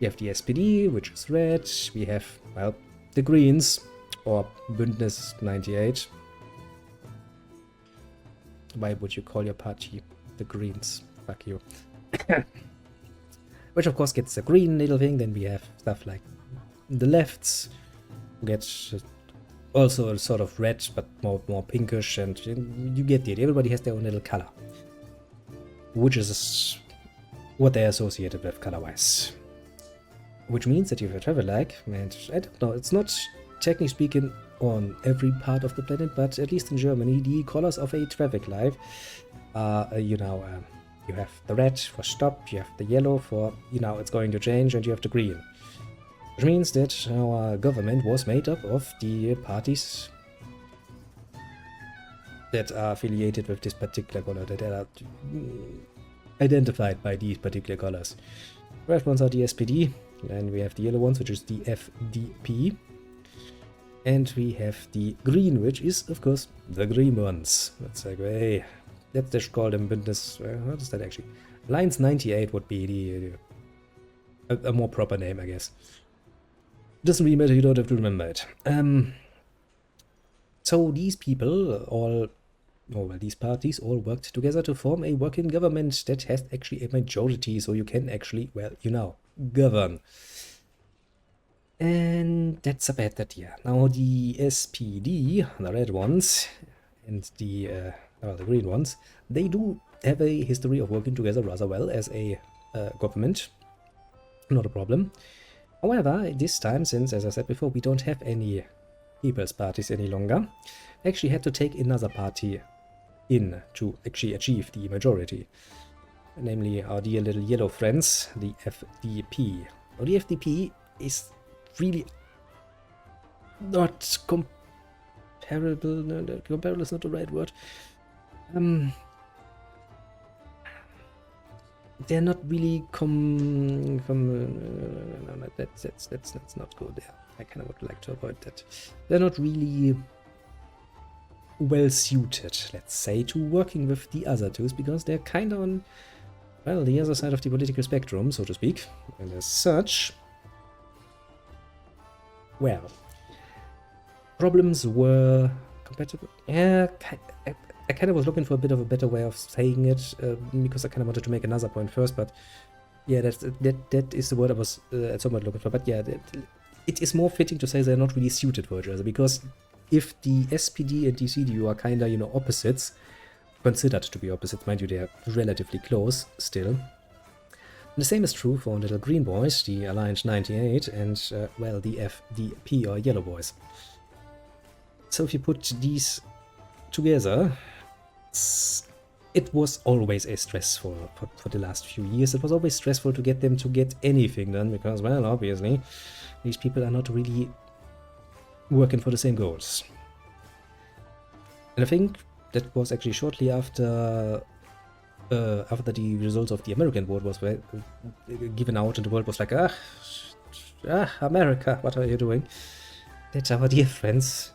We have the SPD, which is red. We have, well, the Greens, or Bündnis 98. Why would you call your party the Greens? Fuck you. Which, of course, gets the green little thing. Then we have stuff like the lefts, who gets also a sort of red, but more pinkish, and you get the idea. Everybody has their own little color, which is what they're associated with color-wise. Which means that you have a traffic light, and I don't know, it's not technically speaking on every part of the planet, but at least in Germany, the colors of a traffic light are, you have the red for stop, you have the yellow for, it's going to change, and you have the green. Which means that our government was made up of the parties that are affiliated with this particular color, that are identified by these particular colors. Red ones are the SPD, and we have the yellow ones, which is the FDP. And we have the green, which is, of course, the green ones. Let's say, let's just call them Bündnis. What is that actually? Alliance 98 would be a more proper name, I guess. Doesn't really matter, you don't have to remember it. So these people these parties all worked together to form a working government that has actually a majority, so you can actually, govern. And that's about that, yeah. Now the SPD, the red ones, and the green ones, they do have a history of working together rather well as a government. Not a problem. However, this time, since, as I said before, we don't have any people's parties any longer, we actually had to take another party in to actually achieve the majority. Namely, our dear little yellow friends, the FDP. Now, the FDP is really not comparable. No, comparable is not the right word. They're not really that's not good. Yeah, I kind of would like to avoid that. They're not really well suited, let's say, to working with the other twos, because they're kind of on, the other side of the political spectrum, so to speak. And as such, problems were compatible. Yeah, I kind of was looking for a bit of a better way of saying it, because I kind of wanted to make another point first, but yeah, that is the word I was somewhat looking for. But yeah, it is more fitting to say they're not really suited for each other, because if the SPD and the CDU are kind of, opposites, considered to be opposites, mind you, they are relatively close still. And the same is true for little green boys, the Alliance 98, and, the FDP or yellow boys. So if you put these together, it was always a stressful, for the last few years, it was always stressful to get them to get anything done, because, obviously, these people are not really working for the same goals. And I think that was actually shortly after the results of the American vote was given out, and the world was like, America, what are you doing? That our dear friends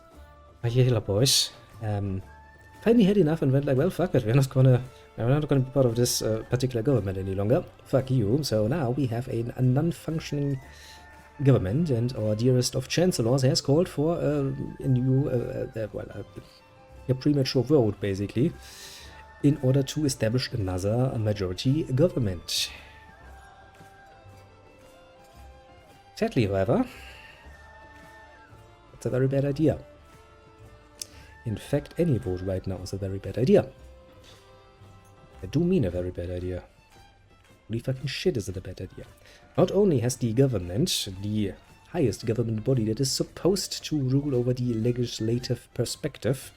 Yeah, boys. Finally had enough and went like, well, fuck it, we're not gonna be part of this particular government any longer. Fuck you. So now we have a non-functioning government, and our dearest of chancellors has called for a new, a premature vote, basically, in order to establish another majority government. Sadly, however, it's a very bad idea. In fact, any vote right now is a very bad idea. I do mean a very bad idea. Holy fucking shit, is it a bad idea. Not only has the government, the highest government body that is supposed to rule over the legislative perspective,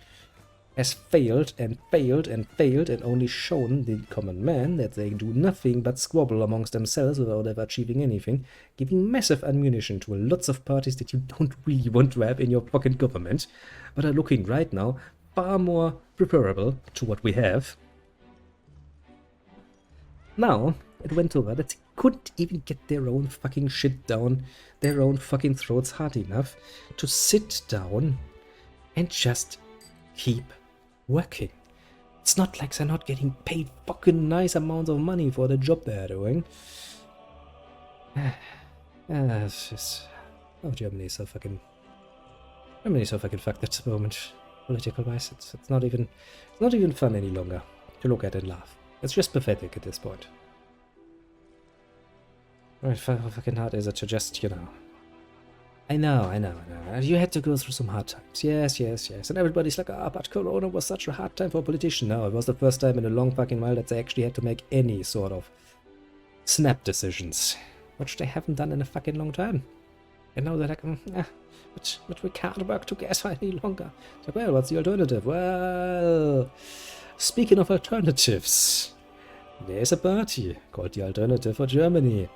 has failed and failed and failed and only shown the common man that they do nothing but squabble amongst themselves without ever achieving anything, giving massive ammunition to lots of parties that you don't really want to have in your fucking government, but are looking right now far more preferable to what we have. Now, it went over that they couldn't even get their own fucking shit down, their own fucking throats hard enough to sit down and just keep working. It's not like they're not getting paid fucking nice amounts of money for the job they're doing. It's just... Oh, Germany is so fucking fucked at the moment, political-wise. It's not even fun any longer to look at and laugh. It's just pathetic at this point. Right, how fucking hard is it to just, you know... I know. You had to go through some hard times. Yes. And everybody's like, but Corona was such a hard time for a politician. No, it was the first time in a long fucking while that they actually had to make any sort of snap decisions, which they haven't done in a fucking long time. And now they're like, but we can't work together any longer. It's like, well, what's the alternative? Well, speaking of alternatives, there's a party called the Alternative for Germany.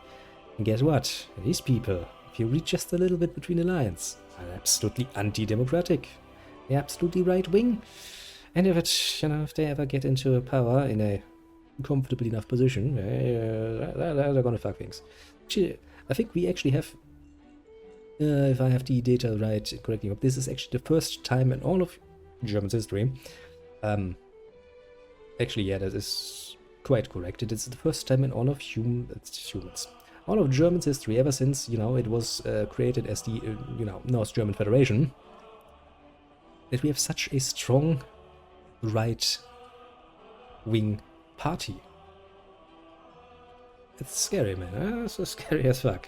And guess what? These people, if you read just a little bit between the lines, are absolutely anti-democratic. They're absolutely right-wing. And if they ever get into power in a comfortable enough position, they're gonna fuck things. Actually, I think we actually have, if I have the data right correctly, this is actually the first time in all of German's history. Actually, yeah, that is quite correct. It is the first time in all of all of German's history, ever since, it was created as the, North German Federation, that we have such a strong right-wing party. It's scary, man. It's so scary as fuck.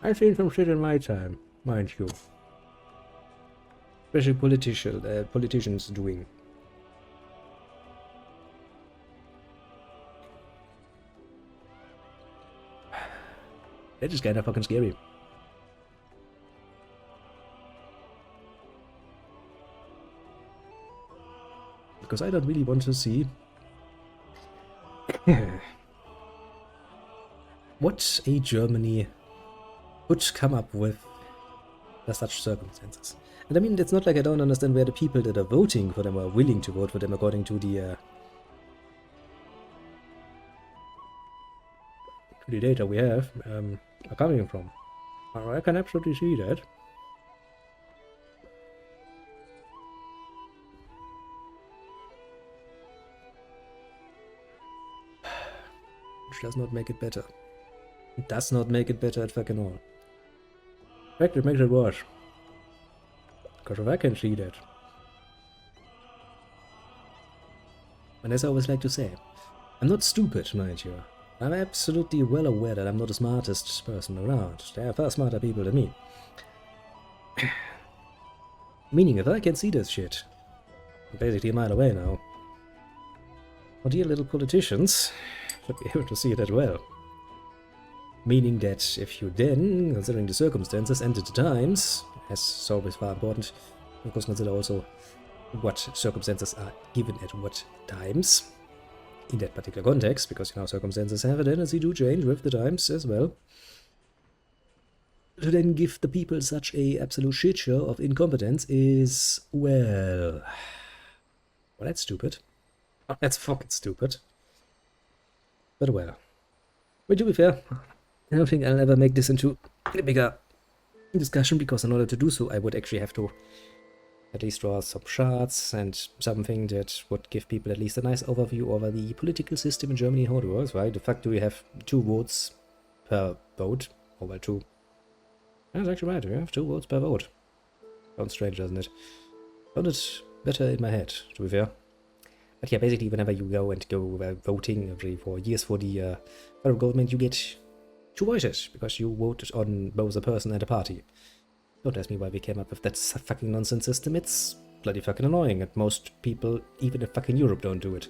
I've seen some shit in my time, mind you. Especially politicians doing. That is kinda fucking scary. Because I don't really want to see what a Germany would come up with under such circumstances. And I mean, it's not like I don't understand where the people that are voting for them are willing to vote for them according to the data we have are coming from. I can absolutely see that. Which does not make it better. It does not make it better at fucking all. In fact, it makes it worse. Because if I can see that. And as I always like to say, I'm not stupid, mind you. I'm absolutely well aware that I'm not the smartest person around. There are far smarter people than me. Meaning, if I can see this shit, I'm basically a mile away now. Well, dear little politicians should be able to see it as well. Meaning that if you then, considering the circumstances and the times, as is always far important, of course consider also what circumstances are given at what times in that particular context, because circumstances have a tendency to change with the times as well. To then give the people such a absolute shit show of incompetence is, well, that's stupid. Oh, that's fucking stupid. But well, to be fair, I don't think I'll ever make this into a bigger discussion, because in order to do so, I would actually have to at least draw some charts and something that would give people at least a nice overview over the political system in Germany, how it works, right? De facto, we have 2 votes per vote. Oh, well, 2. That's actually right, we have 2 votes per vote. Sounds strange, doesn't it? Sounded better in my head, to be fair. But yeah, basically, whenever you go voting every 4 years for the federal government, you get 2 voices, because you voted on both a person and a party. Don't ask me why we came up with that fucking nonsense system. It's bloody fucking annoying, and most people, even in fucking Europe, don't do it.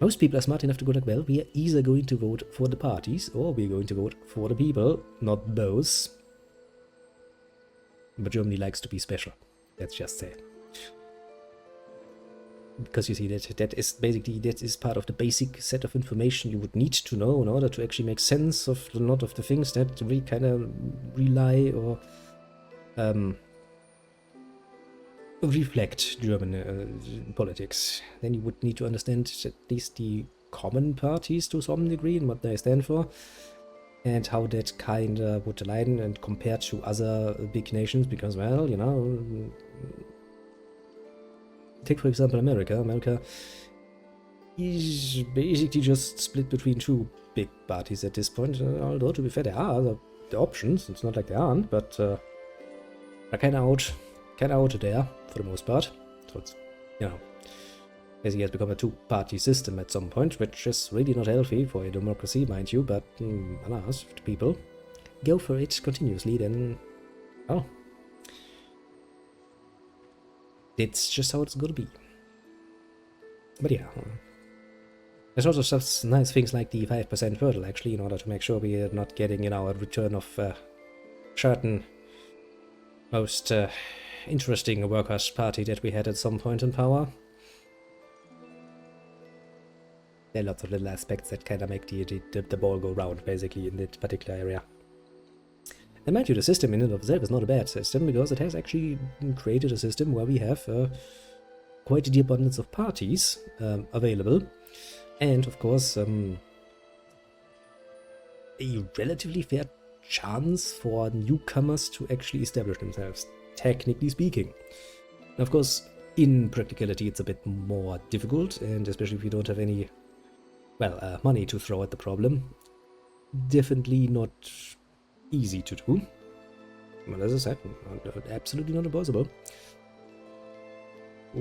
Most people are smart enough to go like, well, we are either going to vote for the parties, or we're going to vote for the people, not both. But Germany likes to be special. Let's just say. Because you see, that is part of the basic set of information you would need to know in order to actually make sense of a lot of the things that we kind of rely or reflect German politics. Then you would need to understand at least the common parties to some degree and what they stand for, and how that kind of would align and compare to other big nations, because, well, you know, take for example America. America is basically just split between 2 big parties at this point, although to be fair, there are other options, it's not like there aren't, but are kind of out there for the most part. So it's, you know, basically has become a 2-party system at some point, which is really not healthy for a democracy, mind you, but alas, if the people go for it continuously, then, well, it's just how it's gonna be. But yeah, there's also such nice things like the 5% hurdle, actually, in order to make sure we are not getting, you know, a return of certain most interesting workers' party that we had at some point in power. There are lots of little aspects that kind of make the ball go round, basically, in that particular area. And mind you, the system in and of itself is not a bad system, because it has actually created a system where we have quite the abundance of parties available, and of course a relatively fair chance for newcomers to actually establish themselves, technically speaking. And of course, in practicality, it's a bit more difficult, and especially if you don't have any, well, money to throw at the problem, definitely not easy to do. Well, as I said, absolutely not impossible.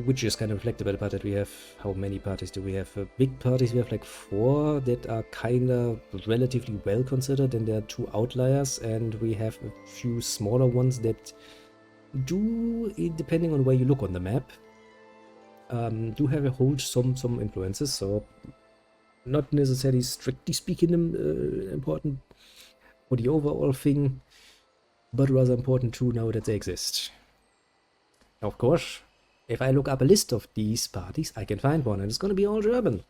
Which is kind of reflected by the part that we have. How many parties do we have? Big parties, we have like 4 that are kind of relatively well considered, and there are 2 outliers, and we have a few smaller ones that do, depending on where you look on the map, do hold some influences, so not necessarily strictly speaking important for the overall thing, but rather important to know that they exist. Of course, if I look up a list of these parties, I can find one, and it's going to be all German.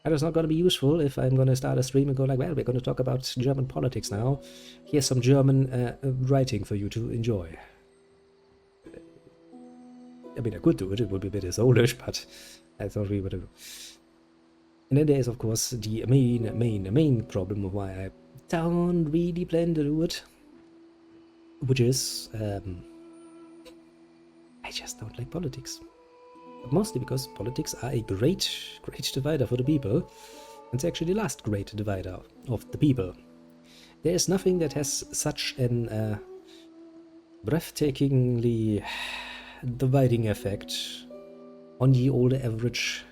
And it's not going to be useful if I'm going to start a stream and go like, well, we're going to talk about German politics now. Here's some German writing for you to enjoy. I mean, I could do it, it would be a bit soulish, but that's not really what I do. And then there is, of course, the main problem of why I don't really plan to do it, which is, I just don't like politics. But mostly because politics are a great divider for the people, and it's actually the last great divider of the people. There is nothing that has such an breathtakingly dividing effect on the old average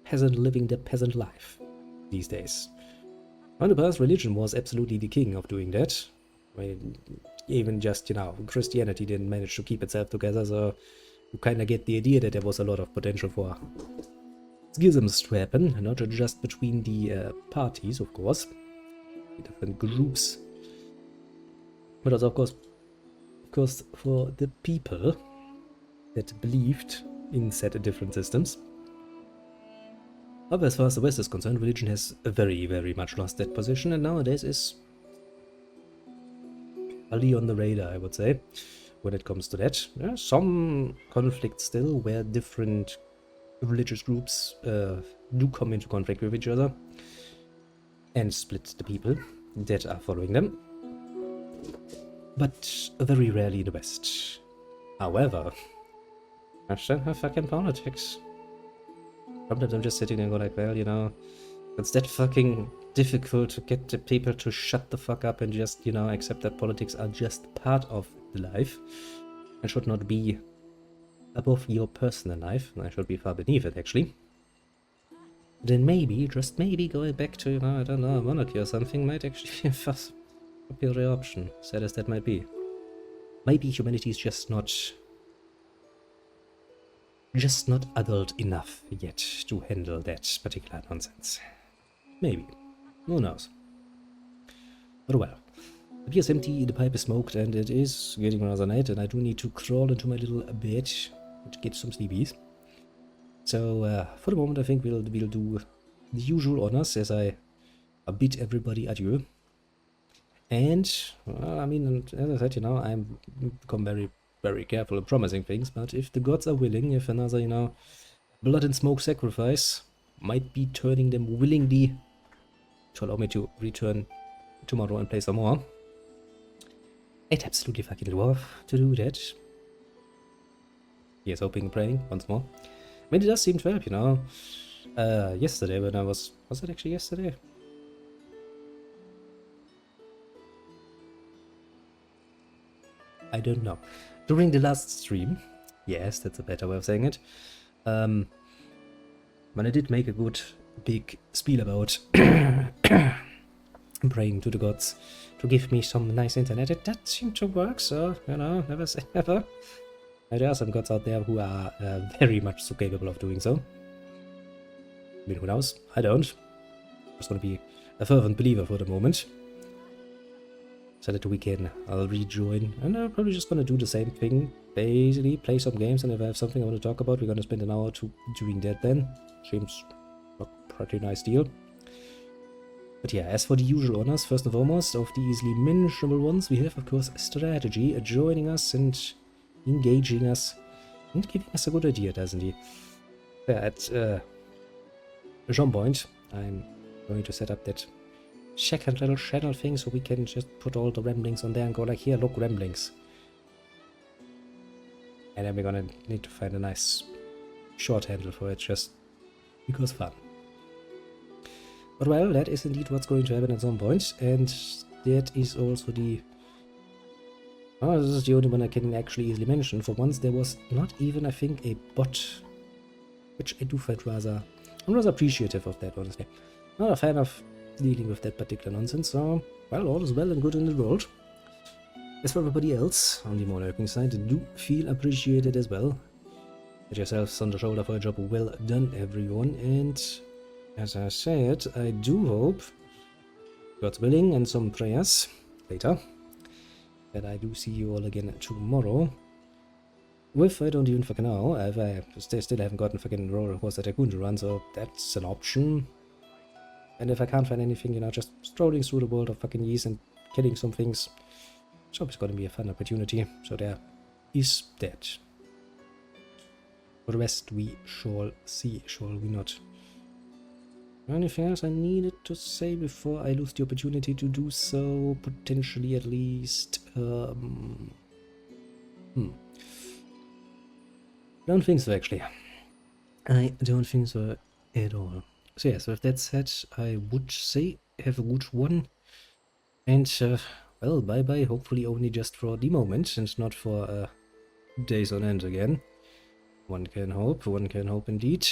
peasant living their peasant life these days. In the past, religion was absolutely the king of doing that. I mean, even just, you know, Christianity didn't manage to keep itself together, so you kind of get the idea that there was a lot of potential for schisms to happen, not just between the parties, of course, different groups, but also, of course, for the people that believed in said different systems. But as far as the West is concerned, religion has very, very much lost that position, and nowadays is only on the radar, I would say, when it comes to that. Yeah, some conflicts still, where different religious groups do come into conflict with each other and split the people that are following them. but very rarely in the West. However, I still have fucking politics. Sometimes I'm just sitting there and go like, well, you know, it's that fucking difficult to get the people to shut the fuck up and just, you know, accept that politics are just part of life and should not be above your personal life. I should be far beneath it, actually. Then maybe, just maybe, going back to, you know, I don't know, monarchy or something might actually be a popular option, sad as that might be. Maybe humanity is just not adult enough yet to handle that particular nonsense. Maybe. Who knows? But well, the beer is empty, the pipe is smoked, and it is getting rather late, and I do need to crawl into my little bed to get some sleepies. So, for the moment, I think we'll do the usual honors as I bid everybody adieu. And, well, I mean, as I said, you know, I'm become very, very careful in promising things, but if the gods are willing, if another, you know, blood and smoke sacrifice might be turning them willingly to allow me to return tomorrow and play some more, I'd absolutely fucking love to do that. Yes, hoping and praying once more. I mean, it does seem to help, you know. Yesterday when I was it actually yesterday? I don't know. During the last stream, yes, that's a better way of saying it, when I did make a good big spiel about praying to the gods to give me some nice internet, it did seem to work, so, you know, never say never. There are some gods out there who are very much so capable of doing so. I mean, who knows? I don't. I'm just gonna be a fervent believer for the moment. So that we can, I'll rejoin, and I'm probably just gonna do the same thing. Basically, play some games, and if I have something I want to talk about, we're gonna spend an hour or two doing that then. Seems like a pretty nice deal. But yeah, as for the usual honors, first and foremost, of the easily mentionable ones, we have, of course, Strategy joining us and engaging us and giving us a good idea, doesn't he? Yeah, at some point, I'm going to set up that second little channel thing so we can just put all the ramblings on there and go like, here, look, ramblings. And then we're gonna need to find a nice short handle for it, just because fun. But well, that is indeed what's going to happen at some point, and that is also the... Oh, this is the only one I can actually easily mention. For once, there was not even, I think, a bot, which I do find I'm rather appreciative of that, honestly. Not a fan of dealing with that particular nonsense, so, well, all is well and good in the world. As for everybody else, on the more lurking side, do feel appreciated as well. Get yourselves on the shoulder for a job well done, everyone, and as I said, I do hope, God's willing and some prayers later, that I do see you all again tomorrow. With, I don't even fucking know, I still haven't gotten fucking Roller Coaster Tycoon to run, so that's an option. And if I can't find anything, you know, just strolling through the world of fucking Ys and killing some things, it's always gonna be a fun opportunity, so there is that. For the rest, we shall see, shall we not? Anything else I needed to say before I lose the opportunity to do so? Potentially, at least. Don't think so, actually. I don't think so at all. So yes, with that said, I would say have a good one. And, well, bye-bye. Hopefully only just for the moment and not for days on end again. One can hope indeed.